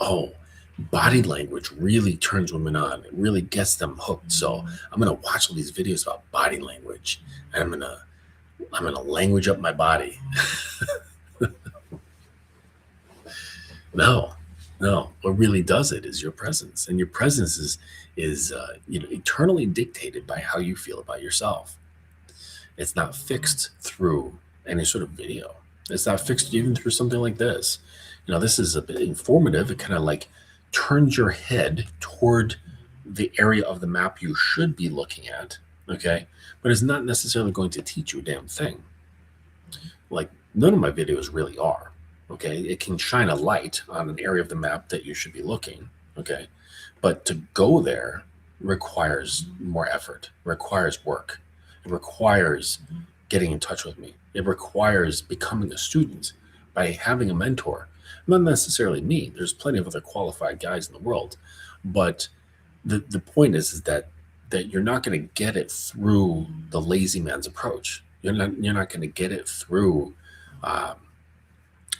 Speaker 1: Oh, body language really turns women on. It really gets them hooked. So I'm gonna watch all these videos about body language, and I'm gonna language up my body. No. What really does it is your presence, and your presence is eternally dictated by how you feel about yourself. It's not fixed through any sort of video. It's not fixed even through something like this. This is a bit informative. It kind of like turns your head toward the area of the map you should be looking at, okay? But it's not necessarily going to teach you a damn thing. Like, none of my videos really are, okay? It can shine a light on an area of the map that you should be looking, okay? But to go there requires more effort, requires work. It requires getting in touch with me. It requires becoming a student by having a mentor. Not necessarily me. There's plenty of other qualified guys in the world, but the point is that you're not going to get it through the lazy man's approach. You're not going to get it through,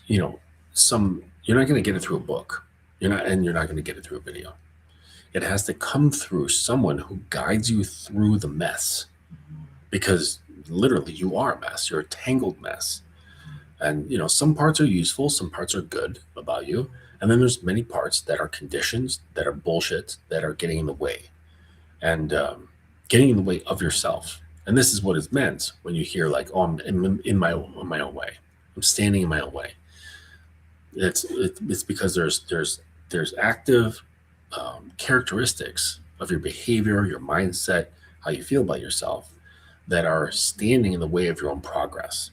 Speaker 1: you're not going to get it through a book. You're not going to get it through a video. It has to come through someone who guides you through the mess, because literally you are a mess. You're a tangled mess. And, some parts are useful, some parts are good about you. And then there's many parts that are conditions, that are bullshit, that are getting in the way, and getting in the way of yourself. And this is what is meant when you hear like, oh, I'm in my own way. I'm standing in my own way. It's because there's active characteristics of your behavior, your mindset, how you feel about yourself that are standing in the way of your own progress.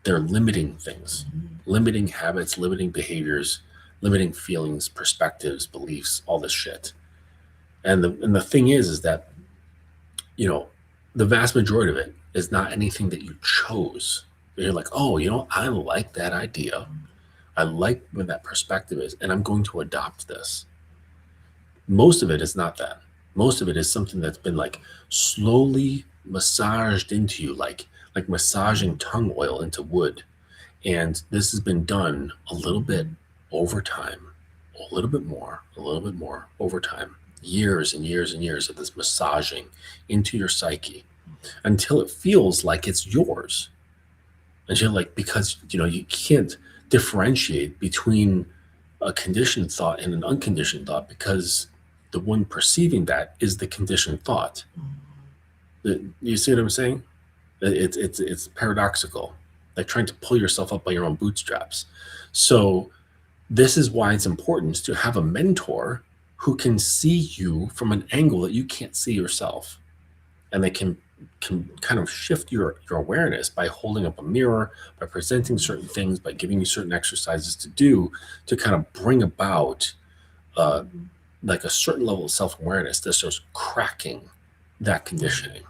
Speaker 1: They're limiting things, limiting habits, limiting behaviors, limiting feelings, perspectives, beliefs, all this shit. And the thing is that, you know, the vast majority of it is not anything that you chose. You're like, oh, I like that idea. I like where that perspective is, and I'm going to adopt this. Most of it is not that. Most of it is something that's been like slowly massaged into you, like massaging tongue oil into wood. And this has been done a little bit over time, a little bit more over time, years and years and years of this massaging into your psyche until it feels like it's yours. Until like, because, you can't differentiate between a conditioned thought and an unconditioned thought because the one perceiving that is the conditioned thought. You see what I'm saying? It's paradoxical, like trying to pull yourself up by your own bootstraps. So this is why it's important to have a mentor who can see you from an angle that you can't see yourself, and they can kind of shift your awareness by holding up a mirror, by presenting certain things, by giving you certain exercises to do to kind of bring about like a certain level of self-awareness that starts cracking that conditioning.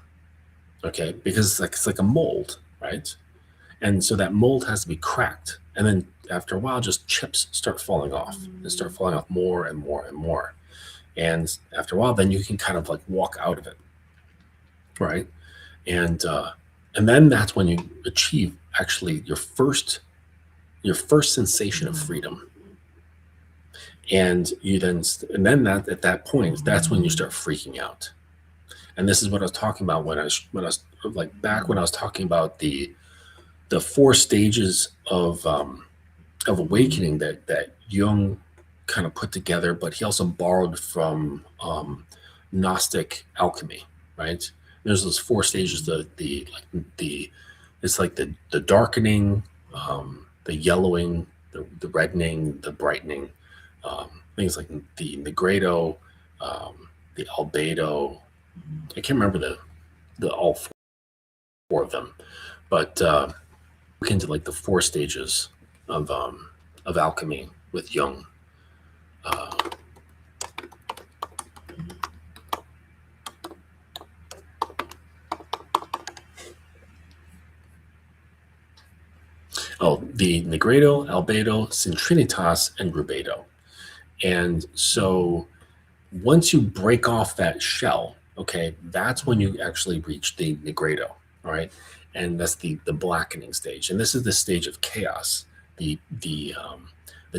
Speaker 1: Okay, because it's like a mold, right? And so that mold has to be cracked, and then after a while, just chips start falling off and start falling off more and more and more. And after a while, then you can kind of like walk out of it, right? And then that's when you achieve actually your first sensation of freedom. And then that at that point, that's when you start freaking out. And this is what I was talking about when I was like back when I was talking about the 4 stages of awakening that Jung kind of put together, but he also borrowed from Gnostic alchemy, right? There's those 4 stages, it's like the darkening, the yellowing, the reddening, the brightening, things like the nigredo, the albedo. I can't remember the all 4 of them, but look into like the 4 stages of alchemy with Jung. The nigredo, albedo, centrinitas, and rubedo. And so once you break off that shell, okay, that's when you actually reach the nigredo, all right? And that's the blackening stage. And this is the stage of chaos, the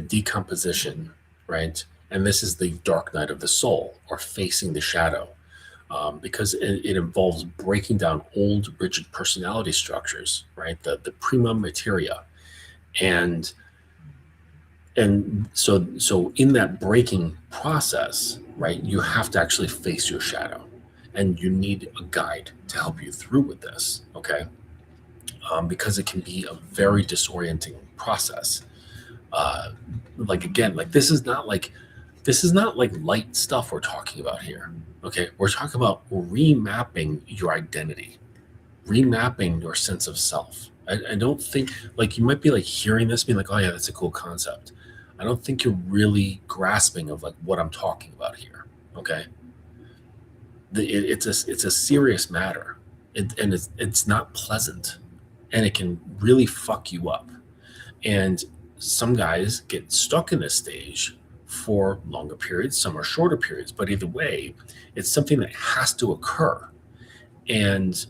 Speaker 1: decomposition, right? And this is the dark night of the soul, or facing the shadow, because it involves breaking down old, rigid personality structures, right? The prima materia. And so in that breaking process, right, you have to actually face your shadow, and you need a guide to help you through with this, okay? Because it can be a very disorienting process. Like again, like this is not like light stuff we're talking about here, okay? We're talking about remapping your identity, remapping your sense of self. I don't think, like, you might be like hearing this being like, oh yeah, that's a cool concept. I don't think you're really grasping of like what I'm talking about here, okay? It's a serious matter, and it's not pleasant, and it can really fuck you up. And some guys get stuck in this stage for longer periods, some are shorter periods, but either way, it's something that has to occur. And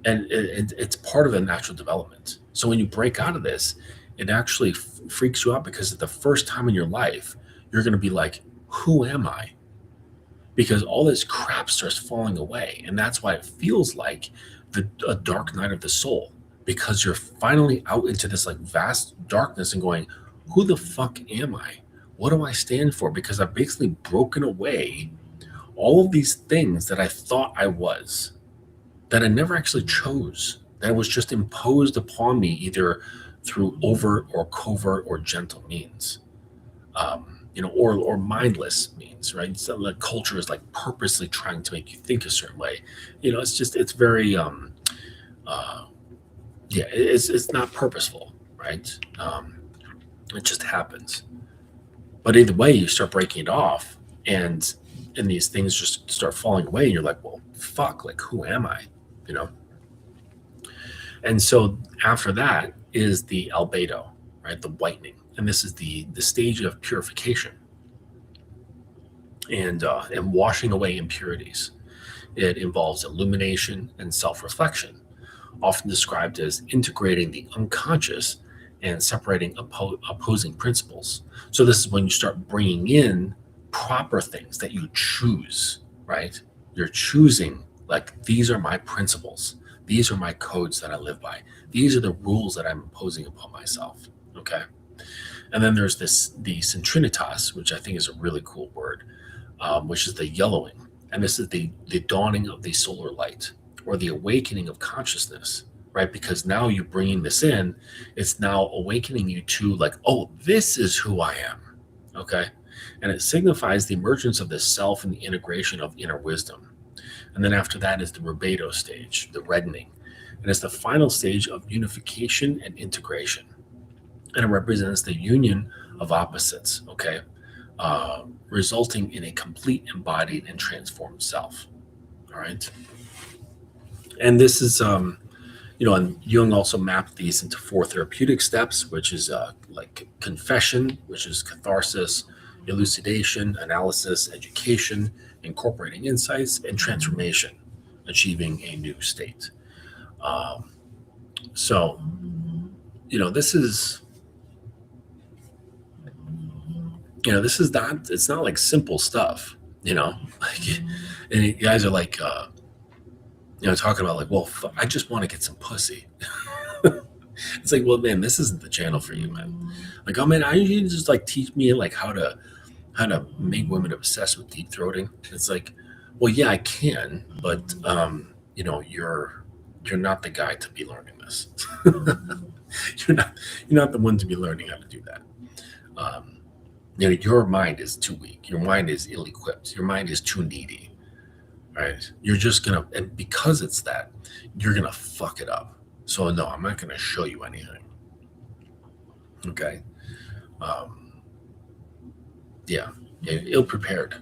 Speaker 1: it's part of the natural development. So when you break out of this, it actually freaks you out, because at the first time in your life, you're going to be like, who am I? Because all this crap starts falling away. And that's why it feels like a dark night of the soul, because you're finally out into this like vast darkness and going, who the fuck am I? What do I stand for? Because I've basically broken away all of these things that I thought I was, that I never actually chose, that was just imposed upon me either through overt or covert or gentle means, or mindless means, right? So the culture is like purposely trying to make you think a certain way. It's very, it's not purposeful, right? It just happens. But either way, you start breaking it off, and these things just start falling away, and you're like, well, fuck, like, who am I? You know? And so after that is the albedo, right? The whitening. And this is the stage of purification and washing away impurities. It involves illumination and self-reflection, often described as integrating the unconscious and separating opposing principles. So this is when you start bringing in proper things that you choose, right? You're choosing, like, these are my principles. These are my codes that I live by. These are the rules that I'm imposing upon myself, okay? And then there's the centrinitas, which I think is a really cool word, which is the yellowing. And this is the dawning of the solar light, or the awakening of consciousness, right? Because now you're bringing this in, it's now awakening you to, like, oh, this is who I am, okay? And it signifies the emergence of the self and the integration of inner wisdom. And then after that is the rubedo stage, the reddening. And it's the final stage of unification and integration. And it represents the union of opposites, okay? Resulting in a complete, embodied, and transformed self, all right? And this is, and Jung also mapped these into 4 therapeutic steps, which is like confession, which is catharsis, elucidation, analysis, education, incorporating insights, and transformation, achieving a new state. So, this is, it's not like simple stuff, like, and you guys are like, talking about like, well, I just want to get some pussy. It's like, well, man, this isn't the channel for you, man. Like, oh man, you just like teach me like how to make women obsessed with deep throating. It's like, well, yeah, I can, but you're not the guy to be learning this. you're not the one to be learning how to do that. Your mind is too weak. Your mind is ill-equipped. Your mind is too needy, right? You're just gonna, and because it's that, you're gonna fuck it up. So no, I'm not gonna show you anything. Okay. Ill-prepared.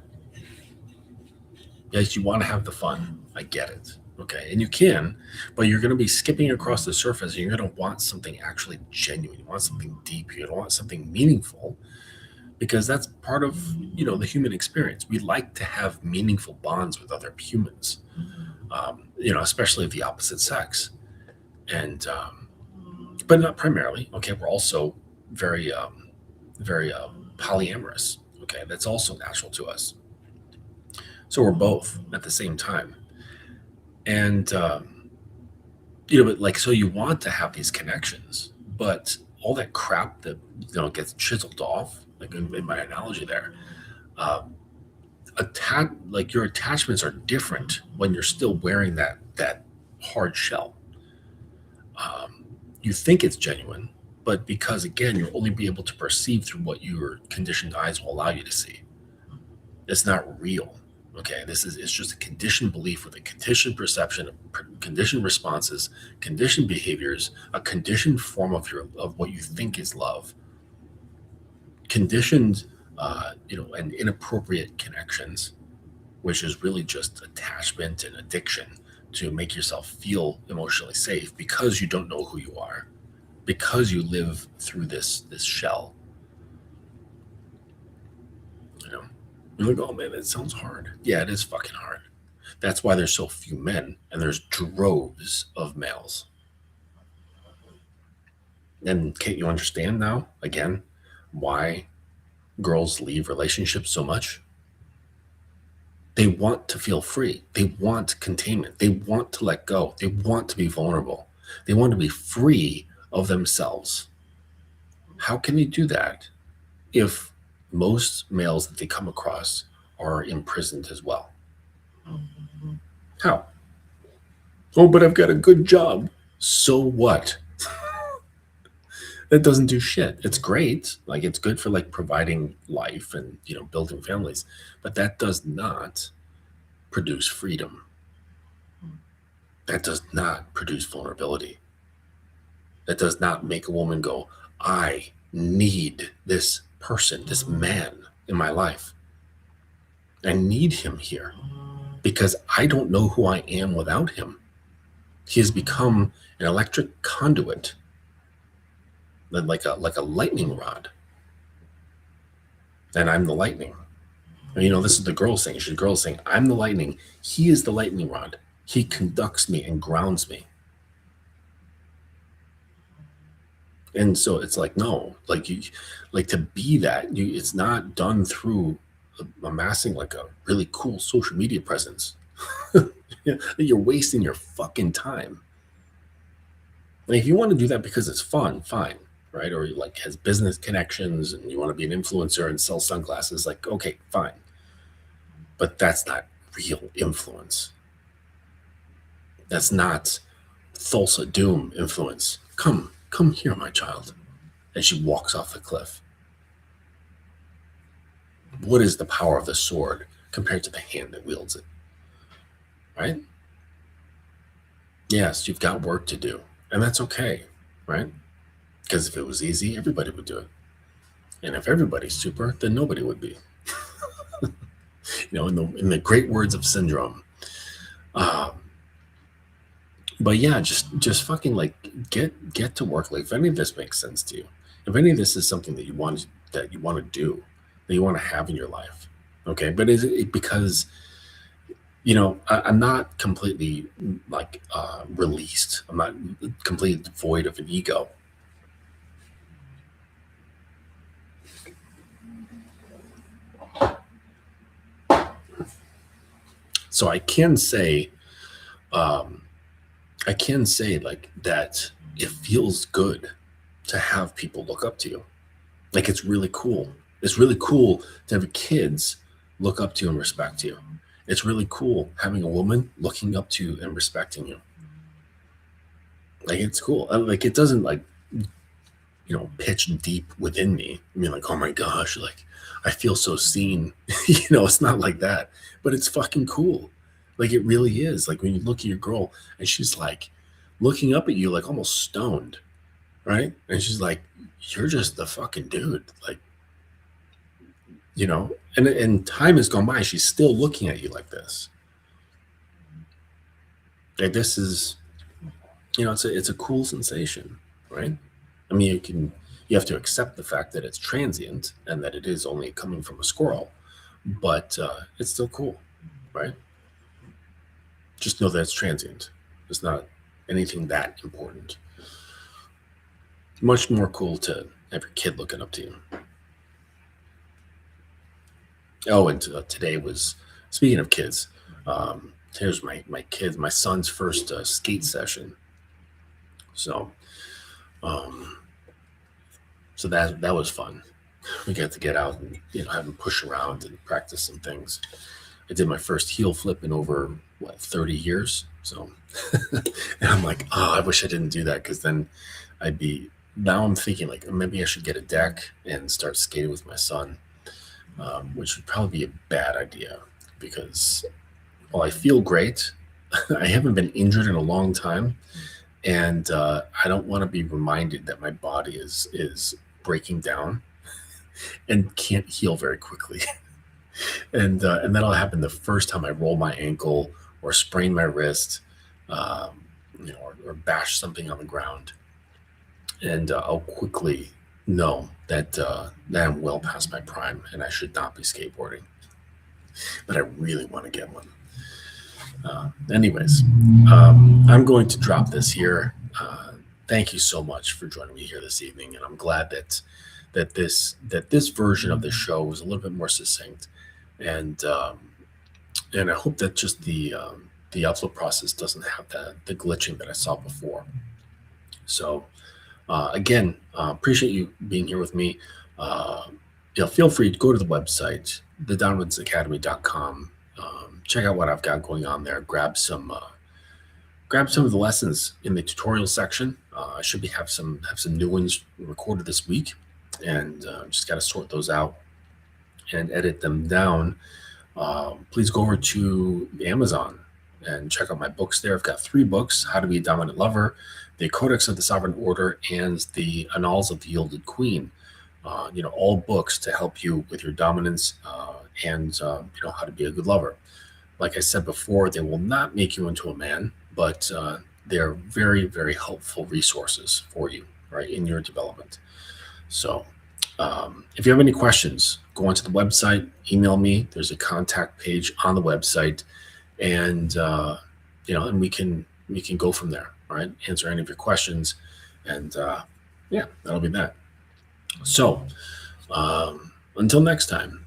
Speaker 1: Yes, you want to have the fun. I get it. Okay, and you can, but you're going to be skipping across the surface, and you're going to want something actually genuine. You want something deep. You want something meaningful, because that's part of, the human experience. We like to have meaningful bonds with other humans, especially of the opposite sex. And, but not primarily. Okay, we're also very, very polyamorous. Okay, that's also natural to us. So we're both at the same time. And, but like, so you want to have these connections, but all that crap that, gets chiseled off, like in my analogy there, like your attachments are different when you're still wearing that hard shell. You think it's genuine, but because, again, you'll only be able to perceive through what your conditioned eyes will allow you to see. It's not real. Okay, it's just a conditioned belief with a conditioned perception, conditioned responses, conditioned behaviors, a conditioned form of what you think is love, conditioned, and inappropriate connections, which is really just attachment and addiction to make yourself feel emotionally safe, because you don't know who you are, because you live through this shell. You're like, oh man, that sounds hard. Yeah, it is fucking hard. That's why there's so few men, and there's droves of males. And can't you understand now, again, why girls leave relationships so much? They want to feel free. They want containment. They want to let go. They want to be vulnerable. They want to be free of themselves. How can they do that if most males that they come across are imprisoned as well? How? Oh, but I've got a good job. So what? That doesn't do shit. It's great. Like, it's good for like providing life and, you know, building families, but that does not produce freedom. That does not produce vulnerability. That does not make a woman go, I need this person, this man in my life. I need him here because I don't know who I am without him. He has become an electric conduit, like a lightning rod. And I'm the lightning. You know, this is the girl saying, she's the girl saying, I'm the lightning. He is the lightning rod. He conducts me and grounds me. And so it's like, no, like you, like to be that, it's not done through amassing like a really cool social media presence. You're wasting your fucking time. Like, if you want to do that because it's fun, fine, right? Or like has business connections and you want to be an influencer and sell sunglasses, like, okay, fine. But that's not real influence. That's not Thulsa Doom influence. Come here, my child. And she walks off the cliff. What is the power of the sword compared to the hand that wields it? Right? Yes, you've got work to do. And that's okay, right? Because if it was easy, everybody would do it. And if everybody's super, then nobody would be. You know, in the great words of Syndrome. But yeah, just fucking like get to work. Like, if any of this makes sense to you, if any of this is something that you want to do, that you want to have in your life, okay. But is it because, you know, I'm not completely like released. I'm not completely devoid of an ego. So I can say like that it feels good to have people look up to you. Like, it's really cool. It's really cool to have kids look up to you and respect you. It's really cool having a woman looking up to you and respecting you. Like, it's cool. Like, it doesn't like, you know, pitch deep within me. I mean, like, oh my gosh, like I feel so seen. You know, it's not like that, but it's fucking cool. Like, it really is. Like, when you look at your girl and she's like looking up at you, like almost stoned, right? And she's like, you're just the fucking dude. Like, you know, and time has gone by. She's still looking at you like this. Like, this is, you know, it's a cool sensation, right? I mean, you have to accept the fact that it's transient and that it is only coming from a squirrel, but it's still cool, right? Just know that it's transient. It's not anything that important. Much more cool to have your kid looking up to you. Oh, and today was, speaking of kids, here's my son's first skate session. So that was fun. We got to get out and, you know, have him push around and practice some things. I did my first heel flip in over 30 years. So, and I'm like, oh, I wish I didn't do that, because then now I'm thinking like maybe I should get a deck and start skating with my son, which would probably be a bad idea, because while I feel great, I haven't been injured in a long time. And I don't want to be reminded that my body is breaking down and can't heal very quickly. And that'll happen the first time I roll my ankle or sprain my wrist, you know, or bash something on the ground. And I'll quickly know that I'm well past my prime and I should not be skateboarding. But I really want to get one. Anyways, I'm going to drop this here. Thank you so much for joining me here this evening, and I'm glad that this version of the show was a little bit more succinct, and I hope that just the upload process doesn't have the glitching that I saw before. So again, appreciate you being here with me. Feel free to go to the website, thedownwardsacademy.com. Check out what I've got going on there. Grab some grab some of the lessons in the tutorial section. I should have some new ones recorded this week, and just got to sort those out and edit them down. Please go over to Amazon and check out my books there. I've got 3 books: How to Be a Dominant Lover, the Codex of the Sovereign Order, and the Annals of the Yielded Queen. All books to help you with your dominance and how to be a good lover. Like I said before, they will not make you into a man, but they're very, very helpful resources for you, right, in your development. So if you have any questions, go onto the website, email me. There's a contact page on the website, and and we can go from there. All right, answer any of your questions, and that'll be that. So until next time.